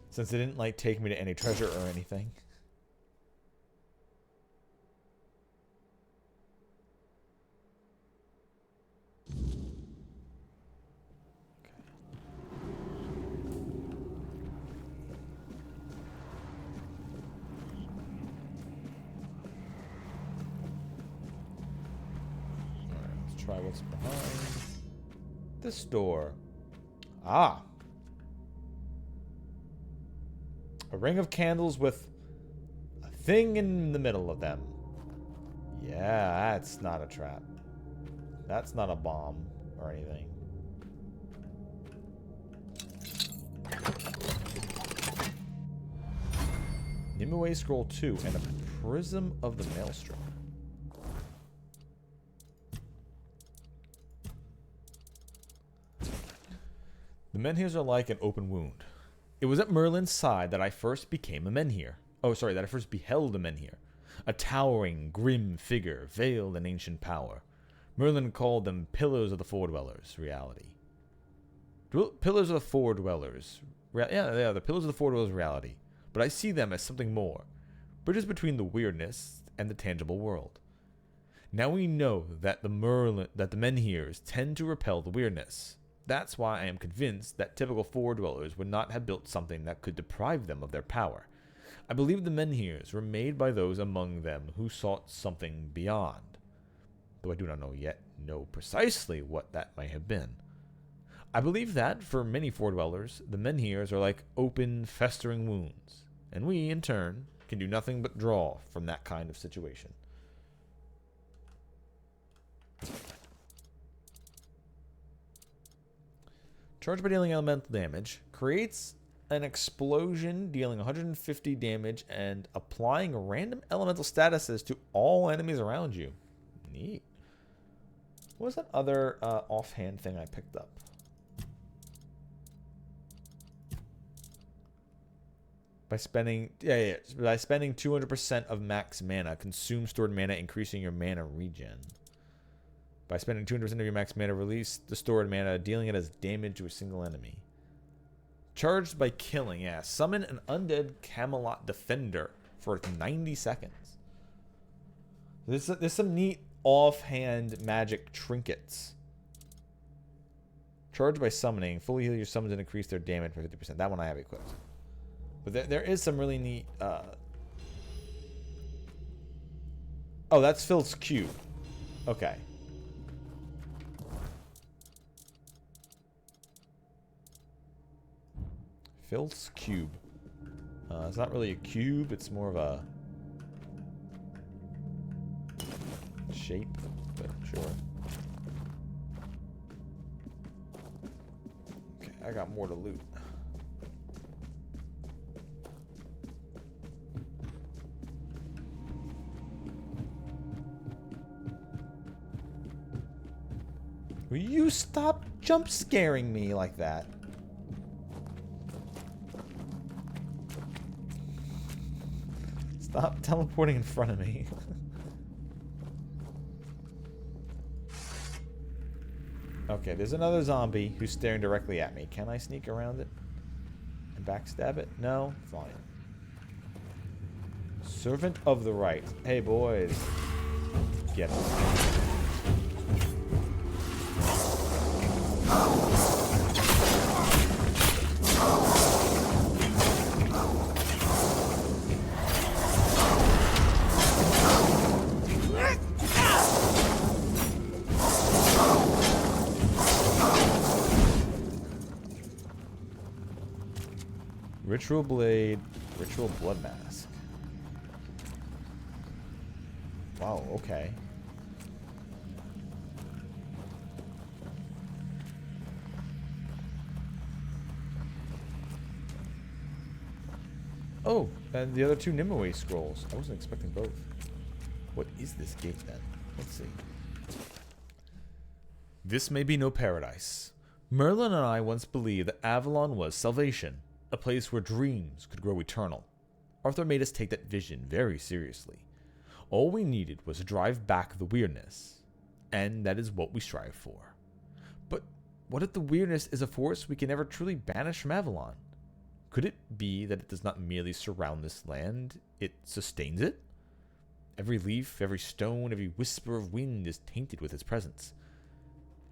Since it didn't like take me to any treasure or anything. Try what's behind this door. Ah. A ring of candles with a thing in the middle of them. Yeah, that's not a trap. That's not a bomb or anything. Nimue Scroll 2 and a Prism of the Maelstrom. The menhirs are like an open wound. It was at Merlin's side that I first became a menhir. Oh, sorry, that I first beheld a menhir. A towering, grim figure, veiled in ancient power. Merlin called them Pillars of the Foredwellers, reality. Pillars of the Foredwellers. Yeah, they are the Pillars of the Foredwellers, reality. But I see them as something more. Bridges between the weirdness and the tangible world. Now we know that the menhirs tend to repel the weirdness. That's why I am convinced that typical Foredwellers would not have built something that could deprive them of their power. I believe the menhirs were made by those among them who sought something beyond. Though I do not know precisely what that might have been. I believe that, for many Foredwellers, the menhirs are like open, festering wounds, and we, in turn, can do nothing but draw from that kind of situation. Charged by dealing elemental damage, creates an explosion dealing 150 damage and applying random elemental statuses to all enemies around you. Neat. What was that other offhand thing I picked up? By spending, by spending 200% of max mana, consume stored mana, increasing your mana regen. By spending 200% of your max mana, release the stored mana, dealing it as damage to a single enemy. Charged by killing, yeah. Summon an undead Camelot Defender for 90 seconds. There's some neat offhand magic trinkets. Charged by summoning, fully heal your summons and increase their damage by 50%. That one I have equipped. But there is some really neat... Oh, that's Phil's cube. Okay. Phil's cube. It's not really a cube, it's more of a shape, but sure. Okay, I got more to loot. Will you stop jump scaring me like that? Stop teleporting in front of me. Okay, there's another zombie who's staring directly at me. Can I sneak around it and backstab it? No? Fine. Servant of the Right. Hey, boys. Get him. Ritual Blade, Ritual Blood Mask. Wow, okay. Oh, and the other two Nimue scrolls. I wasn't expecting both. What is this gate then? Let's see. This may be no paradise. Merlin and I once believed that Avalon was salvation, a place where dreams could grow eternal. Arthur made us take that vision very seriously. All we needed was to drive back the weirdness, and that is what we strive for. what if the weirdness is a force we can never truly banish from Avalon? Could it be that it does not merely surround this land, it sustains it? Every leaf, every stone, every whisper of wind is tainted with its presence.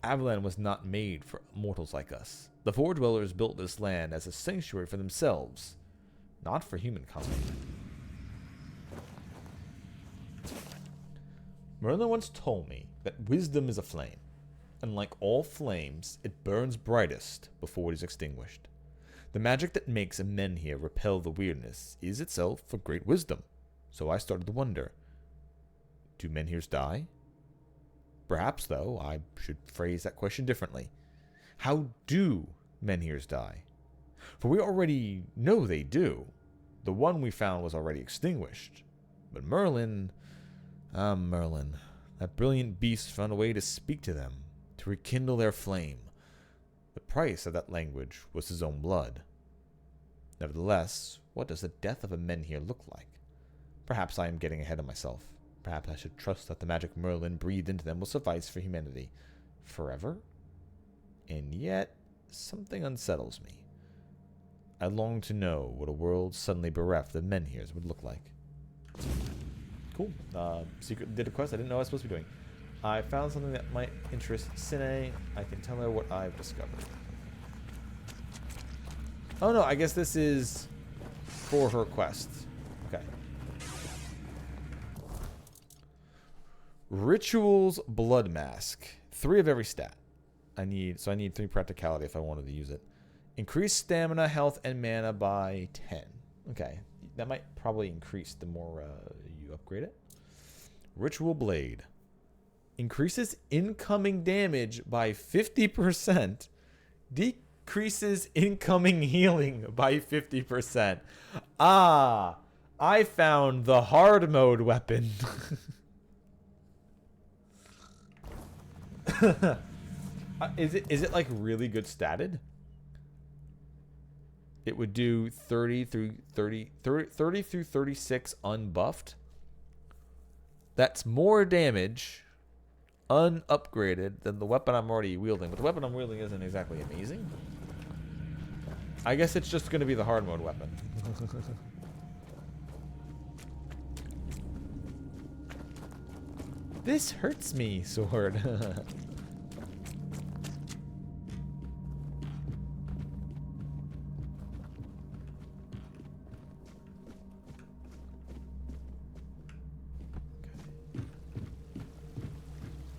Avalon was not made for mortals like us. The Four Dwellers built this land as a sanctuary for themselves, not for humankind. Merlin once told me that wisdom is a flame, and like all flames, it burns brightest before it is extinguished. The magic that makes men here repel the weirdness is itself a great wisdom. So I started to wonder, do menhirs die? Perhaps, though, I should phrase that question differently. How do menhirs die? For we already know they do. The one we found was already extinguished. But Merlin, Merlin, that brilliant beast found a way to speak to them, to rekindle their flame. The price of that language was his own blood. Nevertheless, what does the death of a menhir look like? Perhaps I am getting ahead of myself. Perhaps I should trust that the magic Merlin breathed into them will suffice for humanity forever? And yet, something unsettles me. I long to know what a world suddenly bereft of menhirs would look like. Cool. Secret did a quest I didn't know I was supposed to be doing. I found something that might interest Sine. I can tell her what I've discovered. Oh no, I guess this is for her quest. Okay. Rituals Blood Mask. 3 of every stat. I need 3 practicality if I wanted to use it. Increase stamina, health, and mana by 10. Okay. That might probably increase the more you upgrade it. Ritual Blade. Increases incoming damage by 50%. Decreases incoming healing by 50%. Ah, I found the hard mode weapon. Is it like really good statted? It would do 30 through 36 unbuffed. That's more damage unupgraded than the weapon I'm already wielding. But the weapon I'm wielding isn't exactly amazing. I guess it's just going to be the hard mode weapon. This hurts me, sword.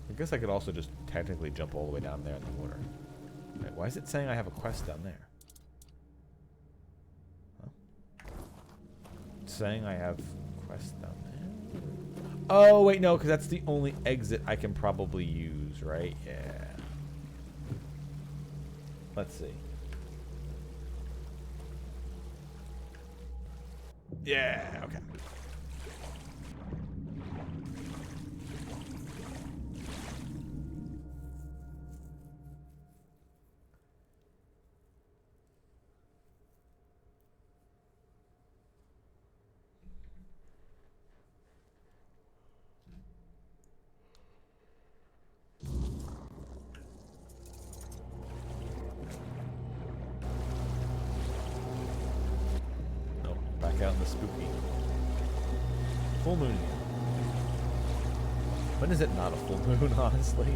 I guess I could also just technically jump all the way down there in the water. Right, why is it saying I have a quest down there? Huh? It's saying I have a quest down there. Oh, wait, no, because that's the only exit I can probably use, right? Yeah. Let's see. Yeah, okay. Out in the spooky full moon. When is it not a full moon, honestly?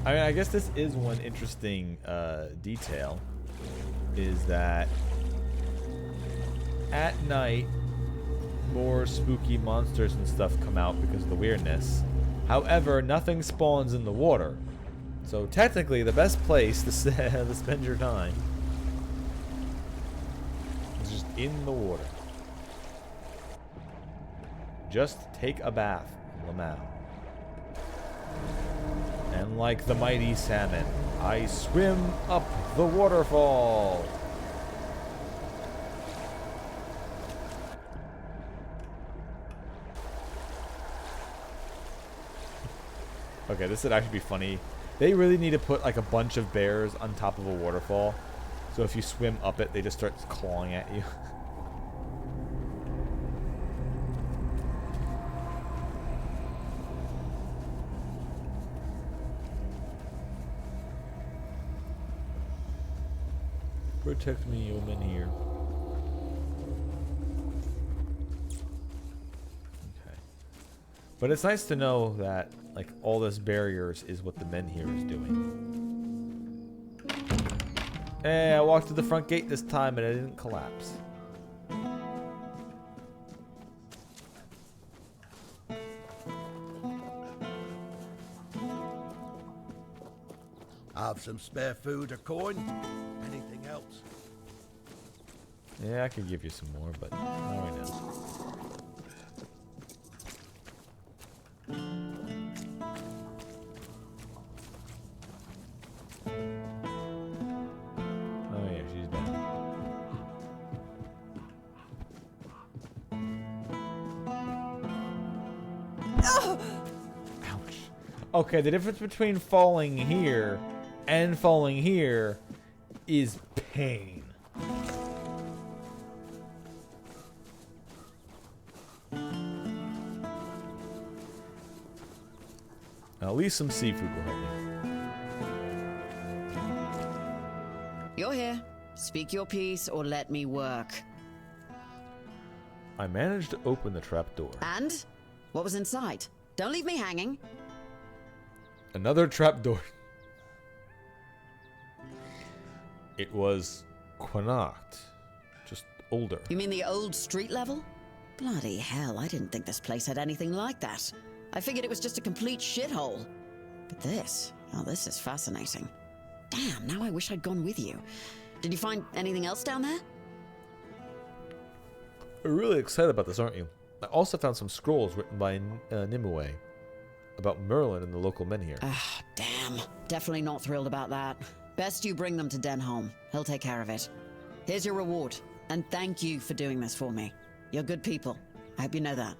I mean, I guess this is one interesting detail, is that at night, more spooky monsters and stuff come out because of the weirdness. However, nothing spawns in the water. So technically, the best place to spend your time is just in the water. Just take a bath, Lamau. And like the mighty salmon, I swim up the waterfall. Okay, this would actually be funny. They really need to put like a bunch of bears on top of a waterfall. So if you swim up it, they just start clawing at you. Protect me, human here. Okay. But it's nice to know that, like, all this barriers is what the men here is doing. Hey, I walked to the front gate this time and it didn't collapse. Have some spare food or coin? Anything else? Yeah, I could give you some more, but not right now. Oh yeah, she's down. Ouch. Okay, the difference between falling here and falling here is pain. At least some seafood will help me. You're here. Speak your piece or let me work. I managed to open the trapdoor. And? What was inside? Don't leave me hanging. Another trapdoor. It was Quanacht, just older. You mean the old street level? Bloody hell, I didn't think this place had anything like that. I figured it was just a complete shithole. But this, oh, this is fascinating. Damn, now I wish I'd gone with you. Did you find anything else down there? You're really excited about this, aren't you? I also found some scrolls written by Nimue about Merlin and the local men here. Ah, damn. Definitely not thrilled about that. Best you bring them to Denholm. He'll take care of it. Here's your reward, and thank you for doing this for me. You're good people. I hope you know that.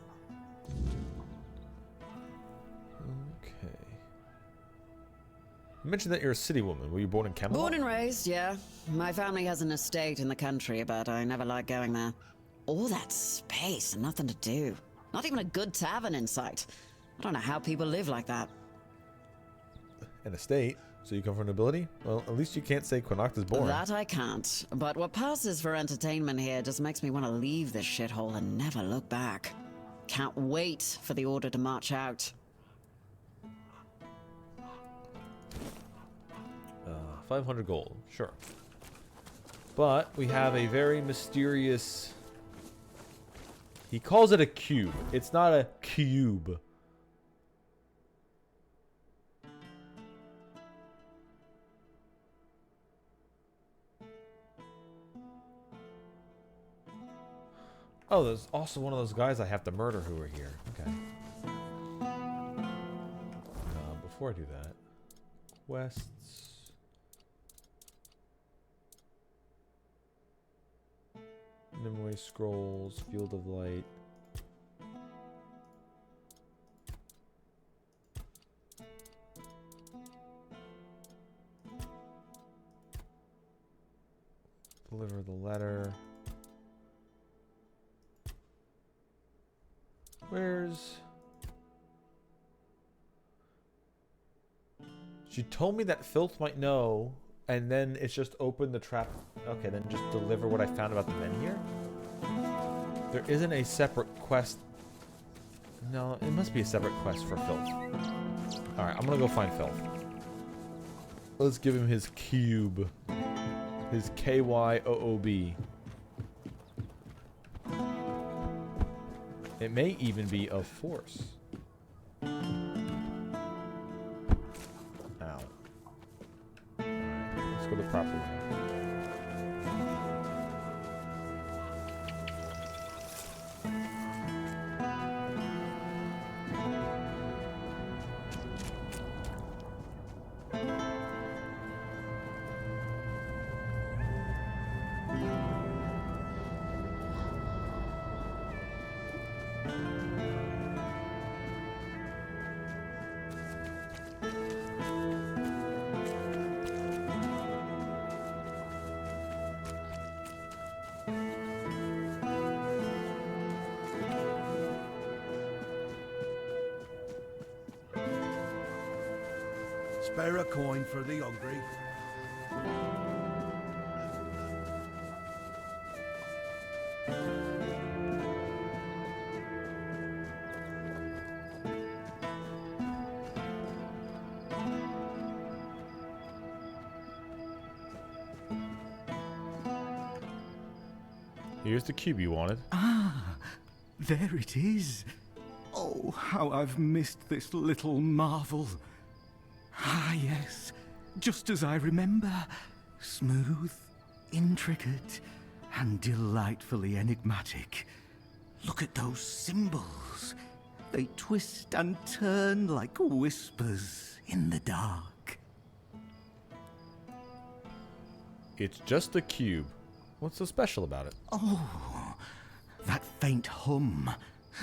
Okay. You mentioned that you're a city woman. Were you born in Camelot? Born and raised, yeah. My family has an estate in the country, but I never liked going there. All that space and nothing to do. Not even a good tavern in sight. I don't know how people live like that. An estate? So you come from nobility? Well, at least you can't say Quanacht is boring. That I can't. But what passes for entertainment here just makes me want to leave this shithole and never look back. Can't wait for the order to march out. 500 gold, sure. But we have a very mysterious... He calls it a cube. It's not a cube. Oh, there's also one of those guys I have to murder who are here. Okay. Before I do that, quests. Nimue scrolls, field of light. Deliver the letter. Where's... She told me that Filth might know, and then it's just open the trap. Okay, then just deliver what I found about the men here? There isn't a separate quest. No, it must be a separate quest for Filth. Alright, I'm gonna go find Filth. Let's give him his cube. His KYOOB. It may even be of force. Ow. Alright, let's go the proper way. Spare a coin for the hungry. Here's the cube you wanted. Ah, there it is. Oh, how I've missed this little marvel. Ah, yes, just as I remember. Smooth, intricate, and delightfully enigmatic. Look at those symbols. They twist and turn like whispers in the dark. It's just a cube. What's so special about it? Oh, that faint hum.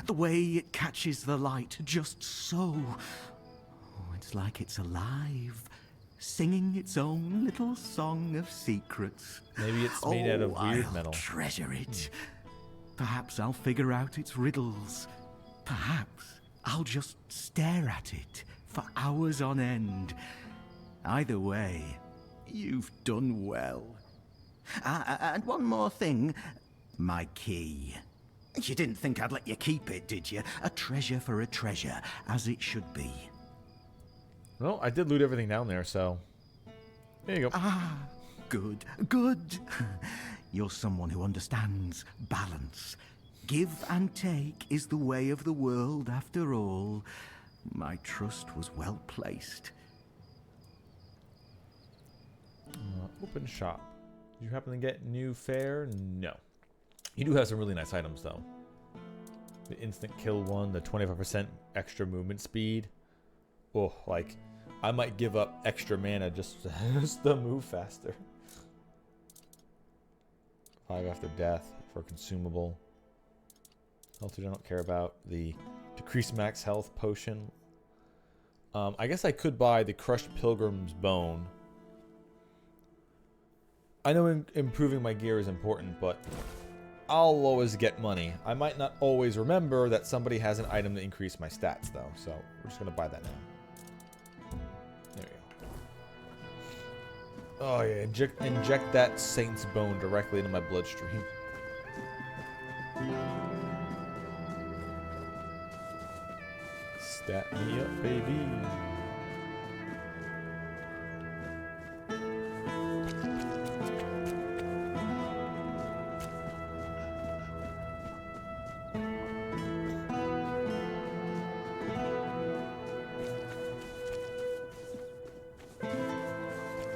The way it catches the light just so. Oh, it's like it's alive, singing its own little song of secrets. Maybe it's made out of weird I'll metal. Treasure it. Perhaps I'll figure out its riddles. Perhaps I'll just stare at it for hours on end. Either way, you've done well. And one more thing. My key. You didn't think I'd let you keep it, did you? A treasure for a treasure, as it should be. Well, I did loot everything down there, so... There you go. Ah, good, good. You're someone who understands balance. Give and take is the way of the world, after all. My trust was well placed. Open shop. Did you happen to get new fare? No. You do have some really nice items, though. The instant kill one, the 25% extra movement speed. Oh, like, I might give up extra mana just to move faster. 5 after death for consumable. Health I don't care about. The decreased max health potion. I guess I could buy the crushed pilgrim's bone. I know improving my gear is important, but I'll always get money. I might not always remember that somebody has an item to increase my stats, though. So we're just going to buy that now. There we go. Oh, yeah. Inject that saint's bone directly into my bloodstream. Stat me up, baby.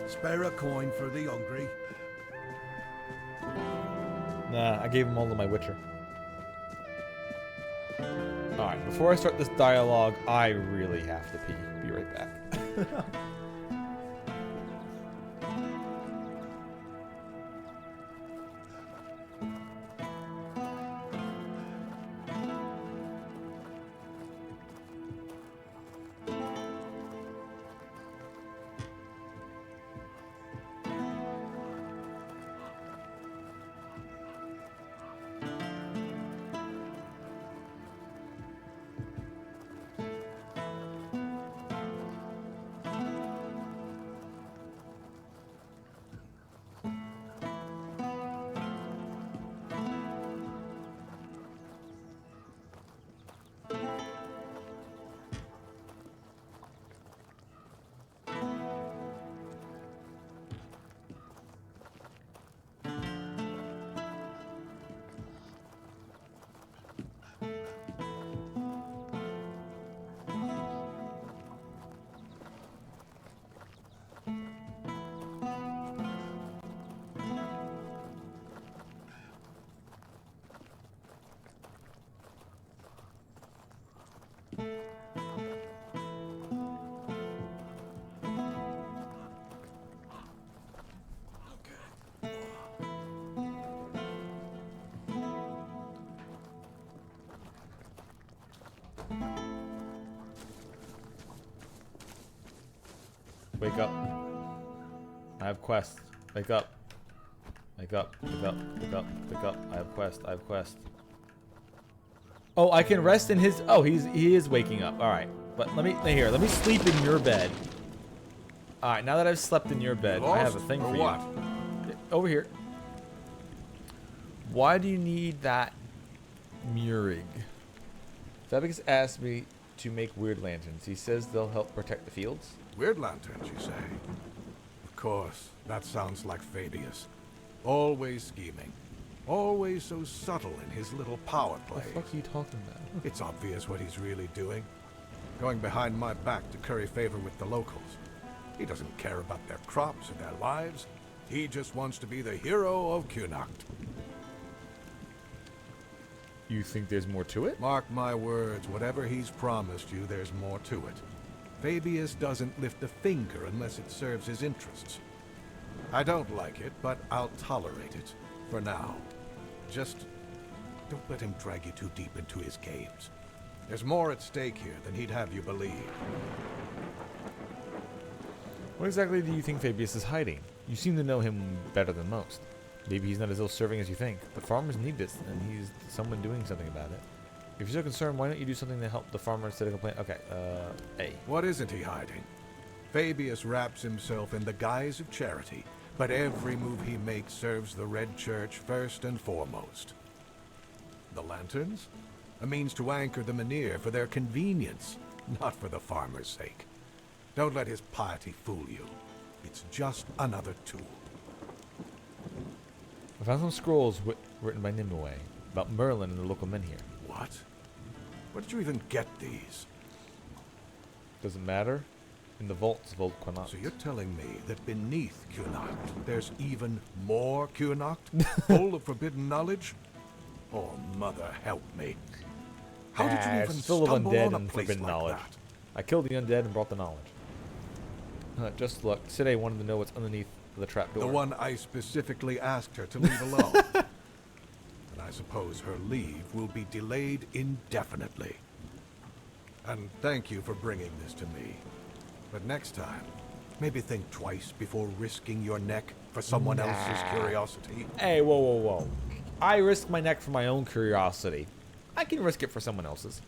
Spare a coin for the hungry. Nah, I gave them all to my Witcher. Alright, before I start this dialogue, I really have to pee. Be right back. Wake up. I have quest. Wake up. Wake up. Wake up. Wake up. Wake up. I have quest. I have quest. Oh, I can rest in his... Oh, he is waking up. All right. But let me sleep in your bed. Alright, now that I've slept in your bed, I have a thing for you. What? Over here. Why do you need that Murig? Fabius asked me to make weird lanterns. He says they'll help protect the fields. Weird lanterns, you say? Of course, that sounds like Fabius. Always scheming. Always so subtle in his little power plays. What the fuck are you talking about? It's obvious what he's really doing. Going behind my back to curry favor with the locals. He doesn't care about their crops or their lives. He just wants to be the hero of Kunacht. You think there's more to it? Mark my words, whatever he's promised you, there's more to it. Fabius doesn't lift a finger unless it serves his interests. I don't like it, but I'll tolerate it. For now. Just don't let him drag you too deep into his games. There's more at stake here than he'd have you believe. What exactly do you think Fabius is hiding? You seem to know him better than most. Maybe he's not as ill-serving as you think, but farmers need this, and he's someone doing something about it. If you're so concerned, why don't you do something to help the farmer instead of complaining? Okay, A. What isn't he hiding? Fabius wraps himself in the guise of charity, but every move he makes serves the Red Church first and foremost. The lanterns? A means to anchor the Menhir for their convenience, not for the farmer's sake. Don't let his piety fool you. It's just another tool. I found some scrolls written by Nimue about Merlin and the local Menhir. What? Where did you even get these? Doesn't matter. In the vaults of Old Connacht. So you're telling me that beneath Kunacht, there's even more Kunacht? Full of forbidden knowledge? Oh, mother, help me. How did you even it's full of stumble undead on a and place forbidden like knowledge. that? I killed the undead and brought the knowledge. Just look. Side wanted to know what's underneath the trapdoor. The one I specifically asked her to leave alone. And I suppose her leave will be delayed indefinitely. And thank you for bringing this to me. But next time, maybe think twice before risking your neck for someone else's curiosity. Hey, whoa, whoa, whoa. I risk my neck for my own curiosity. I can risk it for someone else's.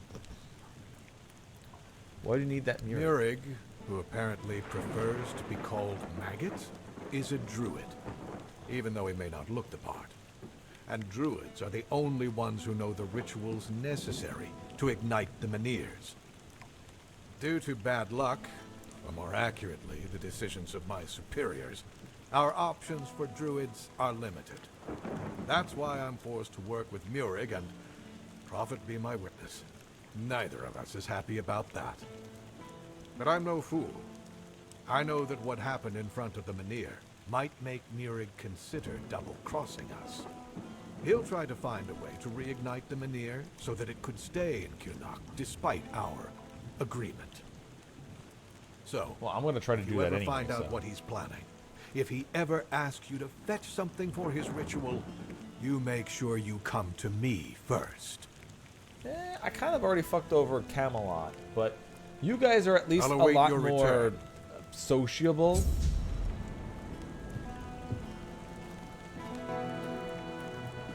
Why do you need that Murig? Murig, who apparently prefers to be called Maggot, is a druid, even though he may not look the part. And druids are the only ones who know the rituals necessary to ignite the Menhirs. Due to bad luck, or more accurately, the decisions of my superiors, our options for druids are limited. That's why I'm forced to work with Murig, and prophet be my witness, neither of us is happy about that. But I'm no fool. I know that what happened in front of the Menhir might make Murig consider double-crossing us. He'll try to find a way to reignite the Menhir so that it could stay in Kunacht despite our agreement. So, well, I'm going to try to do that anyway. If you anyway. ever find out what he's planning, if he ever asks you to fetch something for his ritual, you make sure you come to me first. I kind of already fucked over Camelot, but you guys are at least a lot more return. sociable.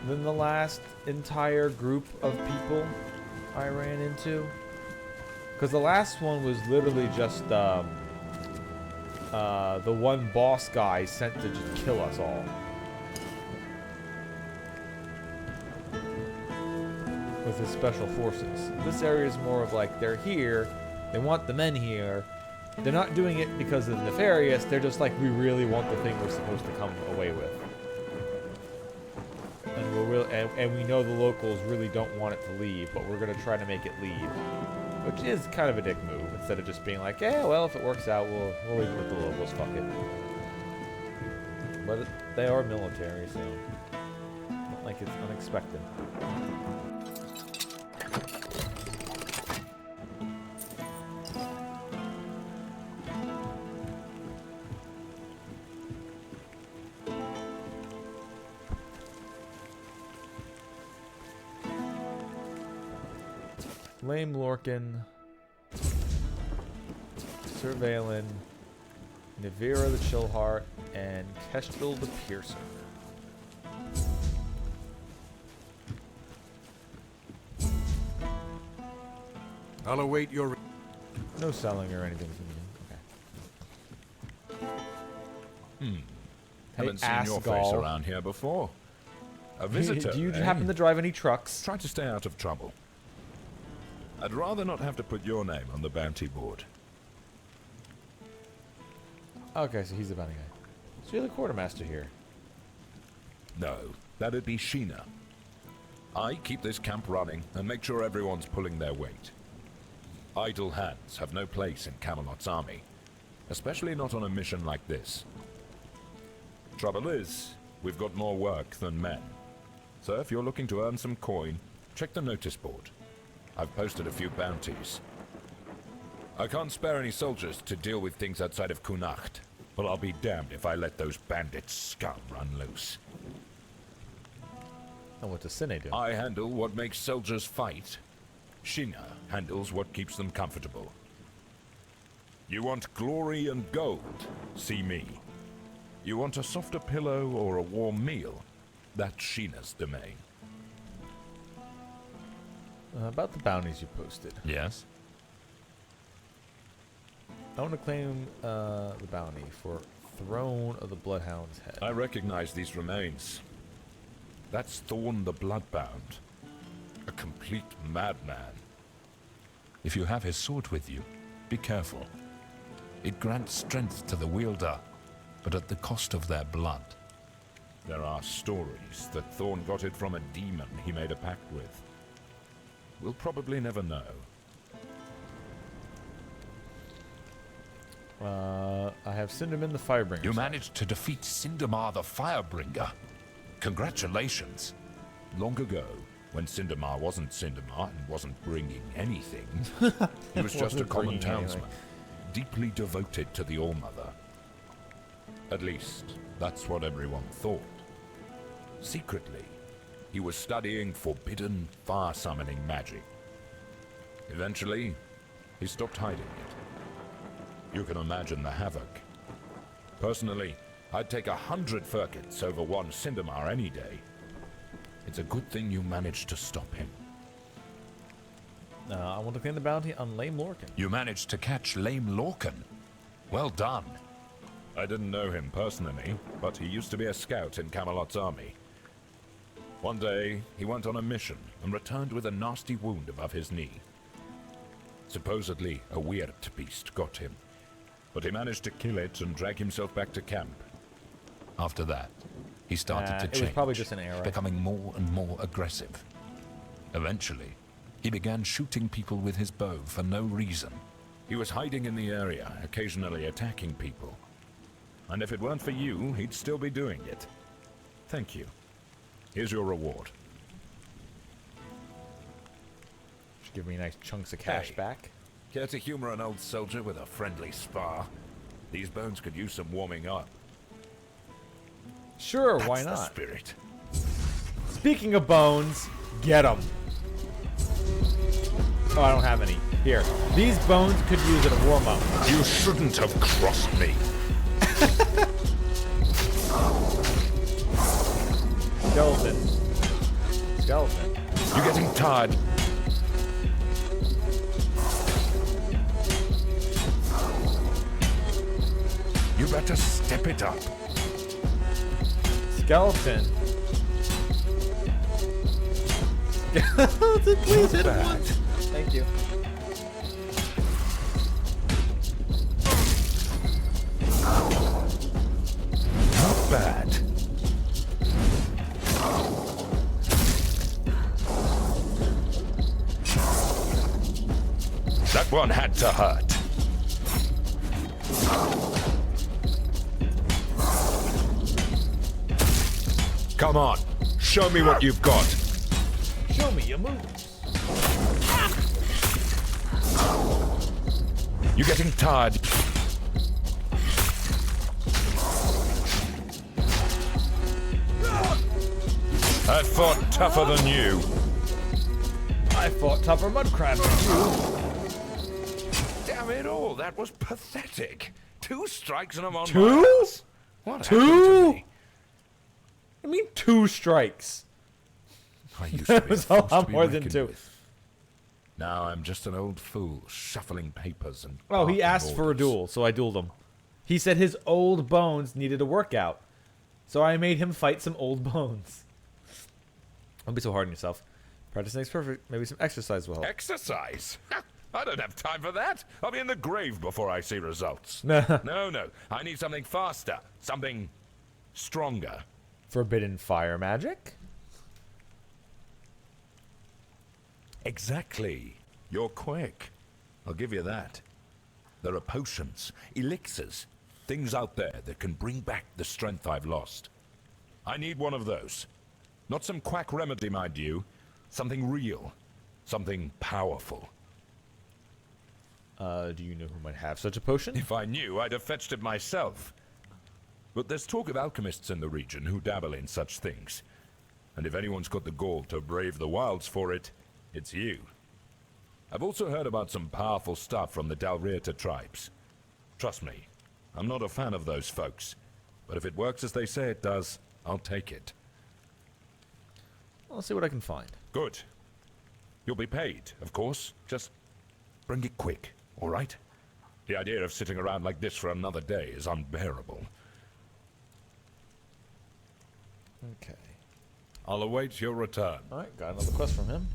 Than the last entire group of people I ran into. Because the last one was literally just the one boss guy sent to just kill us all. With his special forces. This area is more of like, they're here, they want the men here. They're not doing it because of nefarious, they're just like, we really want the thing we're supposed to come away with. And and we know the locals really don't want it to leave, but we're gonna try to make it leave. Which is kind of a dick move, instead of just being like, yeah, well, if it works out, we'll leave it with the locals, fuck it. But they are military, so not like it's unexpected. Lame Lorcan, Surveillin, Nivira the Chillheart, and Kestrel the Piercer. I'll await your... No selling or anything. Okay. Haven't seen your face around here before. A visitor, Do you eh? happen to drive any trucks? Try to stay out of trouble. I'd rather not have to put your name on the bounty board. Okay, so he's the bounty guy. So you're the quartermaster here. No, that'd be Sheena. I keep this camp running and make sure everyone's pulling their weight. Idle hands have no place in Camelot's army, especially not on a mission like this. Trouble is, we've got more work than men. So if you're looking to earn some coin, check the notice board. I've posted a few bounties. I can't spare any soldiers to deal with things outside of Kunacht, but I'll be damned if I let those bandits scum run loose. And what does Sine do? I handle what makes soldiers fight. Sheena handles what keeps them comfortable. You want glory and gold? See me. You want a softer pillow or a warm meal? That's Sheena's domain. About the bounties you posted. Yes? I want to claim the bounty for Throne of the Bloodhound's head. I recognize these remains. That's Thorn the Bloodbound. A complete madman. If you have his sword with you, be careful. It grants strength to the wielder, but at the cost of their blood. There are stories that Thorn got it from a demon he made a pact with. We'll probably never know. I have Cinderman the Firebringer. You managed to defeat Cindermar the Firebringer. Congratulations. Long ago, when Cindermar wasn't Cindermar and wasn't bringing anything, he was just a common townsman, deeply devoted to the All-Mother. At least, that's what everyone thought. Secretly, he was studying forbidden fire-summoning magic. Eventually, he stopped hiding it. You can imagine the havoc. Personally, I'd take 100 Furkits over one Cindermar any day. It's a good thing you managed to stop him. I want to claim the bounty on Lame Lorcan. You managed to catch Lame Lorcan. Well done. I didn't know him personally, but he used to be a scout in Camelot's army. One day, he went on a mission and returned with a nasty wound above his knee. Supposedly, a weird beast got him, but he managed to kill it and drag himself back to camp. After that, he started to change, it was probably just an error. Becoming more and more aggressive. Eventually, he began shooting people with his bow for no reason. He was hiding in the area, occasionally attacking people. And if it weren't for you, he'd still be doing it. Thank you. Here's your reward. Should give me nice chunks of cash back. Care to humor an old soldier with a friendly spar? These bones could use some warming up. Sure, That's why the not? Spirit. Speaking of bones, get them. Oh, I don't have any. Here. These bones could use a warm-up. You shouldn't have crossed me. Skeleton. Skeleton. You're getting tired. You better step it up. Skeleton. Skeleton, please hit him once. Thank you. Not bad. That one had to hurt. Come on, show me what you've got. Show me your moves. You're getting tired. I fought tougher than you. I fought tougher mudcrab than you. Damn it all, that was pathetic. 2 strikes and I'm on Two? my ass. What happened to Two? me? I mean 2 strikes. I used to That be was a a force lot to be more than reckoned 2. with. Now I'm just an old fool shuffling papers and. Oh, he barking asked for a orders. duel, so I dueled him. He said his old bones needed a workout. So I made him fight some old bones. Don't be so hard on yourself. Practice makes perfect. Maybe some exercise will help. Exercise? I don't have time for that. I'll be in the grave before I see results. No. No. I need something faster. Something stronger. Forbidden fire magic? Exactly. You're quick. I'll give you that. There are potions, elixirs, things out there that can bring back the strength I've lost. I need one of those. Not some quack remedy, mind you. Something real. Something powerful. Do you know who might have such a potion? If I knew, I'd have fetched it myself. But there's talk of alchemists in the region who dabble in such things. And if anyone's got the gall to brave the wilds for it, it's you. I've also heard about some powerful stuff from the Dalrieta tribes. Trust me, I'm not a fan of those folks. But if it works as they say it does, I'll take it. I'll see what I can find. Good. You'll be paid, of course. Just bring it quick, all right? The idea of sitting around like this for another day is unbearable. Okay. I'll await your return. Alright, got another quest from him.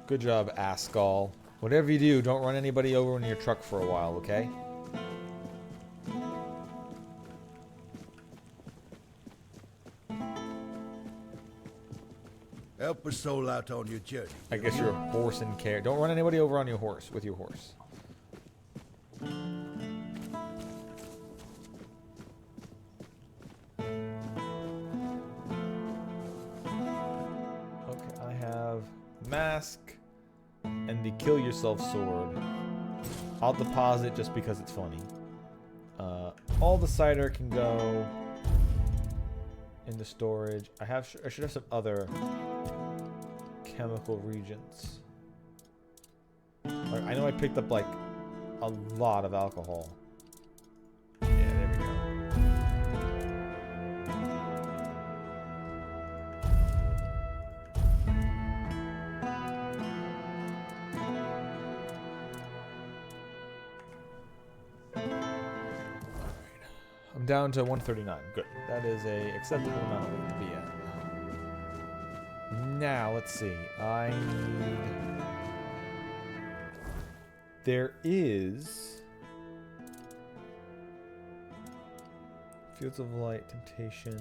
Good job, Ascall. Whatever you do, don't run anybody over in your truck for a while, okay? Help a soul out on your journey. I guess you're a horse in care. Don't run anybody over on your horse, with your horse. Okay, I have mask and the kill yourself sword. I'll deposit just because it's funny. All the cider can go in the storage. I should have some other chemical reagents. I know I picked up like a lot of alcohol. Yeah, there we go. I'm down to 139. Good. That is a acceptable amount of weight to be at. Now, let's see. I need... There is... Fields of Light, Temptation...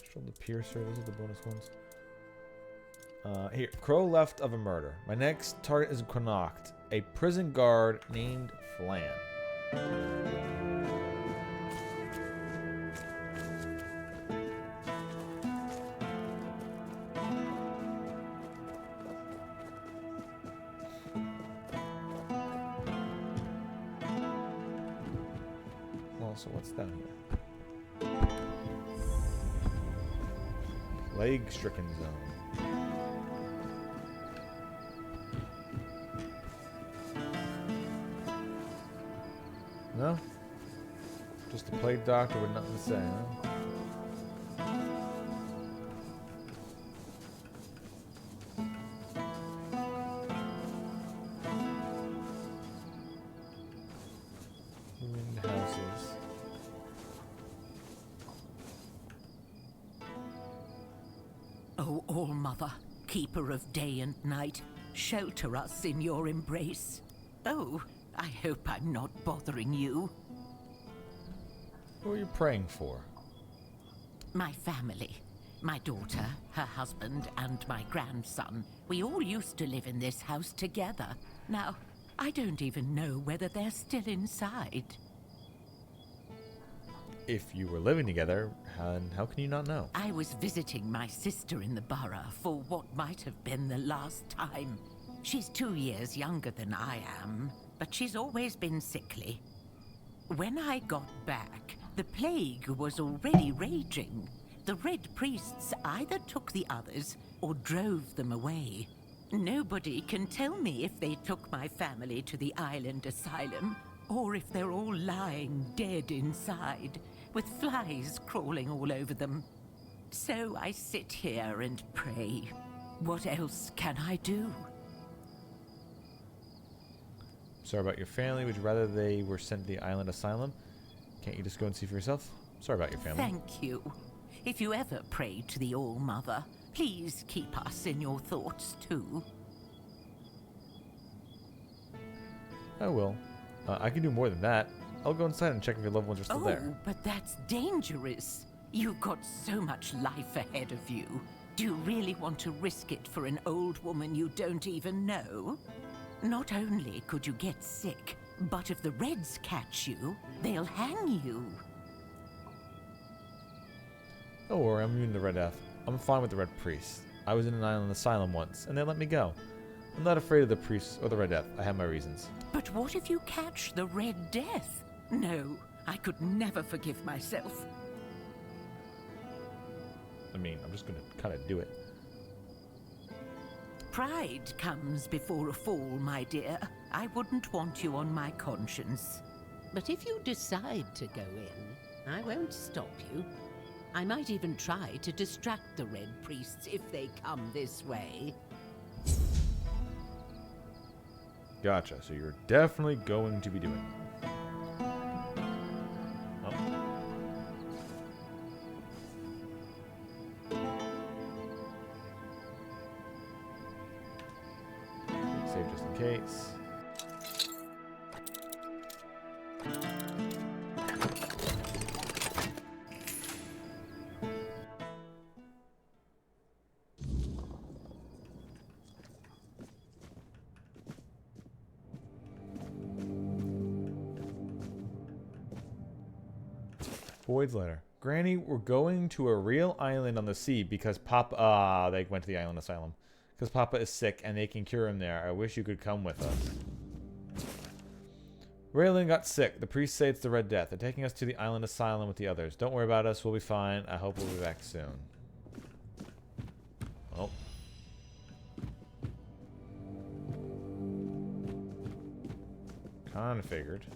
Control the Piercer, those are the bonus ones. Here, Crow left of a murder. My next target is Connacht, a prison guard named Flan. Also, what's down here? Plague-stricken zone. No? Just a plague doctor with nothing to say, huh? Ruined houses. O All-Mother, keeper of day and night, shelter us in your embrace. Oh, I hope I'm not bothering you. What are you praying for? My family. My daughter, her husband, and my grandson. We all used to live in this house together. Now, I don't even know whether they're still inside. If you were living together, how can you not know? I was visiting my sister in the borough for what might have been the last time. She's 2 years younger than I am, but she's always been sickly. When I got back, the plague was already raging. The Red Priests either took the others or drove them away. Nobody can tell me if they took my family to the island asylum, or if they're all lying dead inside, with flies crawling all over them. So I sit here and pray. What else can I do? Sorry about your family. Would you rather they were sent to the island asylum? Can't you just go and see for yourself? Sorry about your family. Thank you. If you ever pray to the All-Mother, please keep us in your thoughts too. I will. I can do more than that. I'll go inside and check if your loved ones are still there. Oh, but that's dangerous. You've got so much life ahead of you. Do you really want to risk it for an old woman you don't even know? Not only could you get sick, but if the Reds catch you, they'll hang you. Don't worry, I'm immune to the Red Death. I'm fine with the Red Priest. I was in an island asylum once, and they let me go. I'm not afraid of the priests or the Red Death. I have my reasons. But what if you catch the Red Death? No, I could never forgive myself. I mean, I'm just gonna kind of do it. Pride comes before a fall, my dear. I wouldn't want you on my conscience. But if you decide to go in, I won't stop you. I might even try to distract the Red Priests if they come this way. Gotcha, so you're definitely going to be doing it. Oh. Save just in case. Boyd's letter. Granny, we're going to a real island on the sea because Papa... they went to the island asylum. Because Papa is sick and they can cure him there. I wish you could come with us. Raylan got sick. The priests say it's the Red Death. They're taking us to the island asylum with the others. Don't worry about us. We'll be fine. I hope we'll be back soon. Oh. Kinda figured.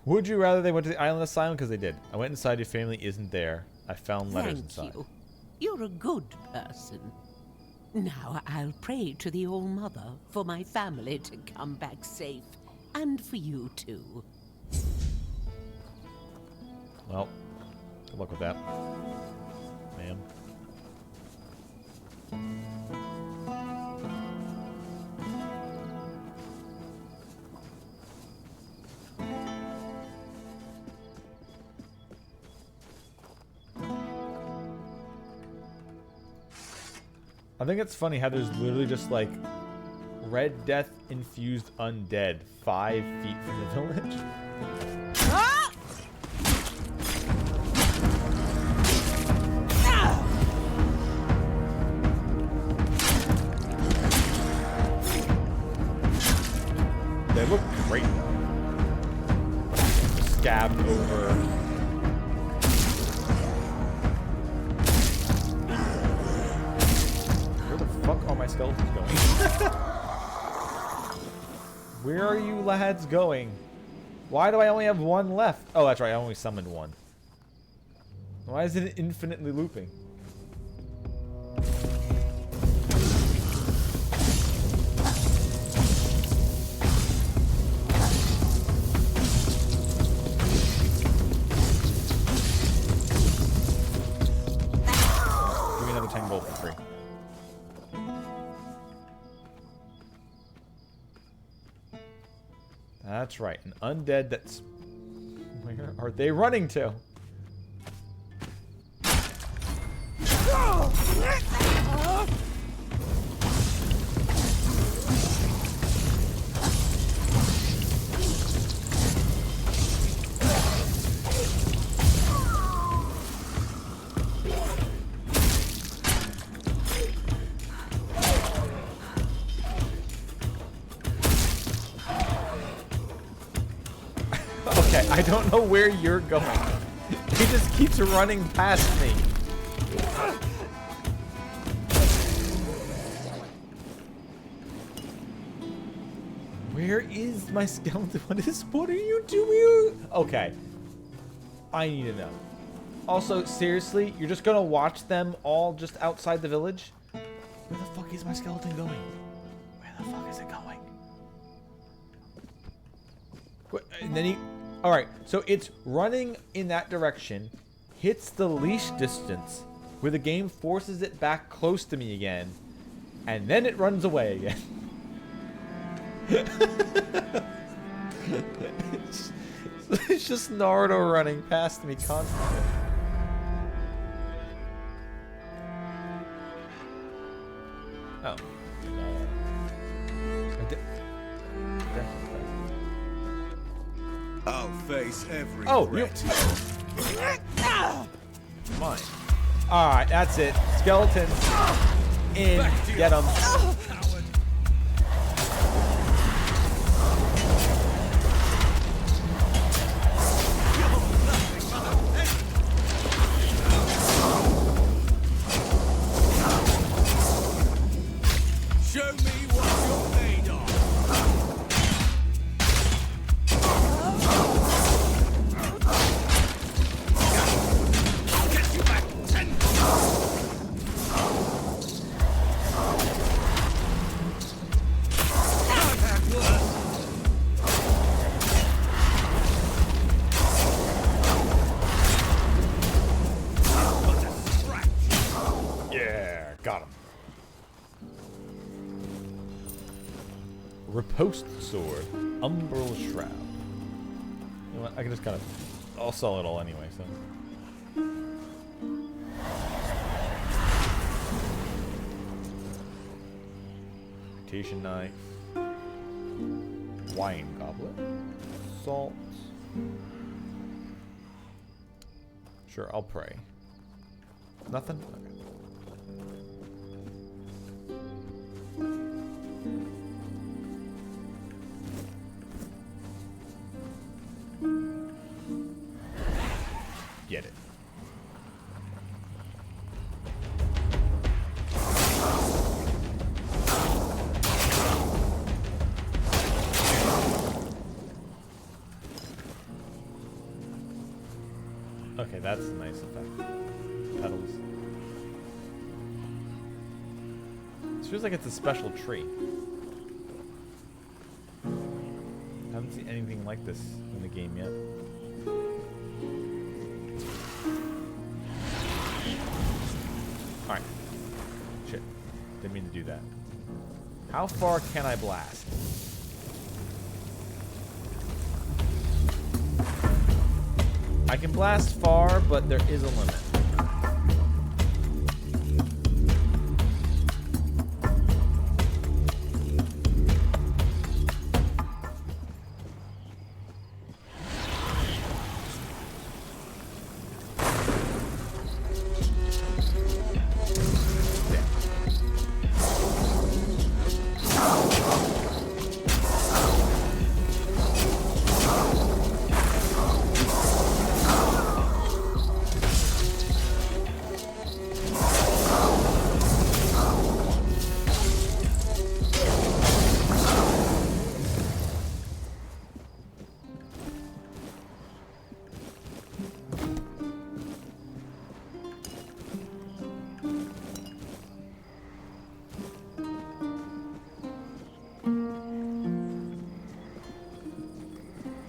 Would you rather they went to the island asylum? Because they did. I went inside. Your family isn't there. I found letters inside. Thank you. You're a good person. Now I'll pray to the All-Mother for my family to come back safe. And for you too. Well, good luck with that, ma'am. I think it's funny how there's literally just like Red Death infused undead 5 feet from the village. Ah! They look great. Scabbed over. Where the fuck are my skeletons going? Where are you lads going? Why do I only have one left? Oh, that's right. I only summoned one. Why is it infinitely looping? Give me another 10 gold for free. That's right, an undead that's... Where are they running to? Okay, I don't know where you're going. He just keeps running past me. Where is my skeleton? What are you doing? Okay. I need to know. Also, seriously, you're just gonna watch them all just outside the village? Where the fuck is my skeleton going? Where the fuck is it going? And then alright, so it's running in that direction, hits the leash distance, where the game forces it back close to me again, and then it runs away again. It's just Naruto running past me constantly. Oh. I'll face every threat. Mine. Alright, that's it. Skeleton in. Get him. Show me what you're made of. I'll get you back tenfold. Yeah, got him. Riposte sword, umbral shroud. You know what? I can just kind of, I'll sell it all anyway. So. Mutation knife, wine goblet, salt. Sure, I'll pray. Nothing. Okay. Get it. Okay, that's a nice effect. Petals. This feels like it's a special tree. I haven't seen anything like this in the game yet. Alright. Shit. Didn't mean to do that. How far can I blast? I can blast far, but there is a limit.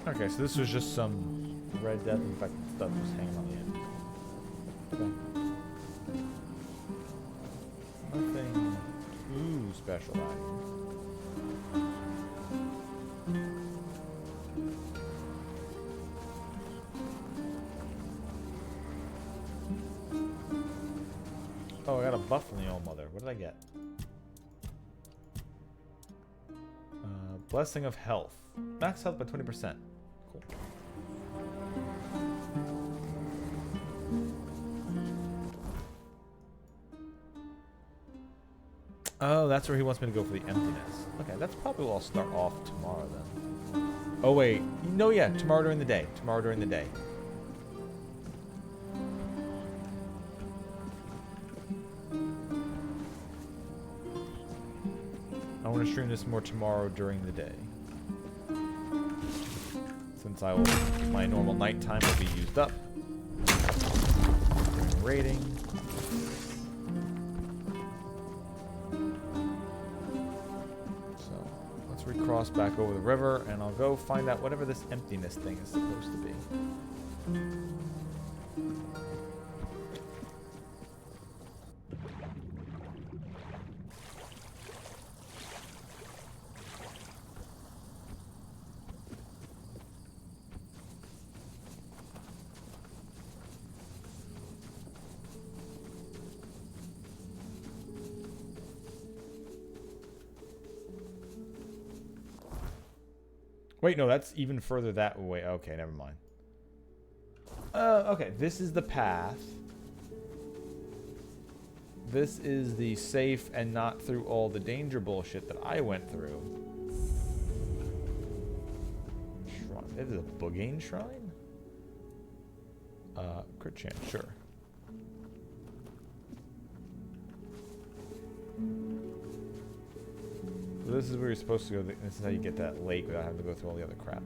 Okay, so this was just some Red Death infected stuff just hanging on the end. Okay. Nothing too special out here. Oh, I got a buff from the Old Mother. What did I get? Blessing of Health. Max health by 20%. Cool. Oh, that's where he wants me to go for the emptiness. Okay, that's probably where I'll start off tomorrow then. Oh wait, no, yeah, tomorrow during the day. Tomorrow during the day. I want to stream this more tomorrow during the day. since my normal nighttime will be used up. Raiding. So let's recross back over the river, and I'll go find out whatever this emptiness thing is supposed to be. Wait, no, that's even further that way. Okay, never mind. Okay, this is the path. This is the safe and not through all the danger bullshit that I went through. Shrine. This is a Bogain shrine? Crit chance, sure. So this is where you're supposed to go. This is how you get that lake without having to go through all the other crap.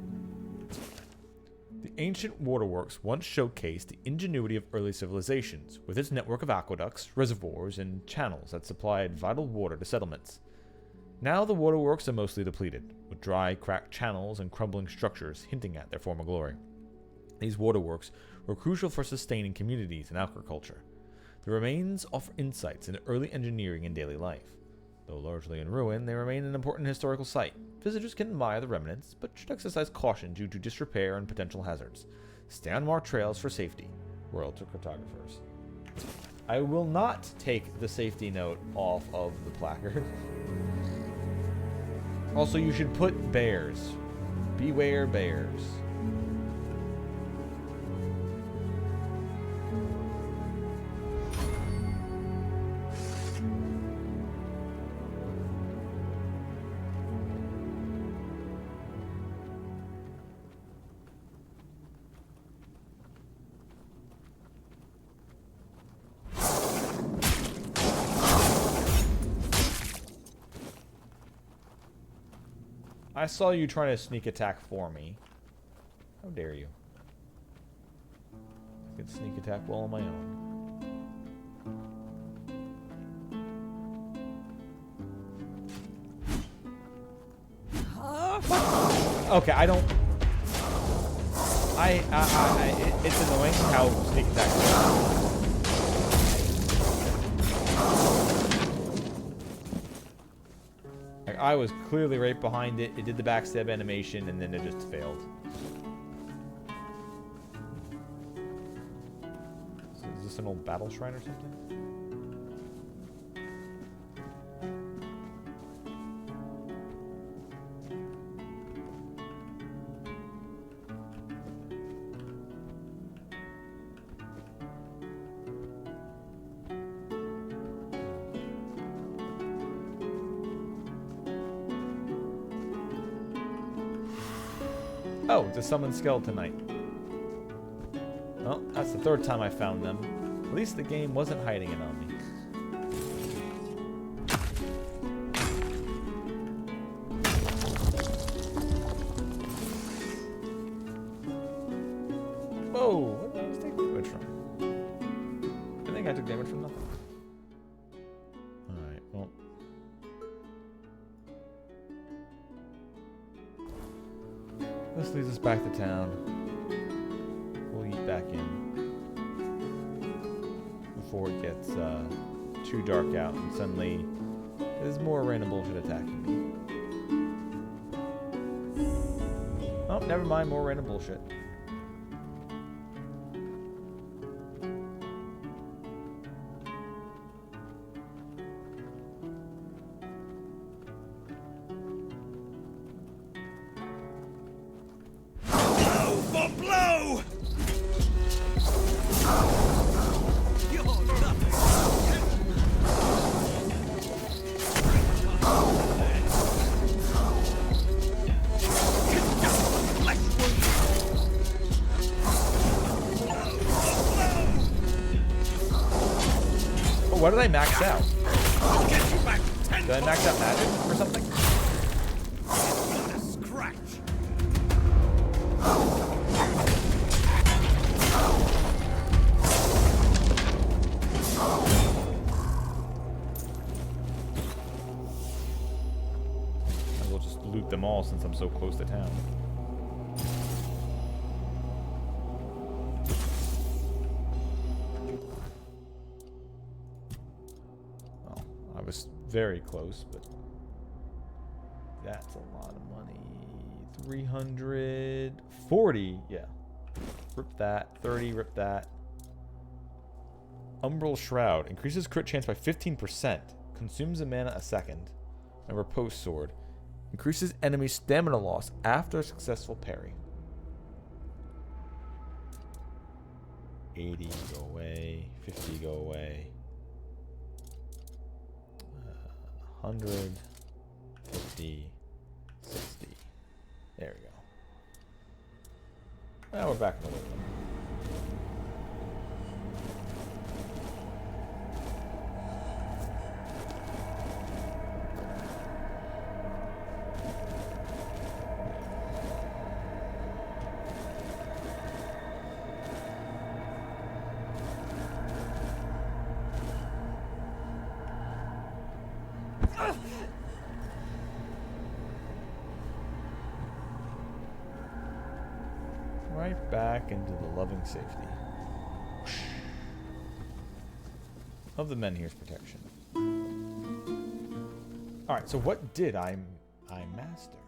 The ancient waterworks once showcased the ingenuity of early civilizations, with its network of aqueducts, reservoirs, and channels that supplied vital water to settlements. Now the waterworks are mostly depleted, with dry, cracked channels and crumbling structures hinting at their former glory. These waterworks were crucial for sustaining communities and agriculture. The remains offer insights into early engineering and daily life. Though largely in ruin, they remain an important historical site. Visitors can admire the remnants, but should exercise caution due to disrepair and potential hazards. Stay on marked trails for safety. Royal to cartographers. I will not take the safety note off of the placard. Also, you should put bears. Beware bears. I saw you trying to sneak attack for me. How dare you? I could sneak attack well on my own. Okay, I don't. It's annoying how sneak attack works. Like, I was clearly right behind it. It did the backstab animation, and then it just failed. So is this an old battle shrine or something? Oh, it's a summoned skeleton knight. Well, that's the third time I found them. At least the game wasn't hiding it on me. Whoa, what did I just take damage from? I think I took damage from nothing. Alright, well. This leads us back to town. We'll eat back in before it gets too dark out and suddenly there's more random bullshit attacking me. Oh, never mind, more random bullshit. What did I max out? Did I max out magic or something? since I'm so close to town. Well, I was very close, but that's a lot of money. 340, yeah. Rip that. 30, rip that. Umbral Shroud. Increases crit chance by 15%. Consumes a mana a second. And Repose Sword. Increases enemy stamina loss after a successful parry. 80, go away. 50, go away. 100, 50, 60. There we go. Now we're back in the window. Right back into the loving safety of the men here's protection. Alright, so what did I master?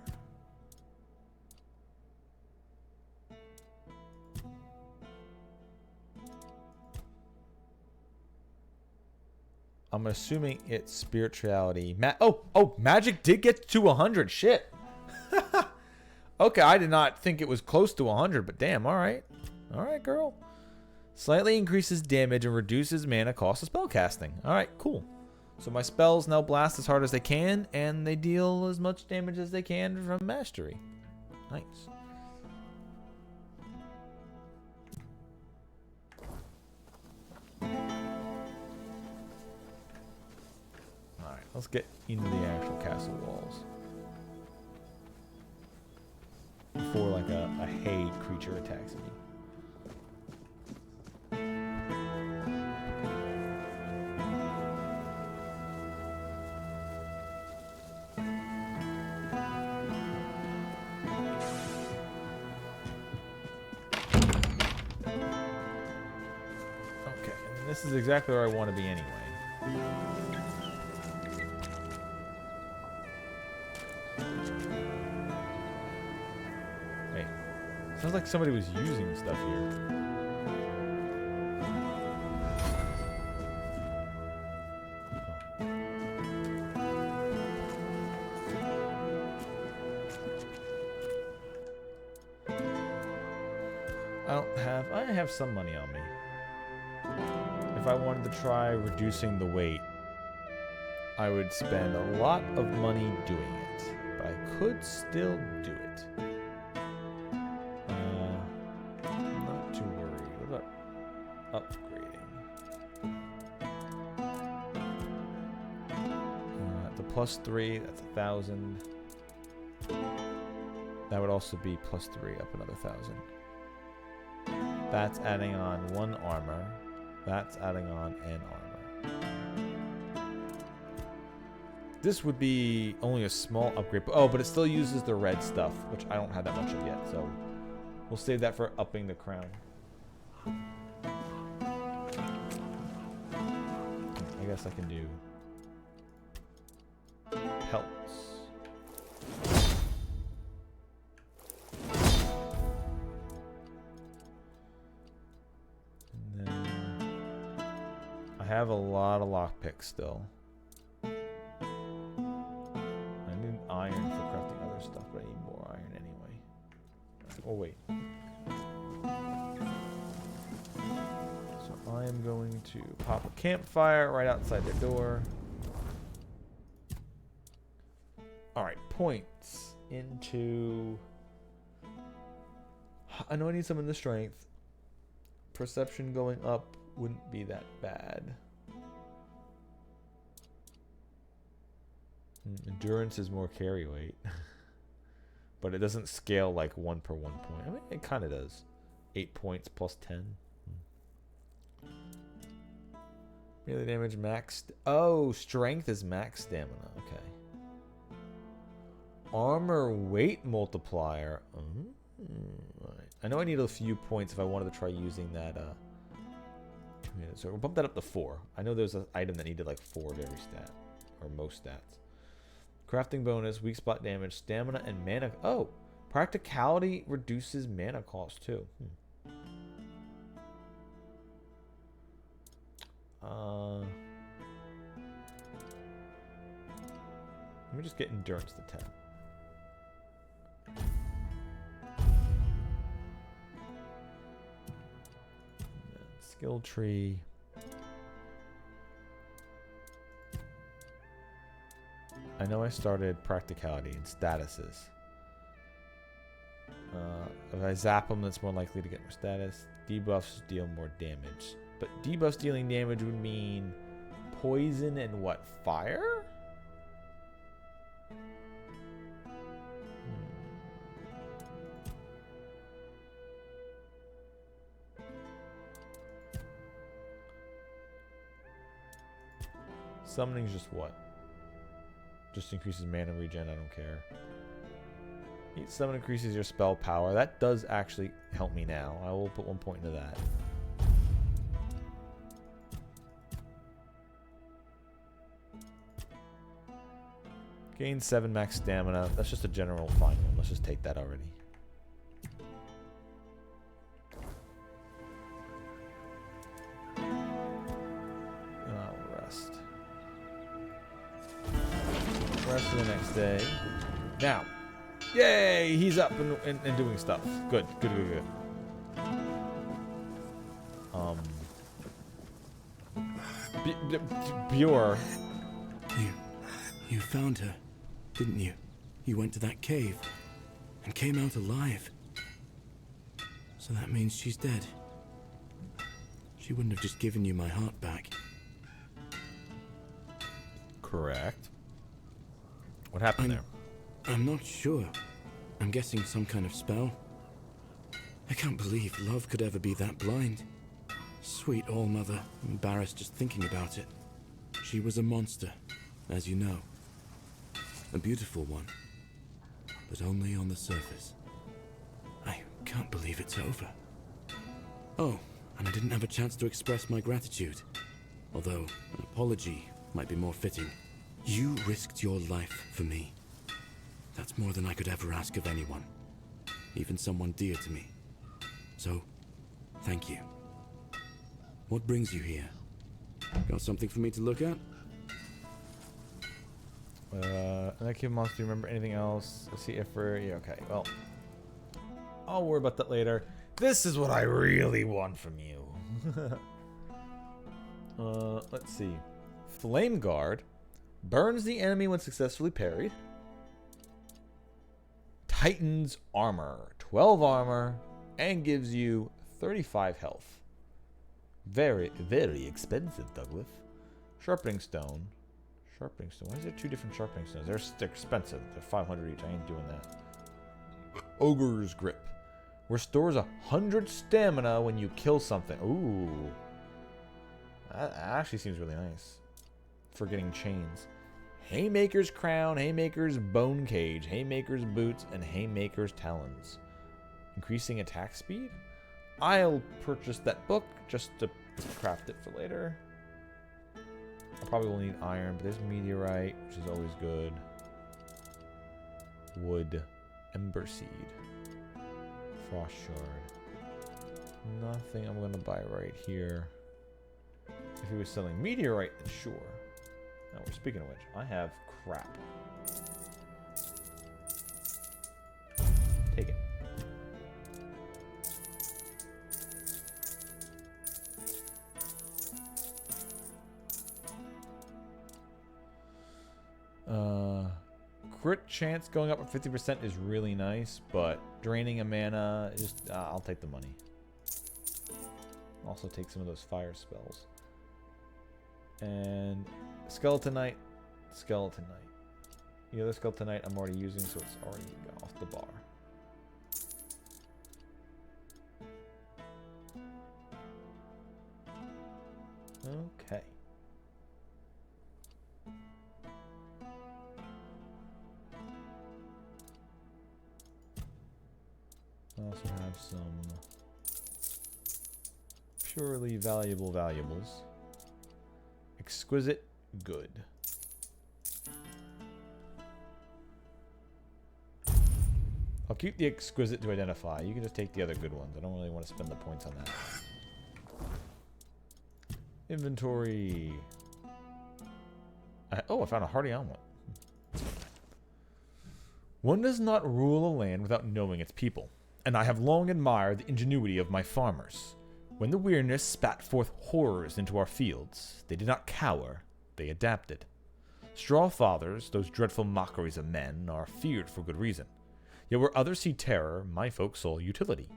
I'm assuming it's spirituality. Oh, magic did get to 100. Shit. Okay, I did not think it was close to 100, but damn, alright. Alright, girl. Slightly increases damage and reduces mana cost of spellcasting. Alright, cool. So my spells now blast as hard as they can, and they deal as much damage as they can from mastery. Nice. Alright, let's get into the actual castle walls. Before like a Haid creature attacks me. Okay, and this is exactly where I want to be anyway. Sounds like somebody was using stuff here. I have some money on me. If I wanted to try reducing the weight, I would spend a lot of money doing it, but I could still do it. +3, that's 1,000. That would also be +3, up another 1,000. That's adding on 1 armor. That's adding on an armor. This would be only a small upgrade. Oh, but it still uses the red stuff, which I don't have that much of yet, so we'll save that for upping the crown. I guess I can do pelts. And then I have a lot of lockpicks still. I need iron for crafting other stuff, but I need more iron anyway. Oh wait. So I am going to pop a campfire right outside the door. Alright, points into... I know I need some in the strength. Perception going up wouldn't be that bad. Endurance is more carry weight. But it doesn't scale like 1 per 1 point. I mean, it kind of does. 8 points plus 10. Melee damage maxed. Oh, strength is max stamina. Okay. armor weight multiplier. Right. I know I need a few points if I wanted to try using that. So we'll bump that up to 4. I know there's an item that needed like 4 of every stat, or most stats. Crafting bonus, weak spot damage, stamina, and mana. Oh, practicality reduces mana cost too. Let me just get endurance to 10. Skill tree. I know I started practicality and statuses. If I zap them, that's more likely to get more status. Debuffs deal more damage. But debuffs dealing damage would mean poison and what? Fire? Summoning's just what? Just increases mana regen, I don't care. Each summon increases your spell power. That does actually help me now. I will put 1 point into that. Gain 7 max stamina. That's just a general fine one. Let's just take that already. And I'll rest. Rest for the next day. Now. Yay! He's up and doing stuff. Good. Bjor. You found her, didn't you? You went to that cave and came out alive. So that means she's dead. She wouldn't have just given you my heart back. Correct. What happened there? I'm not sure. I'm guessing some kind of spell. I can't believe love could ever be that blind. Sweet All-Mother, I'm embarrassed just thinking about it. She was a monster, as you know. A beautiful one, but only on the surface. I can't believe it's over. Oh, and I didn't have a chance to express my gratitude. Although, an apology might be more fitting. You risked your life for me. That's more than I could ever ask of anyone, even someone dear to me. So, thank you. What brings you here? Got something for me to look at? And I keep monster. Do you remember anything else? Let's see if we're... Yeah, okay. Well, I'll worry about that later. This is what I really want from you. Let's see. Flame Guard. Burns the enemy when successfully parried. Titan's Armor. 12 armor. And gives you 35 health. Very, very expensive, Douglas. Sharpening Stone. Sharpening Stone. Why is there 2 different Sharpening Stones? They're expensive. They're 500 each. I ain't doing that. Ogre's Grip. Restores 100 stamina when you kill something. Ooh. That actually seems really nice. For getting chains. Haymaker's Crown, Haymaker's Bone Cage, Haymaker's Boots, and Haymaker's Talons. Increasing attack speed? I'll purchase that book just to craft it for later. I probably will need iron, but there's meteorite, which is always good. Wood. Ember Seed. Frost Shard. Nothing I'm going to buy right here. If he was selling meteorite, then sure. Now, speaking of which, I have crap. Take it. Crit chance going up at 50% is really nice, but draining a mana, just I'll take the money. Also take some of those fire spells. And Skeletonite. The other Skeletonite I'm already using, so it's already off the bar. Okay. I also have some purely valuable valuables. Exquisite good. I'll keep the exquisite to identify. You can just take the other good ones. I don't really want to spend the points on that. Inventory. Oh, I found a hearty omelet. One does not rule a land without knowing its people, and I have long admired the ingenuity of my farmers. When the weirdness spat forth horrors into our fields, they did not cower, they adapted. Straw fathers, those dreadful mockeries of men, are feared for good reason. Yet where others see terror, my folk saw utility.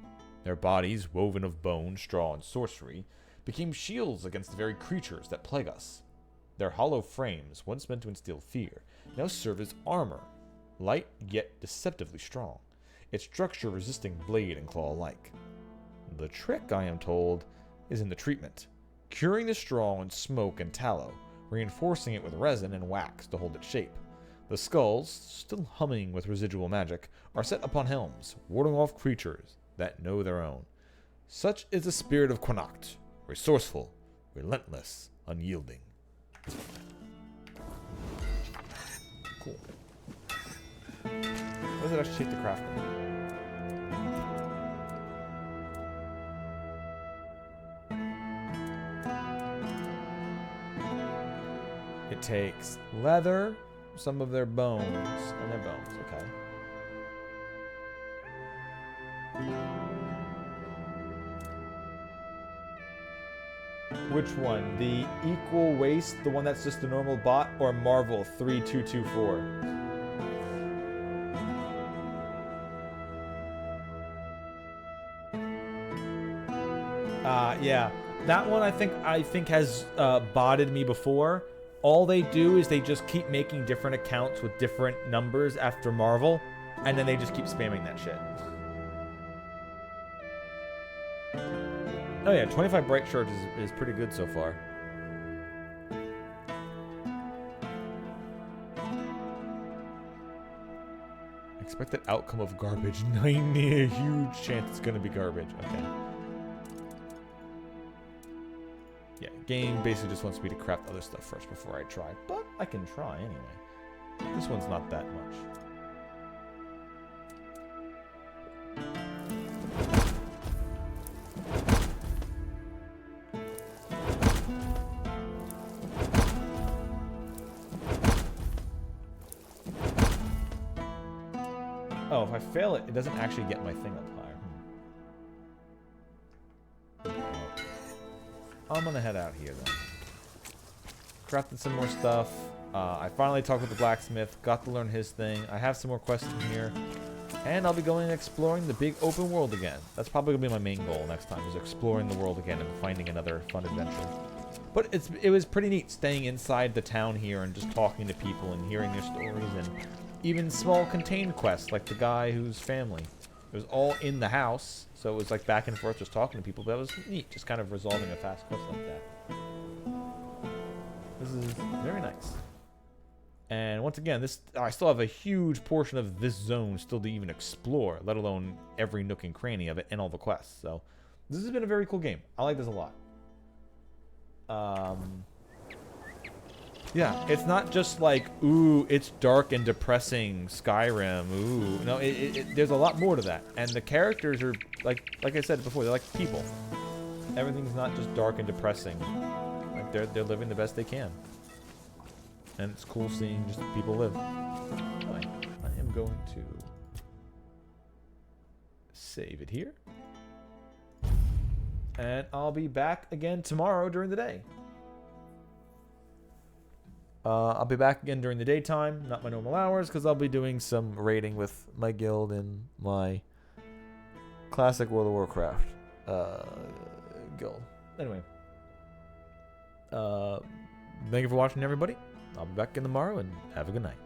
Their bodies, woven of bone, straw, and sorcery, became shields against the very creatures that plague us. Their hollow frames, once meant to instill fear, now serve as armor, light yet deceptively strong, its structure resisting blade and claw alike. The trick, I am told, is in the treatment, curing the straw in smoke and tallow, reinforcing it with resin and wax to hold its shape. The skulls, still humming with residual magic, are set upon helms, warding off creatures that know their own. Such is the spirit of Connacht, resourceful, relentless, unyielding. Cool. What does it actually take to craft them? It takes leather, some of their bones, and their bones, okay. Which one? The equal waste, the one that's just the normal bot, or Marvel 3224? Yeah. That one I think has botted me before. All they do is they just keep making different accounts with different numbers after Marvel, and then they just keep spamming that shit. Oh yeah, 25 bright shards is pretty good so far. Expected outcome of garbage. 90, a huge chance it's gonna be garbage. Okay. Yeah, game basically just wants me to craft other stuff first before I try, but I can try anyway. This one's not that much. Oh, if I fail it, it doesn't actually get my thing up higher. I'm gonna head out here then. Crafted some more stuff. I finally talked with the blacksmith, got to learn his thing. I have some more quests in here. And I'll be going and exploring the big open world again. That's probably gonna be my main goal next time, is exploring the world again and finding another fun adventure. But it was pretty neat staying inside the town here and just talking to people and hearing their stories, and even small contained quests like the guy whose family. It was all in the house, so it was like back and forth just talking to people, but it was neat, just kind of resolving a fast quest like that. This is very nice. And once again, I still have a huge portion of this zone still to even explore, let alone every nook and cranny of it and all the quests. So this has been a very cool game. I like this a lot. Yeah, it's not just like, ooh, it's dark and depressing Skyrim, ooh. No, there's a lot more to that. And the characters are, like I said before, they're like people. Everything's not just dark and depressing. Like, they're living the best they can. And it's cool seeing just people live. Right. I am going to save it here. And I'll be back again tomorrow during the day. I'll be back again during the daytime, not my normal hours, because I'll be doing some raiding with my guild and my classic World of Warcraft guild. Anyway, thank you for watching, everybody. I'll be back in tomorrow, and have a good night.